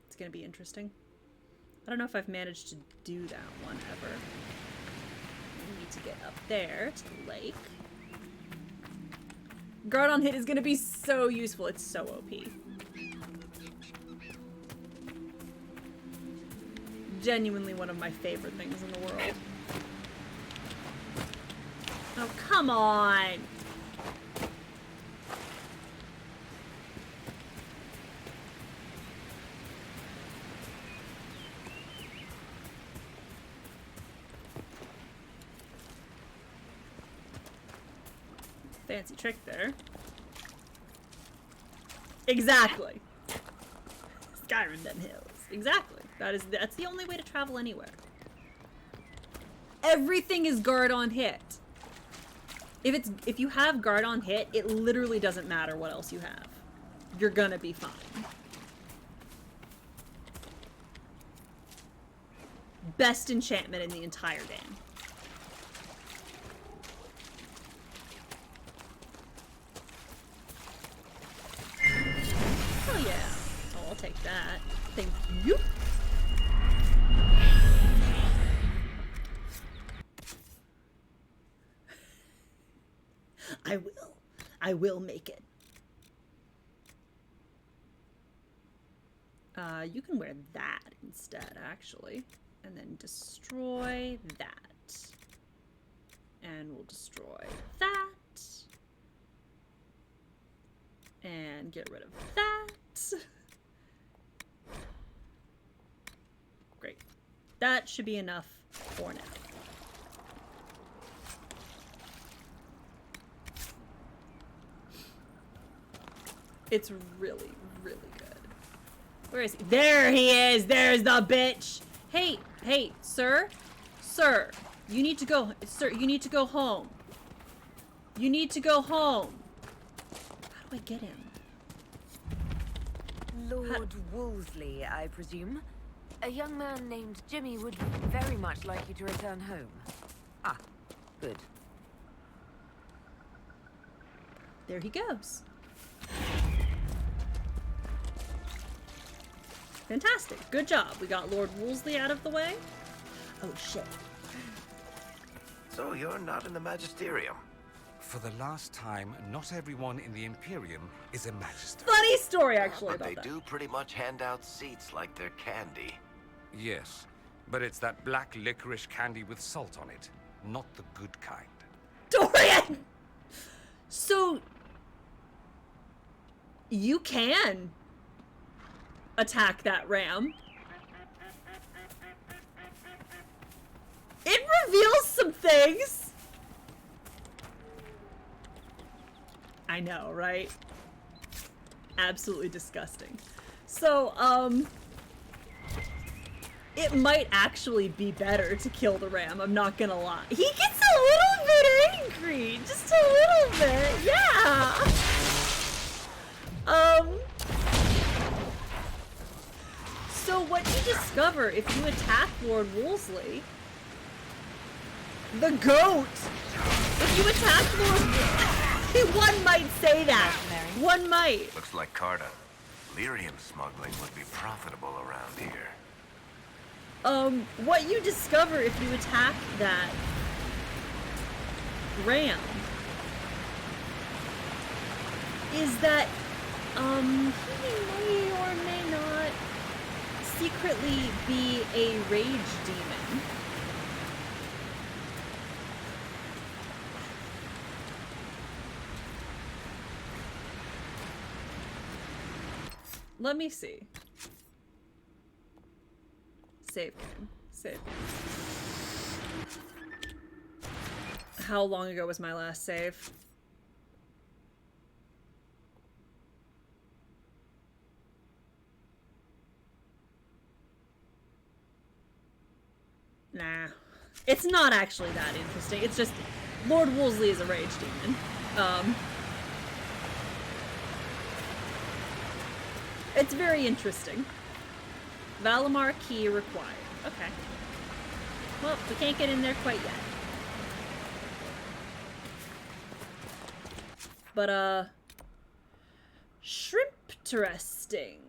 It's gonna be interesting. I don't know if I've managed to do that one ever. I need to get up there to the lake. Guard on hit is gonna be so useful. It's so OP. Genuinely one of my favorite things in the world. Oh, come on! Fancy trick there. Exactly. Skyrim Den Hills. Exactly. That's the only way to travel anywhere. Everything is guard on hit. If you have guard on hit, it literally doesn't matter what else you have. You're gonna be fine. Best enchantment in the entire game. Oh yeah. Oh, I'll take that. Thank you. I will make it. You can wear that instead, actually. And then destroy that. And we'll destroy that. And get rid of that. Great. That should be enough for now. It's really, really good. Where is he? There he is! There's the bitch! Hey, hey, sir? Sir, you need to go. Sir, you need to go home. You need to go home. How do I get him? Lord Wolseley, I presume? A young man named Jimmy would very much like you to return home. Ah, good. There he goes. Fantastic. Good job. We got Lord Wolseley out of the way. Oh, shit. So you're not in the Magisterium? For the last time, not everyone in the Imperium is a magister. Funny story, actually, but about they do pretty much hand out seats like they're candy. Yes, but it's that black licorice candy with salt on it, not the good kind. Dorian! So, you can attack that ram. It reveals some things. I know, right? Absolutely disgusting. So, it might actually be better to kill the ram, I'm not gonna lie. He gets a little bit angry, just a little bit, yeah! So what you discover if you attack Lord Wolseley, the goat, if you attack Lord one might say that, one might. Looks like Carta. Lyrium smuggling would be profitable around here. What you discover if you attack that ram is that, he may or may not secretly be a rage demon. Let me see. Save game. Save game. How long ago was my last save? Nah. It's not actually that interesting. It's just Lord Wolseley is a rage demon. It's very interesting. Valimar key required. Okay. Well, we can't get in there quite yet. But, shrimp-interesting.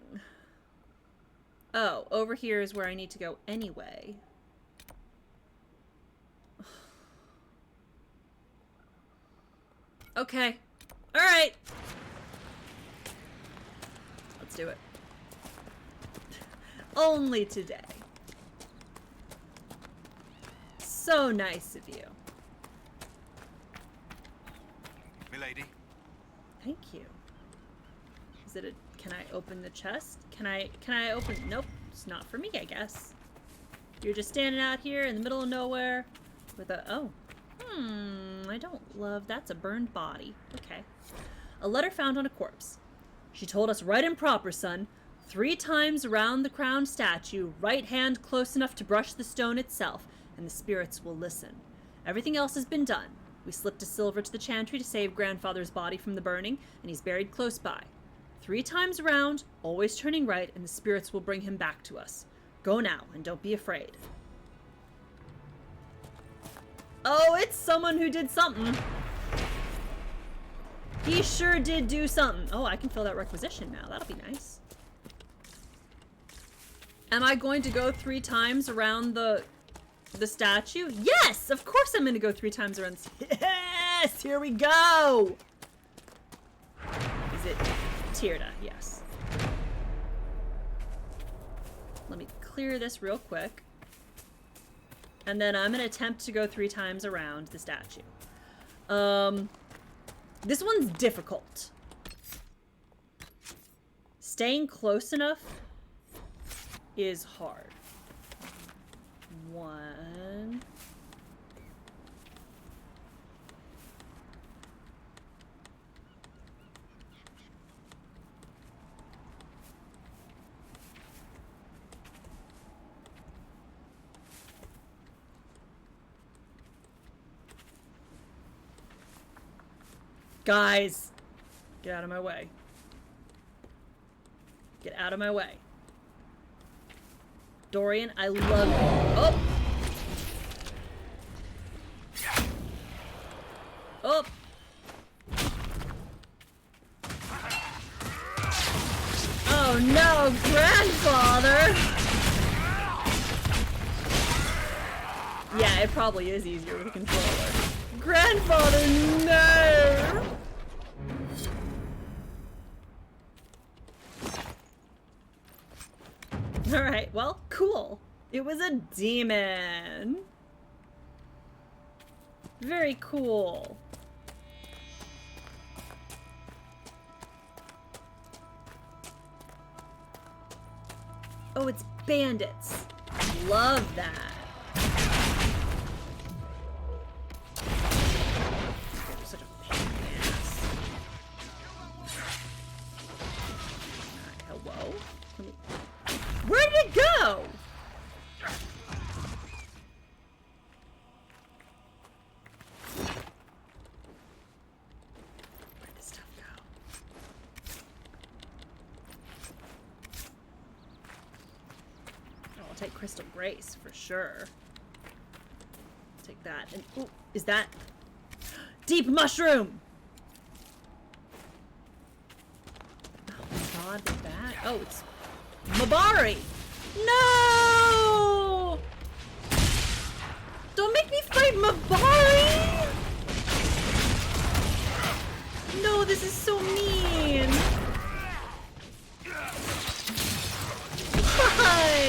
Oh, over here is where I need to go anyway. Okay. Alright. Let's do it. Only today. So nice of you. Milady. Thank you. Is it a... Can I open the chest? Can I open... Nope. It's not for me, I guess. You're just standing out here in the middle of nowhere with a... Oh. I don't love... That's a burned body. Okay. A letter found on a corpse. She told us right and proper, son. 3 times around the crowned statue, right hand close enough to brush the stone itself, and the spirits will listen. Everything else has been done. We slipped a silver to the chantry to save grandfather's body from the burning, and he's buried close by. 3 times around, always turning right, and the spirits will bring him back to us. Go now, and don't be afraid. Oh, it's someone who did something. He sure did do something. Oh, I can fill that requisition now. That'll be nice. Am I going to go 3 times around the statue? Yes! Of course I'm going to go 3 times around. Yes! Here we go! Is it Tirda? Yes. Let me clear this real quick. And then I'm going to attempt to go 3 times around the statue. This one's difficult. Staying close enough is hard. 1. Guys, get out of my way. Get out of my way. Dorian, I love you. Oh! Oh! Oh no, grandfather! Yeah, it probably is easier with a controller. Grandfather, no! Alright, well, cool. It was a demon. Very cool. Oh, it's bandits. Love that. Such a pain in the ass. Alright, hello? Where did it go? Where'd this stuff go? Oh, I'll take Crystal Grace for sure. Take that. And ooh, is that Deep Mushroom? Oh my god, with that. Oh, it's Mabari! No! Don't make me fight Mabari! No, this is so mean! Why?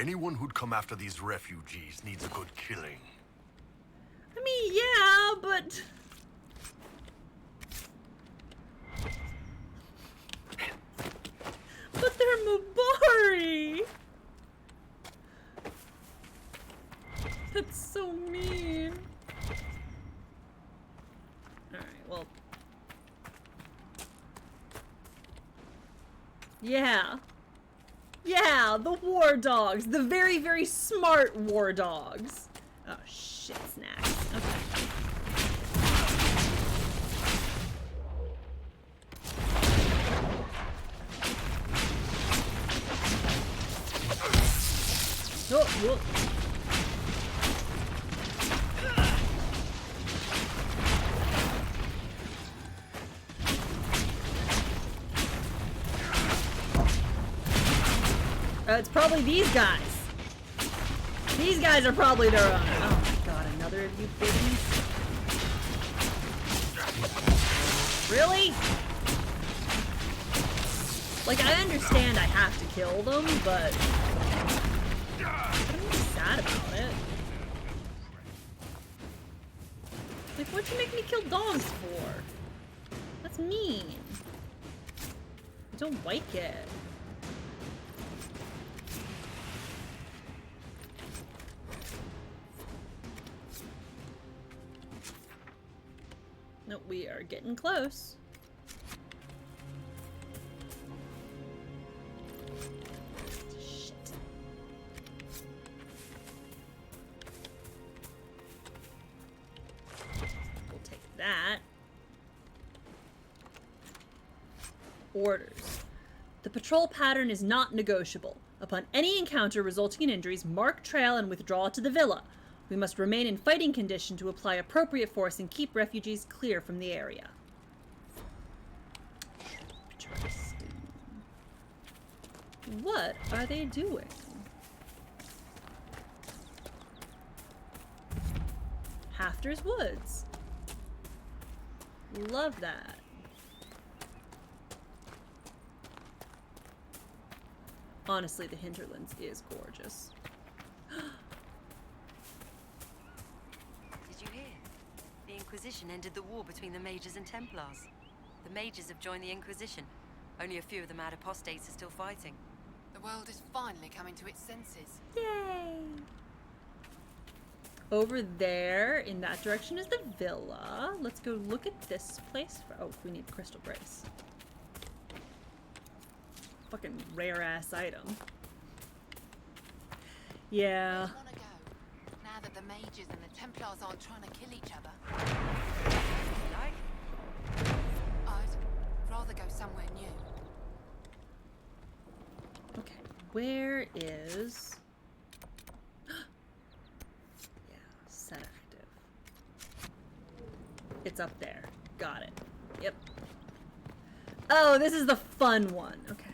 Anyone who'd come after these refugees needs a good killing. I mean, yeah, but... But they're Mubari! That's so mean. Alright, well... Yeah. Yeah, the war dogs. The very, very smart war dogs. Oh, shit, snacks. Okay. Oh, whoa. It's probably these guys. These guys are probably their own. Oh my god, another of you biddies. Really? Like, I understand I have to kill them, but I'm really sad about it. Like, what'd you make me kill dogs for? That's mean. I don't like it. No, we are getting close. Shit. We'll take that. Orders. The patrol pattern is not negotiable. Upon any encounter resulting in injuries, mark trail and withdraw to the villa. We must remain in fighting condition to apply appropriate force and keep refugees clear from the area. Interesting. What are they doing? Hafter's Woods. Love that. Honestly, the hinterlands is gorgeous. Did you hear? The Inquisition ended the war between the Mages and Templars. The Mages have joined the Inquisition. Only a few of the mad apostates are still fighting. The world is finally coming to its senses. Yay! Over there, in that direction, is the villa. Let's go look at this place. Oh, we need crystal brace. Fucking rare-ass item. Yeah. Where do you want to go? Now that the Mages and the Templars aren't trying to kill each other. Like? I'd rather go somewhere new. Okay, where is... Yeah, set active. It's up there. Got it. Yep. Oh, this is the fun one. Okay.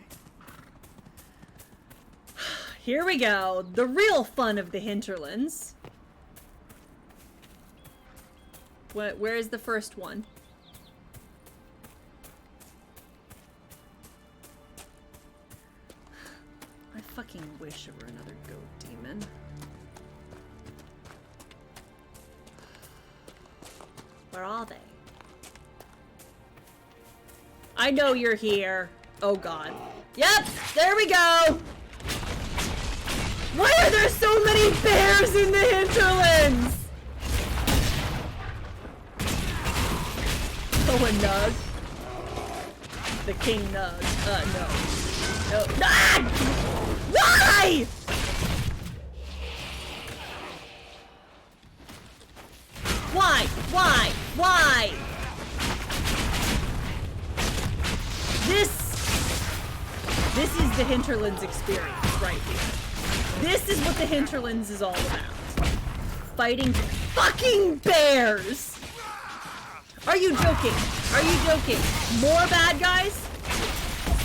Here we go. The real fun of the hinterlands. Where is the first one? I fucking wish it were another goat demon. Where are they? I know you're here. Oh god. Yep, there we go! Why are there so many bears in the hinterlands? Oh, a Nug. The King Nug. No. No. Ah! Why? Why? Why? Why? This is the hinterlands experience right here. This is what the hinterlands is all about. Fighting fucking bears! Are you joking? Are you joking? More bad guys?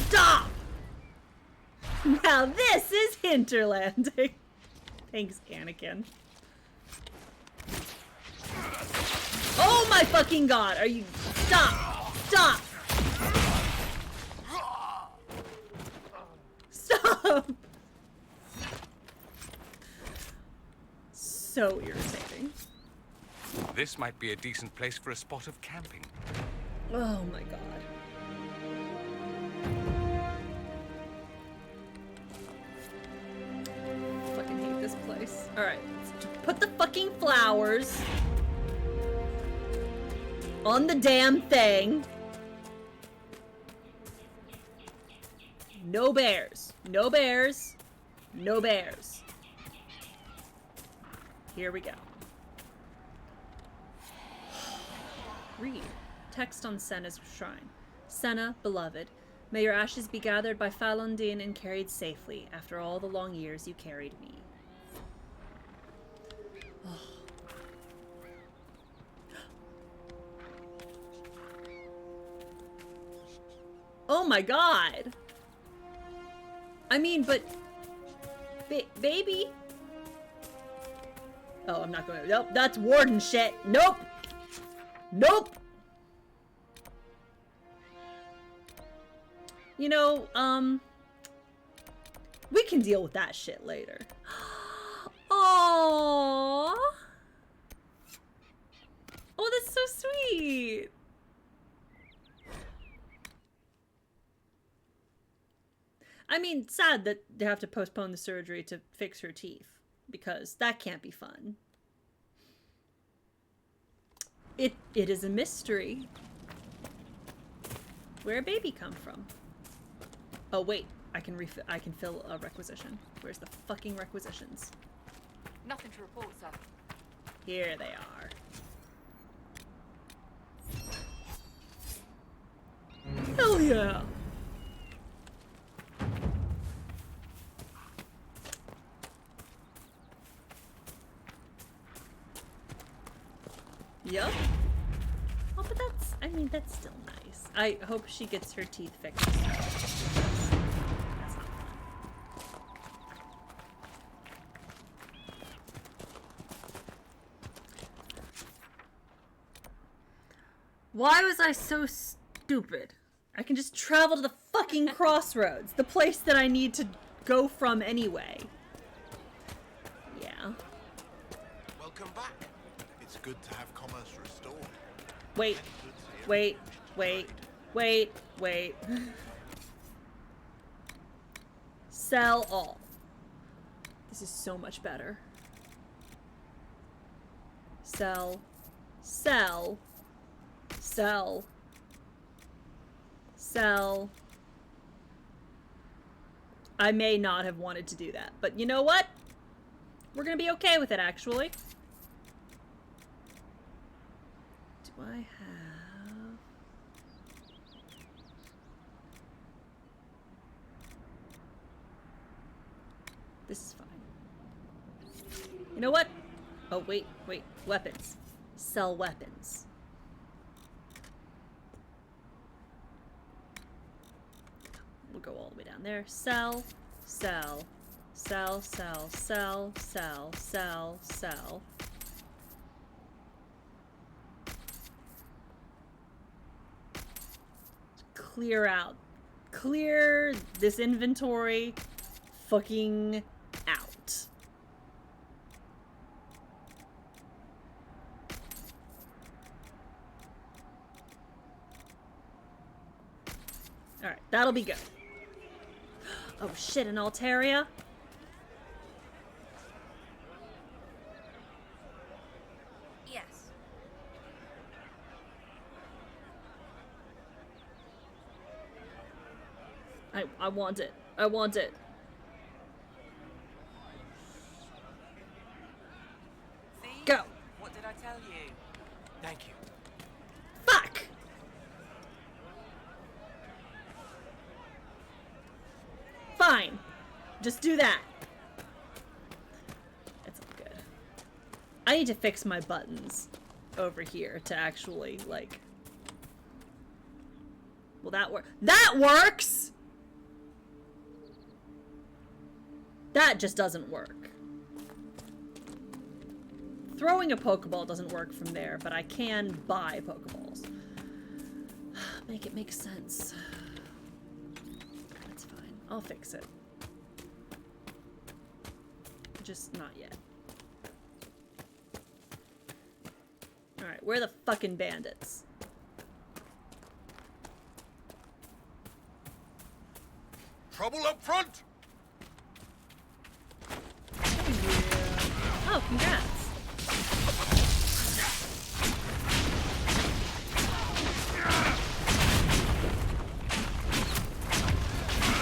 Stop! Now this is hinterlanding. Thanks, Anakin. Oh my fucking god! Are you... Stop! Stop! Stop! so irritating. This might be a decent place for a spot of camping. Oh my god. Fucking hate this place. Alright, let's put the fucking flowers on the damn thing. No bears. No bears. No bears. Here we go. Read. Text on Senna's shrine. Senna, beloved, may your ashes be gathered by Falondin and carried safely after all the long years you carried me. Oh. Oh my god! I mean, but... baby? Oh, I'm not going to... Nope, that's warden shit. Nope! Nope! You know, we can deal with that shit later. Aww! Oh, that's so sweet! I mean, sad that they have to postpone the surgery to fix her teeth, because that can't be fun. It is a mystery. Where'd baby come from? Oh wait, I can fill a requisition. Where's the fucking requisitions? Nothing to report, sir. Here they are. Hell yeah! Yup. Oh, but that's, I mean, that's still nice. I hope she gets her teeth fixed. That's not fun. Why was I so stupid? I can just travel to the fucking crossroads, the place that I need to go from anyway. Yeah. Welcome back. It's good to have commerce restored. Wait. Sell all. This is so much better. Sell. I may not have wanted to do that, but you know what? We're gonna be okay with it, actually. Do I have... This is fine. You know what? Oh, wait. Weapons. Sell weapons. We'll go all the way down there. Sell. Clear out. Clear this inventory fucking out. Alright, that'll be good. Oh shit, an Altaria? Yes. I want it. I want it. See? Go. What did I tell you? Thank you. Fuck! Fine. Just do that. It's all good. I need to fix my buttons over here to actually, like... Will that work? That works! That just doesn't work. Throwing a Pokeball doesn't work from there, but I can buy Pokeballs. Make it make sense. That's fine. I'll fix it. Just not yet. Alright, where are the fucking bandits? Trouble up front! Oh, congrats.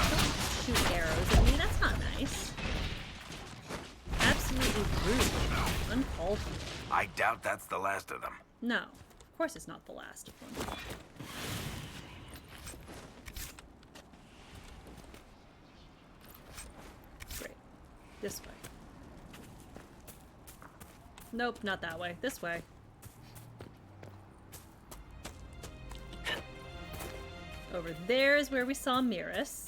Don't shoot arrows at me, that's not nice. Absolutely rude. Uncalled for. I doubt that's the last of them. No, of course it's not the last of them. Great. This way. Nope, not that way. This way. Over there is where we saw Miris.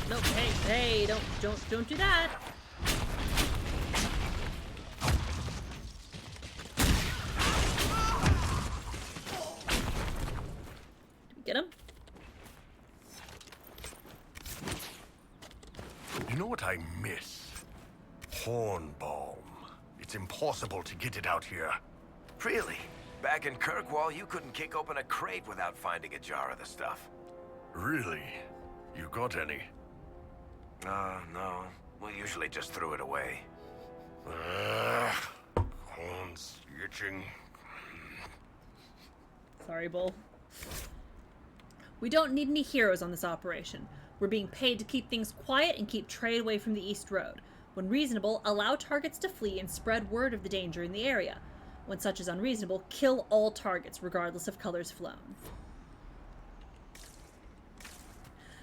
Nope, hey, don't do that. Did we get him? You know what I miss? Hornbalm. It's impossible to get it out here. Really? Back in Kirkwall, you couldn't kick open a crate without finding a jar of the stuff. Really? You got any? No. We usually just threw it away. Horns itching. Sorry, Bull. We don't need any heroes on this operation. We're being paid to keep things quiet and keep trade away from the East Road. When reasonable, allow targets to flee and spread word of the danger in the area. When such is unreasonable, kill all targets, regardless of colors flown.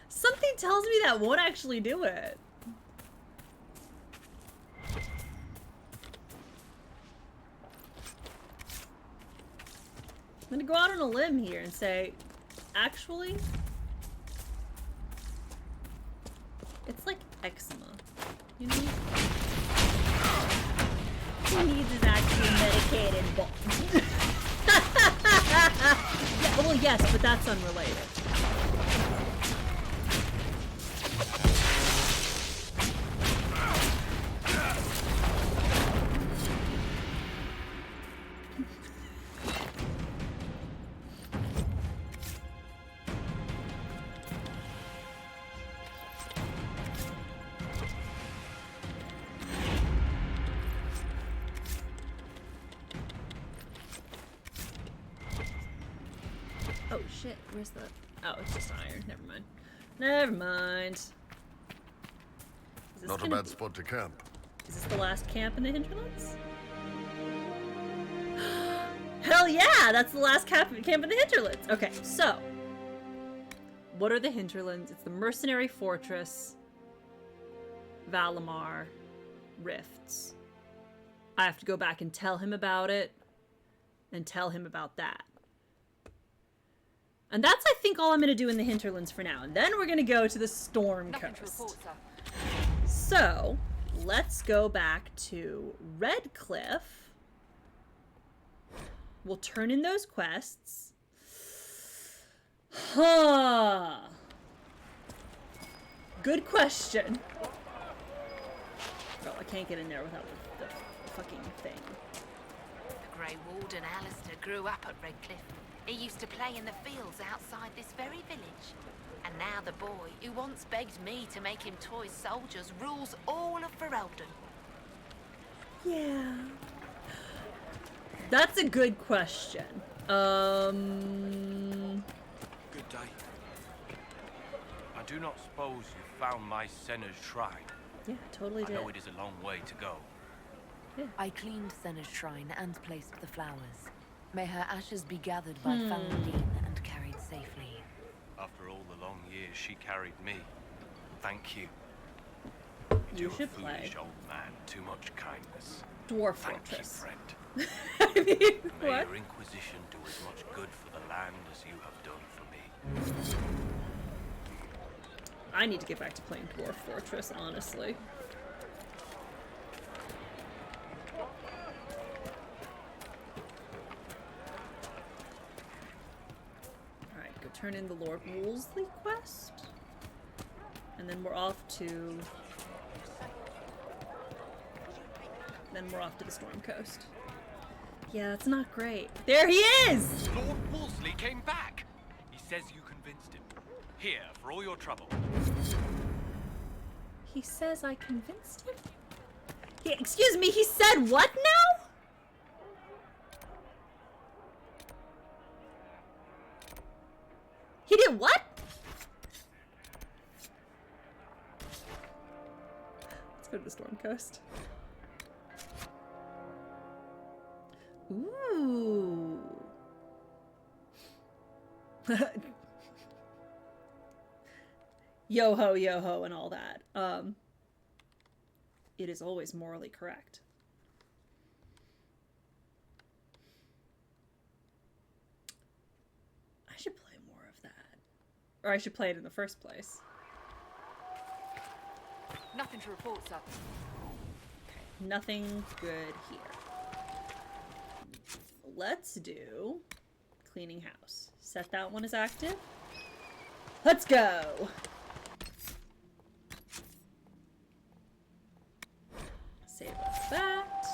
Something tells me that won't actually do it. I'm gonna go out on a limb here and say, actually, it's like eczema, you know? He needs his actually medicated yeah, well, yes, but that's unrelated. Oh shit, where's the... Oh, it's just iron. Never mind. Never mind. Is this Not a bad spot to camp. Is this the last camp in the hinterlands? Hell yeah! That's the last camp in the hinterlands! Okay, so... What are the hinterlands? It's the mercenary fortress, Valimar, Rifts. I have to go back and tell him about it, and tell him about that. And that's, I think, all I'm going to do in the hinterlands for now. And then we're going to go to the Storm Coast. So, let's go back to Redcliffe. We'll turn in those quests. Huh. Good question. Oh, I can't get in there without the fucking thing. The Grey Warden Alistair grew up at Redcliffe. He used to play in the fields outside this very village. And now the boy, who once begged me to make him toy soldiers, rules all of Ferelden. Yeah. That's a good question. Good day. I do not suppose you found my Senna's shrine. Yeah, totally did. I know it is a long way to go. Yeah. I cleaned Senna's shrine and placed the flowers. May her ashes be gathered by Fallow and carried safely. After all the long years she carried me, thank you. You should a foolish old man, too much kindness. Dwarf Thank Fortress. you, friend. I mean, May what? your Inquisition do as much good for the land as you have done for me. I need to get back to playing Dwarf Fortress, honestly. turn in the Lord Woolsey quest. And then we're off to... Then we're off to the Storm Coast. Yeah, it's not great. There he is! Lord Wolseley came back! He says you convinced him. Here, for all your trouble. He says I convinced him? Excuse me, he said what now? He did what? Let's go to the Storm Coast. Ooh. Yo-ho, yo-ho, and all that. It is always morally correct. I should play more of that. Or I should play it in the first place. Nothing to report, sir. Okay, nothing good here. Let's do cleaning house. Set that one as active. Let's go! Save us that.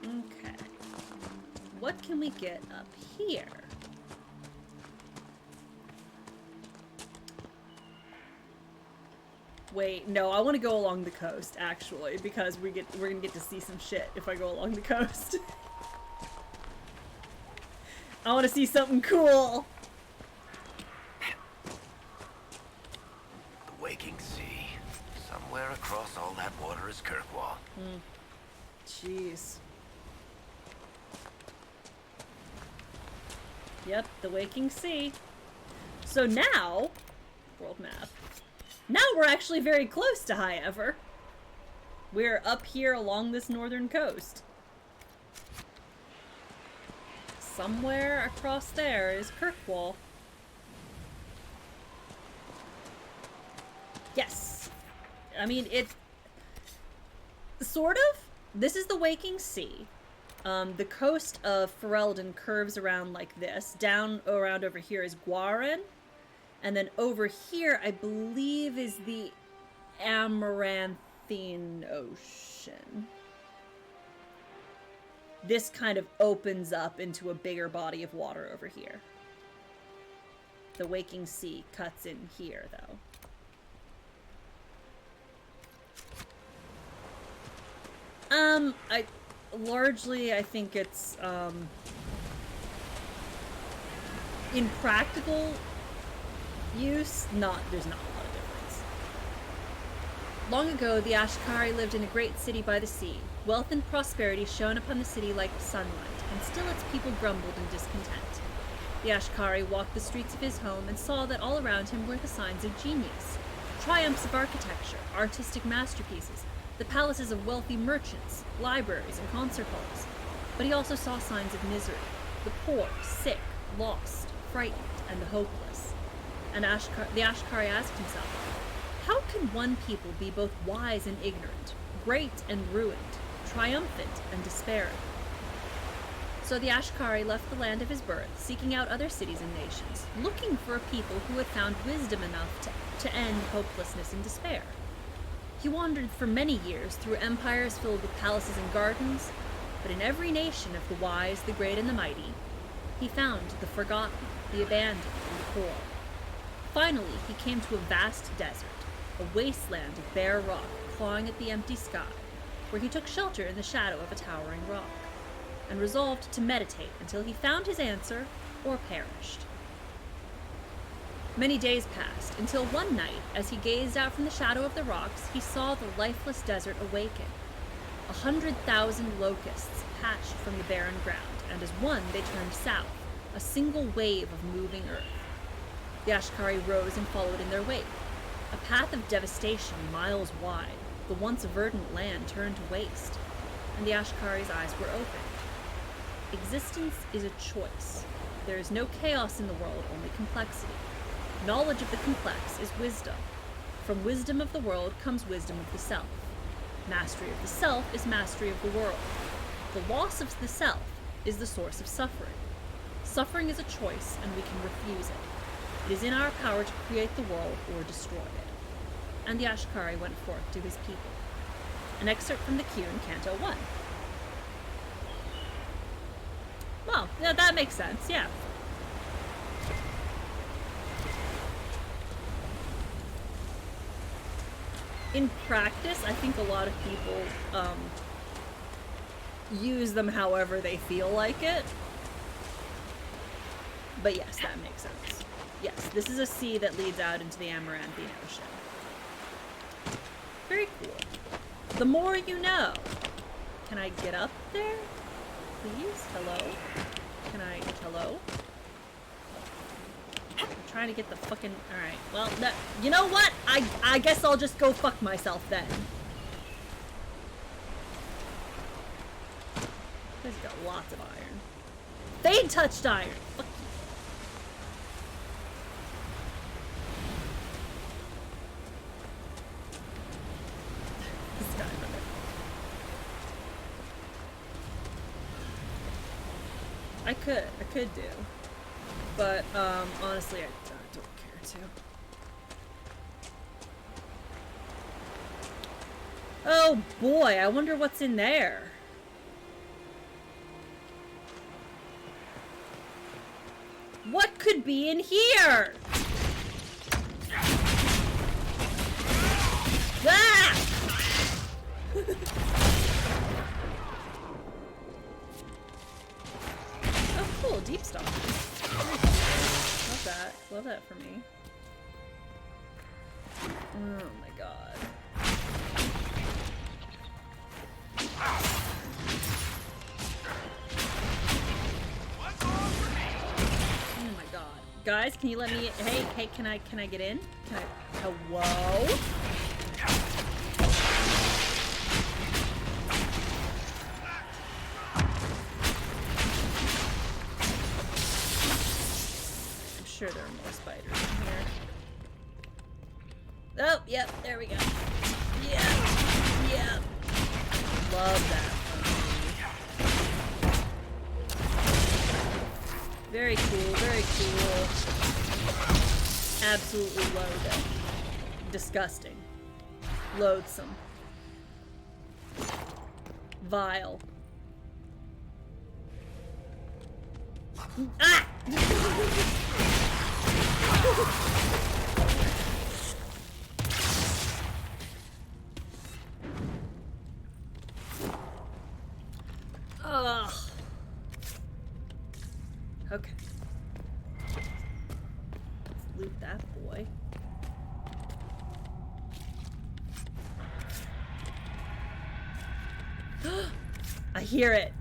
Okay. What can we get up here? Wait, no, I want to go along the coast, actually, because we're gonna get to see some shit if I go along the coast. I want to see something cool. The waking sea. Somewhere across all that water is Kirkwall. Jeez. Yep, the waking sea. So now, world map. Now we're actually very close to High Ever. We're up here along this northern coast. Somewhere across there is Kirkwall. Yes. I mean, it... Sort of. This is the Waking Sea. The coast of Ferelden curves around like this. Down around over here is Gwaren. And then over here, I believe, is the Amaranthine Ocean. This kind of opens up into a bigger body of water over here. The Waking Sea cuts in here, though. I think it's, in practical use, there's not a lot of difference. Long ago, the Ashkari lived in a great city by the sea. Wealth and prosperity shone upon the city like sunlight, and still its people grumbled in discontent. The Ashkari walked the streets of his home and saw that all around him were the signs of genius. Triumphs of architecture, artistic masterpieces, the palaces of wealthy merchants, libraries, and concert halls. But he also saw signs of misery. The poor, sick, lost, frightened, and the hopeless. And the Ashkari asked himself, how can one people be both wise and ignorant, great and ruined, triumphant and despairing? So the Ashkari left the land of his birth, seeking out other cities and nations, looking for a people who had found wisdom enough to end hopelessness and despair. He wandered for many years through empires filled with palaces and gardens, but in every nation of the wise, the great, and the mighty, he found the forgotten, the abandoned, and the poor. Finally, he came to a vast desert, a wasteland of bare rock clawing at the empty sky, where he took shelter in the shadow of a towering rock, and resolved to meditate until he found his answer or perished. Many days passed, until one night, as he gazed out from the shadow of the rocks, he saw the lifeless desert awaken. 100,000 locusts hatched from the barren ground, and as one they turned south, a single wave of moving earth. The Ashkari rose and followed in their wake. A path of devastation miles wide, the once verdant land turned to waste, and the Ashkari's eyes were opened. Existence is a choice. There is no chaos in the world, only complexity. Knowledge of the complex is wisdom. From wisdom of the world comes wisdom of the self. Mastery of the self is mastery of the world. The loss of the self is the source of suffering. Suffering is a choice, and we can refuse it. It is in our power to create the world or destroy it. And the Ashkari went forth to his people. An excerpt from the Q in Canto 1. Well, yeah, that makes sense, yeah. In practice, I think a lot of people use them however they feel like it. But yes, that makes sense. Yes, this is a sea that leads out into the Amaranthian Ocean. Very cool. The more you know. Can I get up there? Please? Hello? Can I... Hello? I'm trying to get the fucking... Alright, well, that... You know what? I guess I'll just go fuck myself then. This has got lots of iron. They touched iron! Fuck you. This guy from it. I could do. But, honestly, I don't care to. Oh boy, I wonder what's in there. What could be in here? Ah! Oh, cool, deep stock. Love that. Love that for me. Oh my god. Oh my god. Guys, can you let me... Hey, can I get in? Can I... Hello? I'm sure there are more spiders in here. Oh, yep, there we go. Yep. Love that. Very cool, very cool. Absolutely loathing. Disgusting. Loathsome. Vile. Ah! Ugh. Okay. Let's loot that boy. I hear it.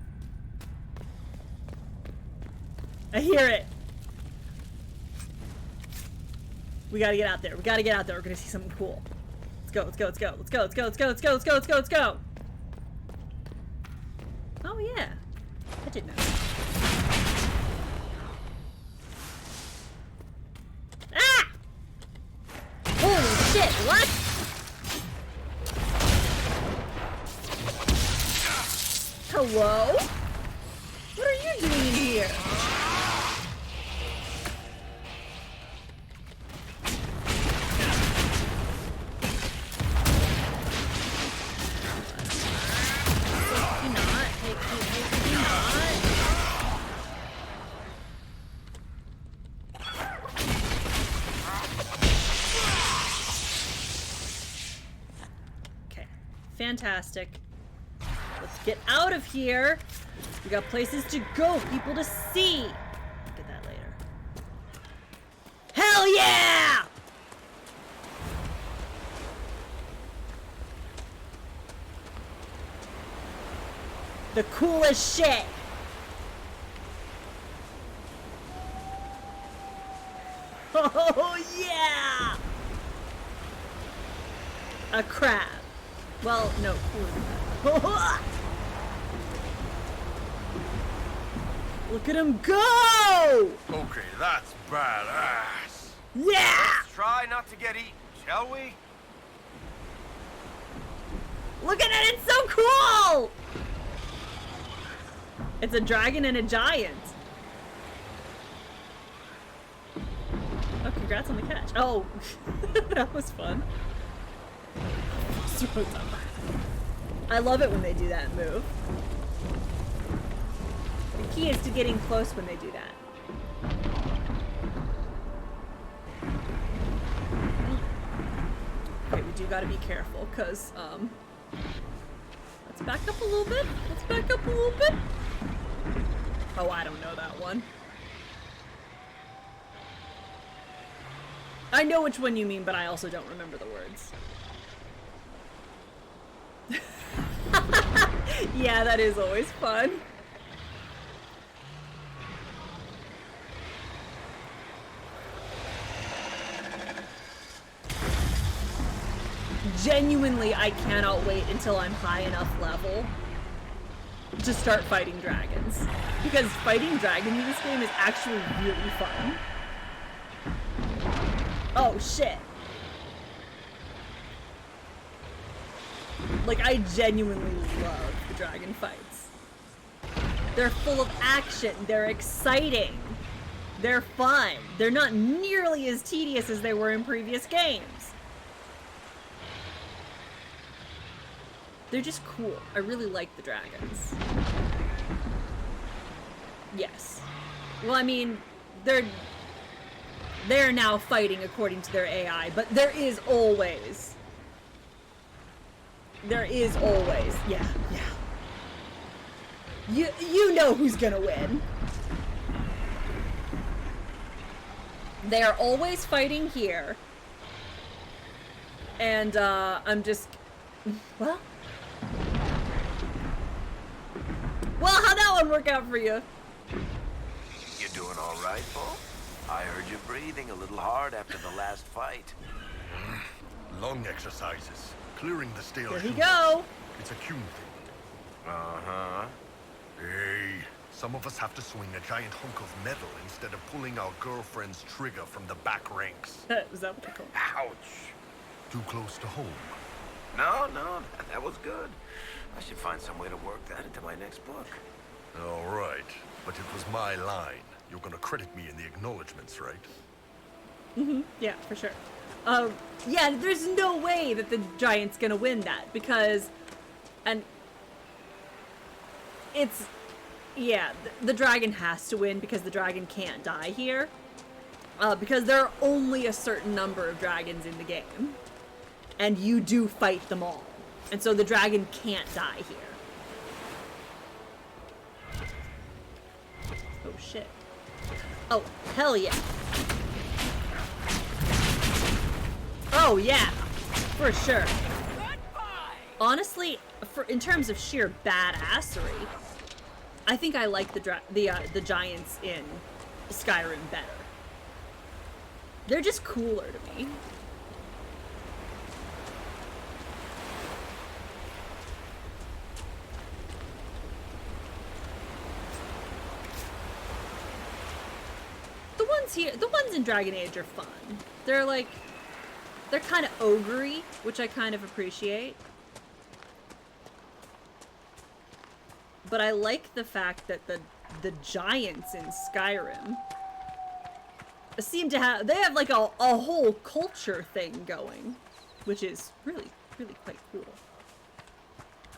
I hear it. We gotta get out there. We gotta get out there. We're gonna see something cool. Let's go, let's go, let's go, let's go, let's go, let's go, let's go, let's go, let's go, let's go. Oh yeah. I did know. Ah! Holy shit, what? Hello? What are you doing in here? Fantastic. Let's get out of here. We got places to go, people to see. Look at that later. Hell yeah! The coolest shit. Oh yeah! A crab. Well, no, cooler than that. Look at him go! Okay, that's badass. Yeah! Let's try not to get eaten, shall we? Look at it, it's so cool! It's a dragon and a giant. Oh, congrats on the catch. Oh, that was fun. I love it when they do that move. The key is to getting close when they do that. Okay, we do gotta be careful, because, let's back up a little bit. Let's back up a little bit. Oh, I don't know that one. I know which one you mean, but I also don't remember the words. Yeah, that is always fun. Genuinely, I cannot wait until I'm high enough level to start fighting dragons. Because fighting dragons in this game is actually really fun. Oh, shit. Like, I genuinely love the dragon fights. They're full of action. They're exciting. They're fun. They're not nearly as tedious as they were in previous games. They're just cool. I really like the dragons. Yes. Well, I mean, they're now fighting according to their AI, but there is always, yeah. You know who's gonna win. They are always fighting here. And, I'm just, well, how'd that one work out for you? You doing all right, Paul? I heard you breathing a little hard after the last fight. Lung exercises. Clearing the stale There you humor. go. It's a Kuhn thing. Uh-huh. Hey, some of us have to swing a giant hunk of metal instead of pulling our girlfriend's trigger from the back ranks. Is that what they call it? Ouch. Too close to home. No, that was good. I should find some way to work that into my next book. All right, but it was my line. You're gonna credit me in the acknowledgements, right? Mm-hmm. Yeah, for sure. Yeah, there's no way that the giant's gonna win that, because, and it's, yeah, the dragon has to win because the dragon can't die here. Because there are only a certain number of dragons in the game, and you do fight them all. And so the dragon can't die here. Oh shit. Oh, hell yeah. Oh yeah, for sure. Honestly, in terms of sheer badassery, I think I like the giants in Skyrim better. They're just cooler to me. The ones in Dragon Age are fun. They're like, they're kind of ogre-y, which I kind of appreciate. But I like the fact that the giants in Skyrim seem to have, they have like a whole culture thing going, which is really, really quite cool.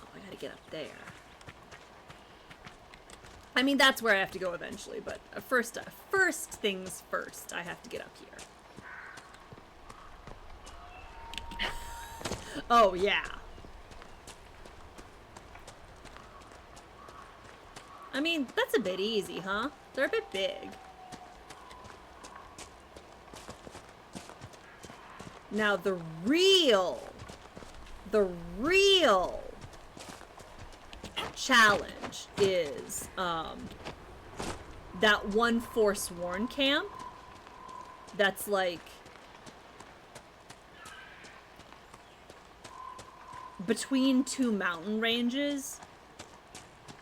Oh, I gotta get up there. I mean, that's where I have to go eventually, but first things first, I have to get up here. Oh, yeah. I mean, that's a bit easy, huh? They're a bit big. Now, the real challenge is that one Forsworn camp that's like between two mountain ranges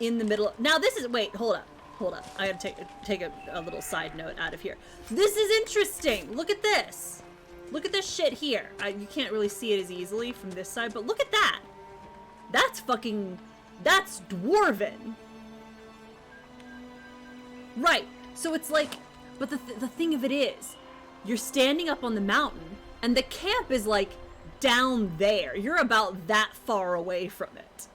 in the middle. Now this is, wait, hold up. I gotta take a little side note out of here. This is interesting. Look at this. Look at this shit here. You can't really see it as easily from this side, but look at that. That's dwarven. Right. So it's like, but the thing of it is, you're standing up on the mountain, and the camp is like down there. You're about that far away from it.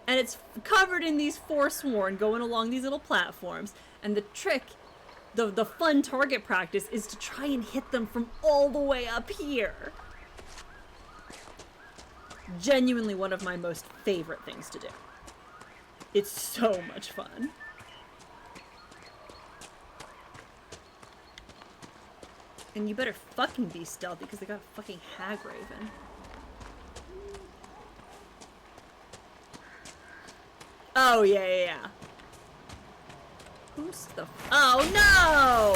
And it's covered in these Forsworn going along these little platforms. And the trick, the fun target practice, is to try and hit them from all the way up here. Genuinely one of my most favorite things to do. It's so much fun. And you better fucking be stealthy because they got a fucking hag raven. Oh, yeah. Who's the... Oh, no!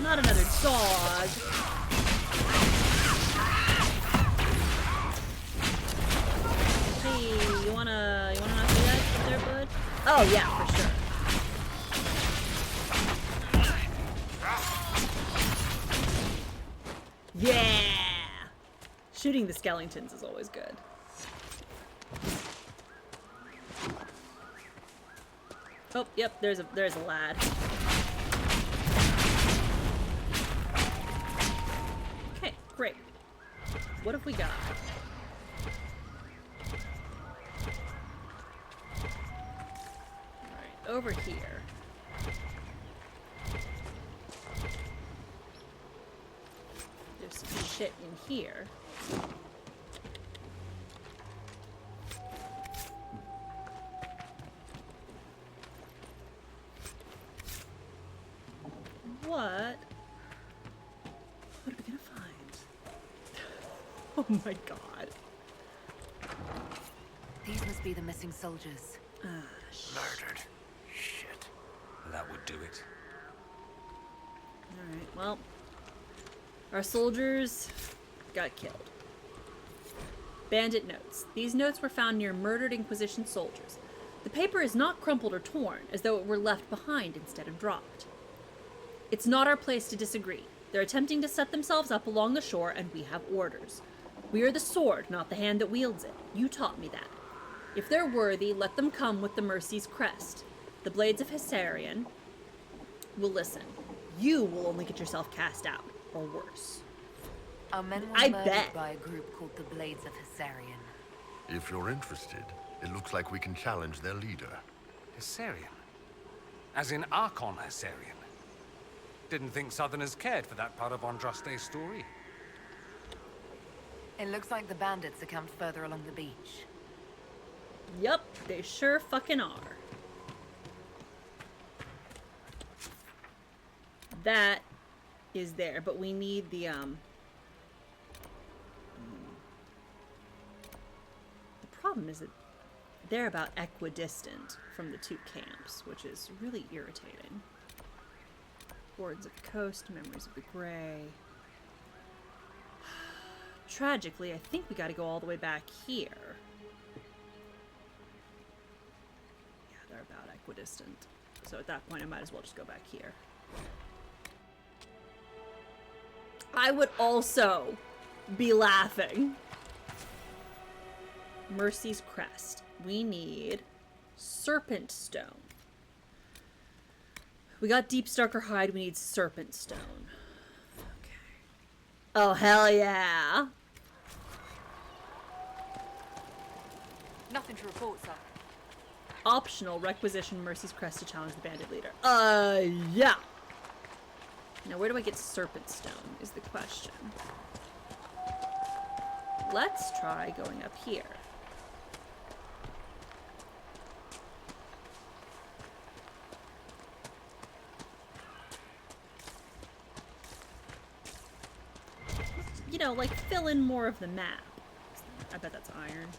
Not another dog. Hey, you wanna not do that up there, bud? Oh, yeah, for sure. Yeah! Shooting the skeletons is always good. Oh, yep, there's a lad. Okay, great. What have we got? Alright, over here. There's some shit in here. What are we gonna find? Oh my god. These must be the missing soldiers. Murdered. Shit. That would do it. Alright, well. Our soldiers got killed. Bandit notes. These notes were found near murdered Inquisition soldiers. The paper is not crumpled or torn, as though it were left behind instead of dropped. It's not our place to disagree. They're attempting to set themselves up along the shore, and we have orders. We are the sword, not the hand that wields it. You taught me that. If they're worthy, let them come with the Mercy's crest. The blades of Hessarian will listen. You will only get yourself cast out, or worse. Our men were I murdered bet. by a group called the Blades of Hessarian. If you're interested, it looks like we can challenge their leader. Hessarian? As in Archon Hessarian? Didn't think Southerners cared for that part of Andraste's story. It looks like the bandits are camped further along the beach. Yup, they sure fucking are. That is there, but we need the problem is that they're about equidistant from the two camps, which is really irritating. Hordes of the Coast, Memories of the Grey. Tragically, I think we gotta go all the way back here. Yeah, they're about equidistant. So at that point, I might as well just go back here. I would also be laughing. Mercy's Crest. We need Serpent Stone. We got Deep Starker Hide, we need Serpent Stone. Okay. Oh, hell yeah. Nothing to report, sir. Optional, requisition Mercy's Crest to challenge the bandit leader. Yeah. Now, where do I get Serpent Stone is the question. Let's try going up here. You know, like, fill in more of the map. I bet that's iron.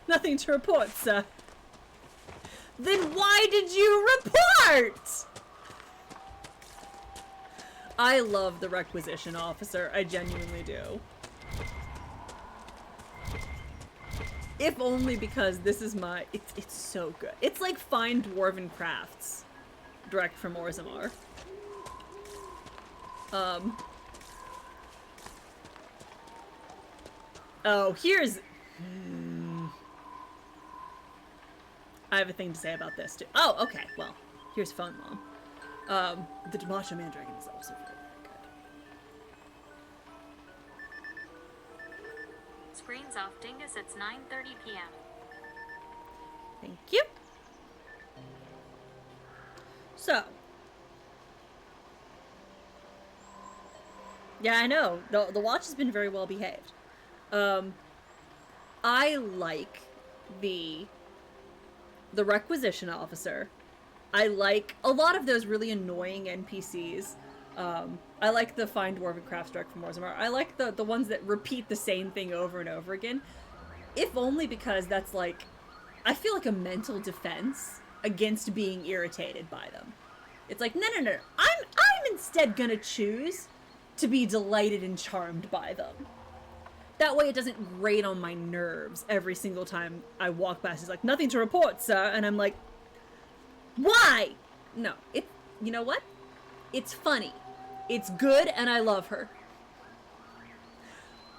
Nothing to report, sir. Then why did you report? I love the requisition officer. I genuinely do. If only because this is my... It's so good. It's like Fine Dwarven Crafts. Direct from Orzammar. Oh, here's I have a thing to say about this too. Oh, okay. Well, here's Phone Mom. The Demacia Mandragon is also very, very good. Screens off, Dingus. It's 9:30 p.m. Thank you. So. Yeah, I know. The watch has been very well behaved. I like the requisition officer. I like a lot of those really annoying NPCs. I like the Fine Dwarven Craftstruck from Orzammar. I like the ones that repeat the same thing over and over again. If only because that's like, I feel like a mental defense against being irritated by them. It's like, no. I'm instead gonna choose to be delighted and charmed by them. That way it doesn't grate on my nerves every single time I walk past. It's like, nothing to report, sir. And I'm like, why? No, you know what? It's funny. It's good, and I love her.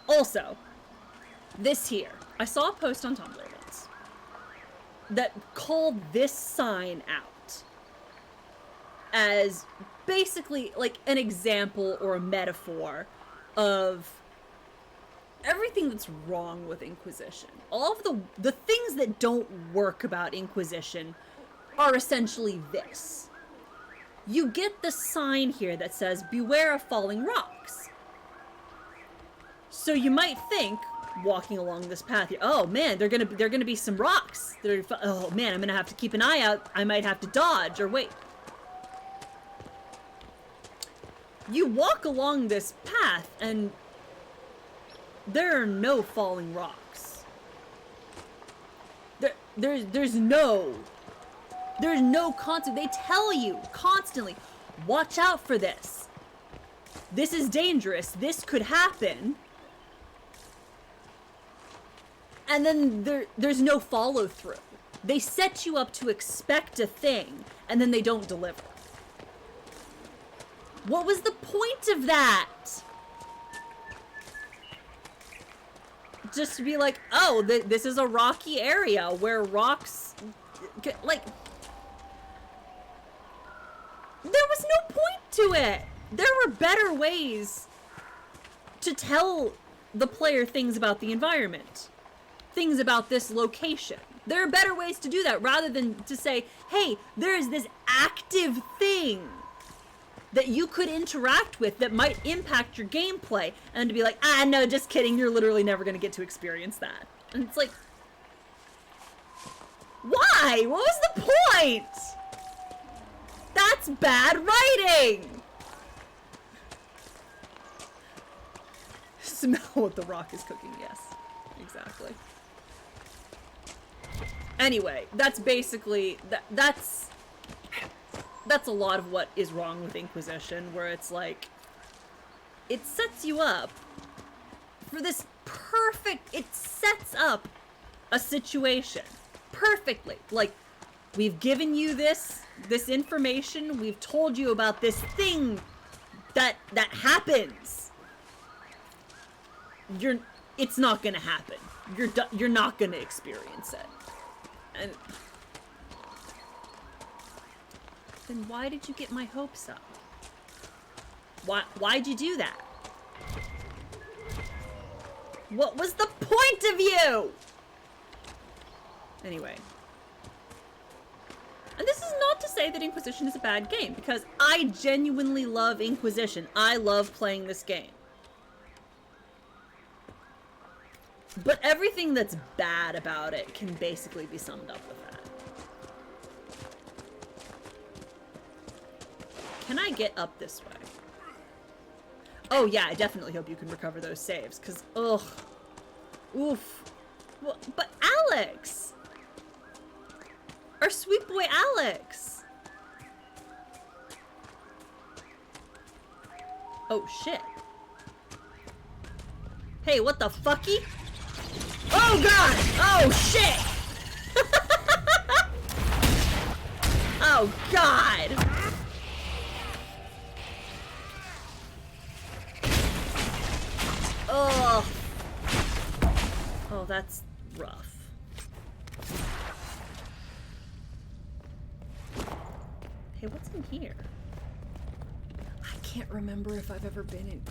Also, this here. I saw a post on Tumblr once that called this sign out as basically like an example or a metaphor of everything that's wrong with Inquisition. All of the things that don't work about Inquisition are essentially this. You get the sign here that says, beware of falling rocks. So you might think, walking along this path here, oh man, they're gonna be some rocks. Oh man, I'm gonna have to keep an eye out. I might have to dodge, or wait. You walk along this path, and there are no falling rocks. There's no constant. They tell you constantly, watch out for this. This is dangerous. This could happen. And then there's no follow through. They set you up to expect a thing, and then they don't deliver. What was the point of that? Just to be like, oh, this is a rocky area where rocks, like, there was no point to it. There were better ways to tell the player things about the environment, things about this location. There are better ways to do that rather than to say, hey, there's this active thing that you could interact with that might impact your gameplay, and to be like, no, just kidding, you're literally never going to get to experience that. And it's like, why? What was the point? That's bad writing! Smell what the rock is cooking, yes. Exactly. Anyway, that's basically, that's a lot of what is wrong with Inquisition, where it's like, it sets you up for this it sets up a situation perfectly. Like, we've given you this information, we've told you about this thing that happens. It's not gonna happen. You're not gonna experience it. And then why did you get my hopes up? Why'd you do that? What was the point of you? Anyway. And this is not to say that Inquisition is a bad game, because I genuinely love Inquisition. I love playing this game. But everything that's bad about it can basically be summed up with that. Can I get up this way? Oh yeah, I definitely hope you can recover those saves, because, ugh. Oof. Well, but Alex! Our sweet boy Alex! Oh shit. Hey, what the fucky? Oh god! Oh shit! Oh god! Ugh. Oh, that's Hey, what's in here? I can't remember if I've ever been in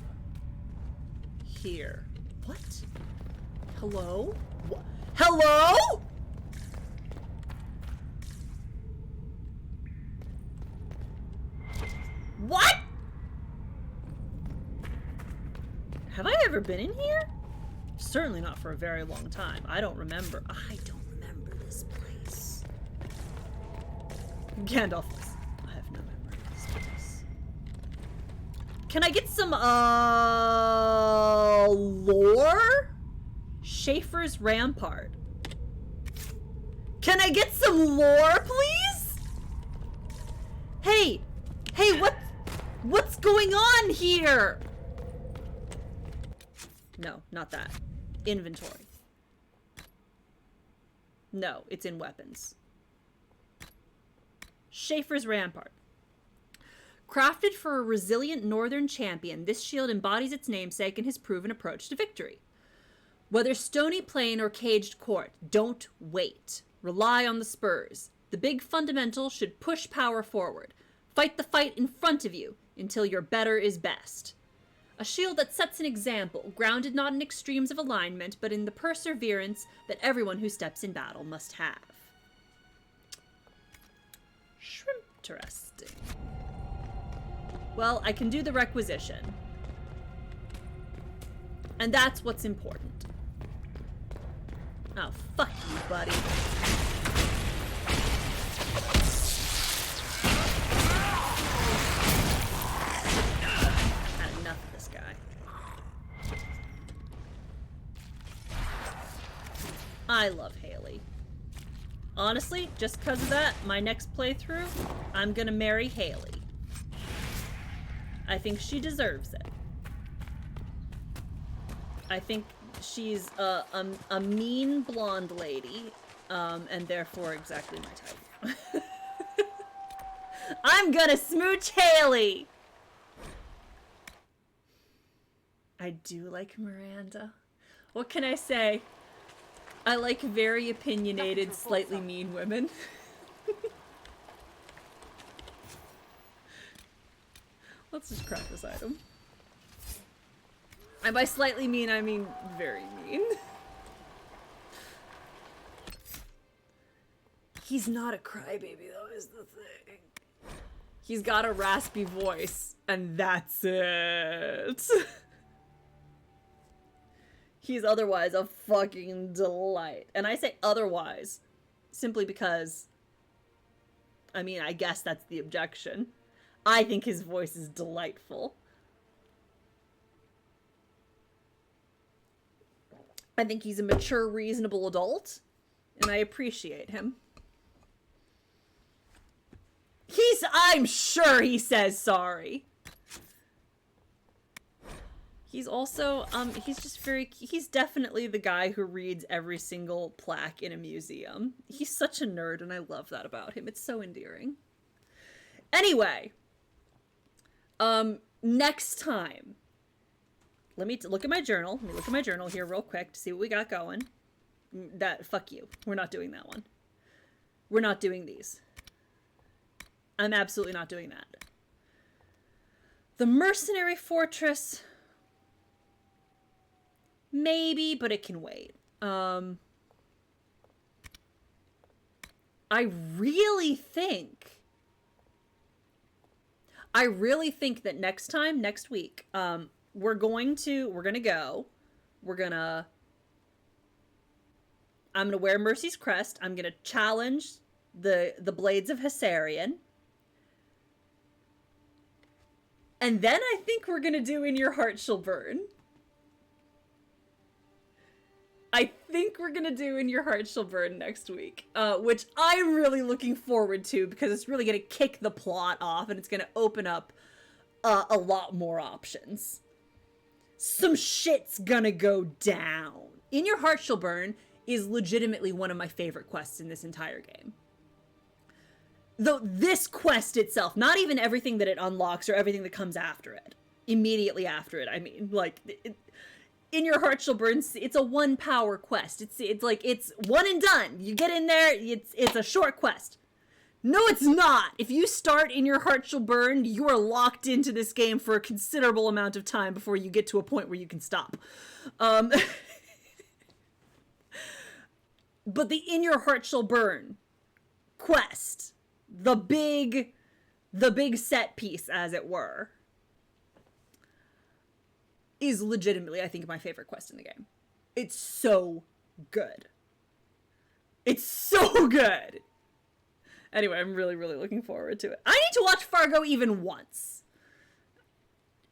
here. What? Hello? What? Hello? What? Have I ever been in here? Certainly not for a very long time. I don't remember. I don't remember this place. Gandalf was. I have no memory of this place. Can I get some, lore? Schaefer's Rampart. Can I get some lore, please? Hey! Hey, what's going on here? No, not that. Inventory. No, it's in weapons. Schaefer's Rampart. Crafted for a resilient northern champion, this shield embodies its namesake and his proven approach to victory. Whether stony plain or caged court, don't wait. Rely on the spurs. The big fundamental should push power forward. Fight the fight in front of you until your better is best. A shield that sets an example, grounded not in extremes of alignment, but in the perseverance that everyone who steps in battle must have. Shrimp-interesting. Well, I can do the requisition. And that's what's important. Oh, fuck you, buddy. Had enough of this guy. I love Haley. Honestly, just because of that, my next playthrough, I'm gonna marry Haley. I think she deserves it. I think she's a mean blonde lady, and therefore exactly my type. I'm gonna smooch Haley! I do like Miranda. What can I say? I like very opinionated, slightly mean women. Let's just crack this item. And by slightly mean, I mean very mean. He's not a crybaby, though, is the thing. He's got a raspy voice, and that's it. He's otherwise a fucking delight. And I say otherwise simply because, I mean, I guess that's the objection. I think his voice is delightful. I think he's a mature, reasonable adult, and I appreciate him. I'm sure he says sorry. He's also, he's definitely the guy who reads every single plaque in a museum. He's such a nerd, and I love that about him. It's so endearing. Anyway, next time, let me look at my journal. Let me look at my journal here real quick to see what we got going. Fuck you. We're not doing that one. We're not doing these. I'm absolutely not doing that. The Mercenary Fortress, maybe, but it can wait. I really think that next week, we're gonna I'm gonna wear Mercy's crest. I'm gonna challenge the Blades of Hessarian. And then I think we're gonna do In Your Heart Shall Burn. I think we're gonna do In Your Heart Shall Burn next week, which I'm really looking forward to because it's really gonna kick the plot off and it's gonna open up a lot more options. Some shit's gonna go down. In Your Heart Shall Burn is legitimately one of my favorite quests in this entire game. Though this quest itself, not even everything that it unlocks or everything that comes after it, immediately after it, I mean, like, In Your Heart Shall Burn, it's a one power quest. It's like, it's one and done. You get in there, it's a short quest. No, it's not! If you start In Your Heart Shall Burn, you are locked into this game for a considerable amount of time before you get to a point where you can stop. But the In Your Heart Shall Burn quest, the big set piece, as it were, is legitimately, I think, my favorite quest in the game. It's so good. It's so good! Anyway, I'm really, really looking forward to it. I need to watch Fargo even once.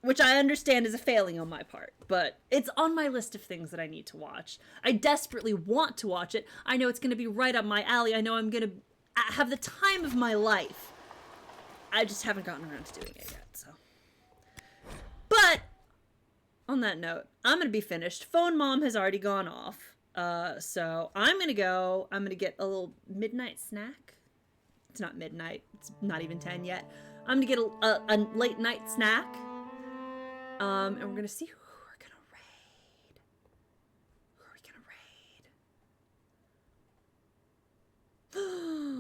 Which I understand is a failing on my part, but it's on my list of things that I need to watch. I desperately want to watch it. I know it's going to be right up my alley. I know I'm going to have the time of my life. I just haven't gotten around to doing it yet, so. But, on that note, I'm going to be finished. Phone mom has already gone off. So I'm going to go. I'm going to get a little midnight snack. It's not midnight. It's not even 10 yet. I'm going to get a late night snack. And we're going to see who we're going to raid. Who are we going to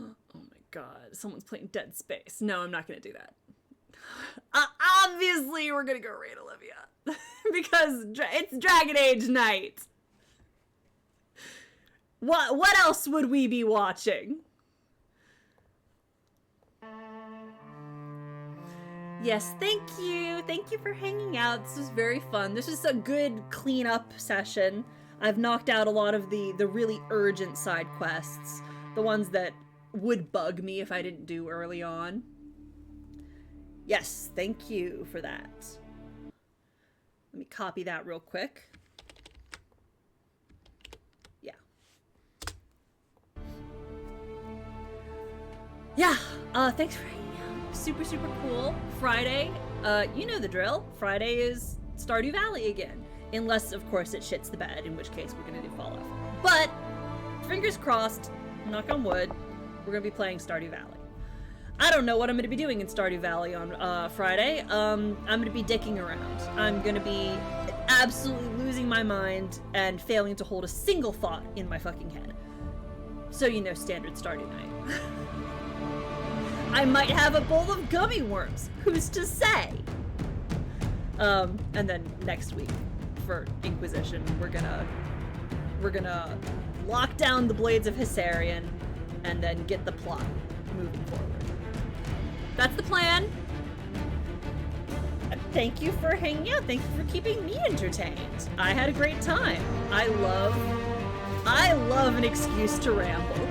raid? Oh my god. Someone's playing Dead Space. No, I'm not going to do that. Obviously, we're going to go raid Olivia. Because it's Dragon Age night. What else would we be watching? Yes, thank you. Thank you for hanging out. This was very fun. This is a good cleanup session. I've knocked out a lot of the really urgent side quests. The ones that would bug me if I didn't do early on. Yes, thank you for that. Let me copy that real quick. Yeah. Yeah, thanks for hanging out. Super, super cool. Friday, you know the drill. Friday is Stardew Valley again. Unless, of course, it shits the bed, in which case we're going to do Fallout. But, fingers crossed, knock on wood, we're going to be playing Stardew Valley. I don't know what I'm going to be doing in Stardew Valley on Friday. I'm going to be dicking around. I'm going to be absolutely losing my mind and failing to hold a single thought in my fucking head. So you know, standard Stardew night. I might have a bowl of gummy worms. Who's to say? And then next week for Inquisition, we're gonna lock down the Blades of Hissarion and then get the plot moving forward. That's the plan. Thank you for hanging out. Thank you for keeping me entertained. I had a great time. I love an excuse to ramble.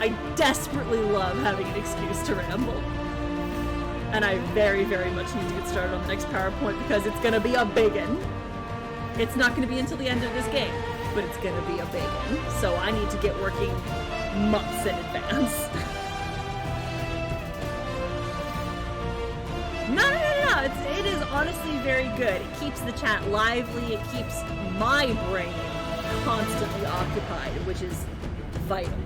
I desperately love having an excuse to ramble. And I very, very much need to get started on the next PowerPoint because it's gonna be a biggin. It's not gonna be until the end of this game, but it's gonna be a biggin. So I need to get working months in advance. No. It is honestly very good. It keeps the chat lively. It keeps my brain constantly occupied, which is vital.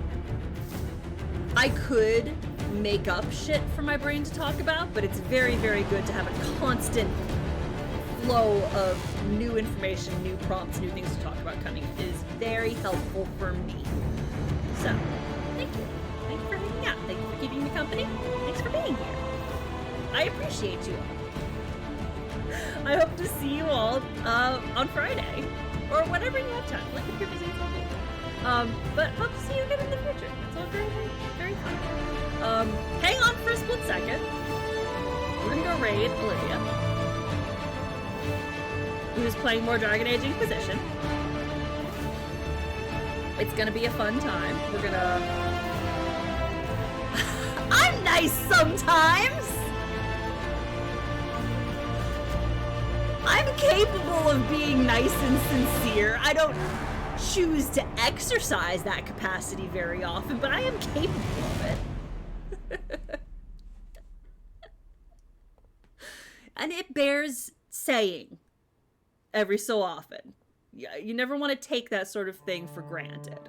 I could make up shit for my brain to talk about, but it's very, very good to have a constant flow of new information, new prompts, new things to talk about coming. It is very helpful for me. So, thank you. Thank you for hanging out. Thank you for keeping me company. Thanks for being here. I appreciate you all. I hope to see you all on Friday, or whenever you have time. Like if you're busy, it's okay. But hope to see you again in the future. It's all very, very fun. Hang on for a split second. We're gonna go raid Olivia, who's playing more Dragon Age Inquisition. It's gonna be a fun time. We're gonna... I'm nice sometimes! I'm capable of being nice and sincere. I don't choose to exercise that capacity very often, but I am capable of it. And it bears saying every so often. You never want to take that sort of thing for granted.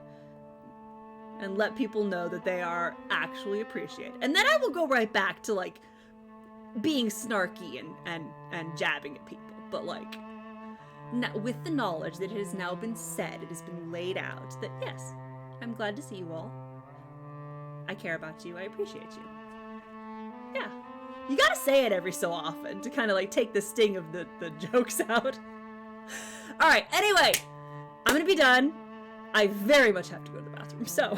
And let people know that they are actually appreciated. And then I will go right back to, like, being snarky and jabbing at people. But, like, with the knowledge that it has now been said, it has been laid out, that yes, I'm glad to see you all. I care about you. I appreciate you. Yeah. You gotta say it every so often to kind of like take the sting of the jokes out. Alright, anyway. I'm gonna be done. I very much have to go to the bathroom, so.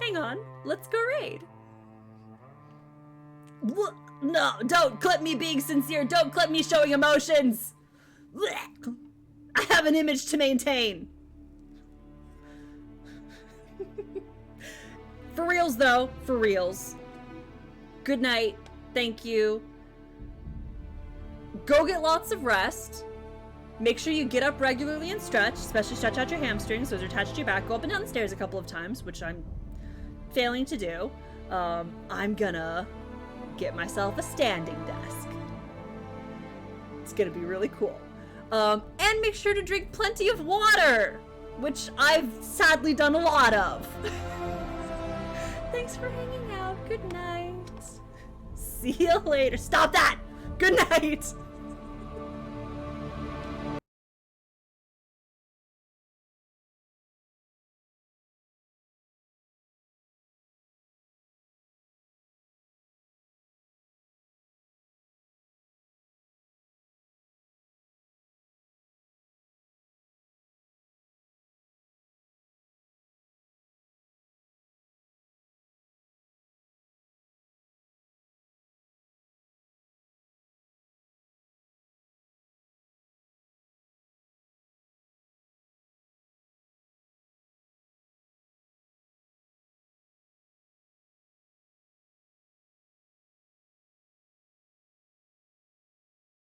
Hang on. Let's go raid. No, don't clip me being sincere. Don't clip me showing emotions. I have an image to maintain. For reals, though. For reals. Good night. Thank you. Go get lots of rest. Make sure you get up regularly and stretch, especially stretch out your hamstrings. Those are attached to your back. Go up and down the stairs a couple of times, which I'm failing to do. I'm gonna get myself a standing desk. It's gonna be really cool. And make sure to drink plenty of water, which I've sadly done a lot of. Thanks for hanging out. Good night. See you later. Stop that! Good night!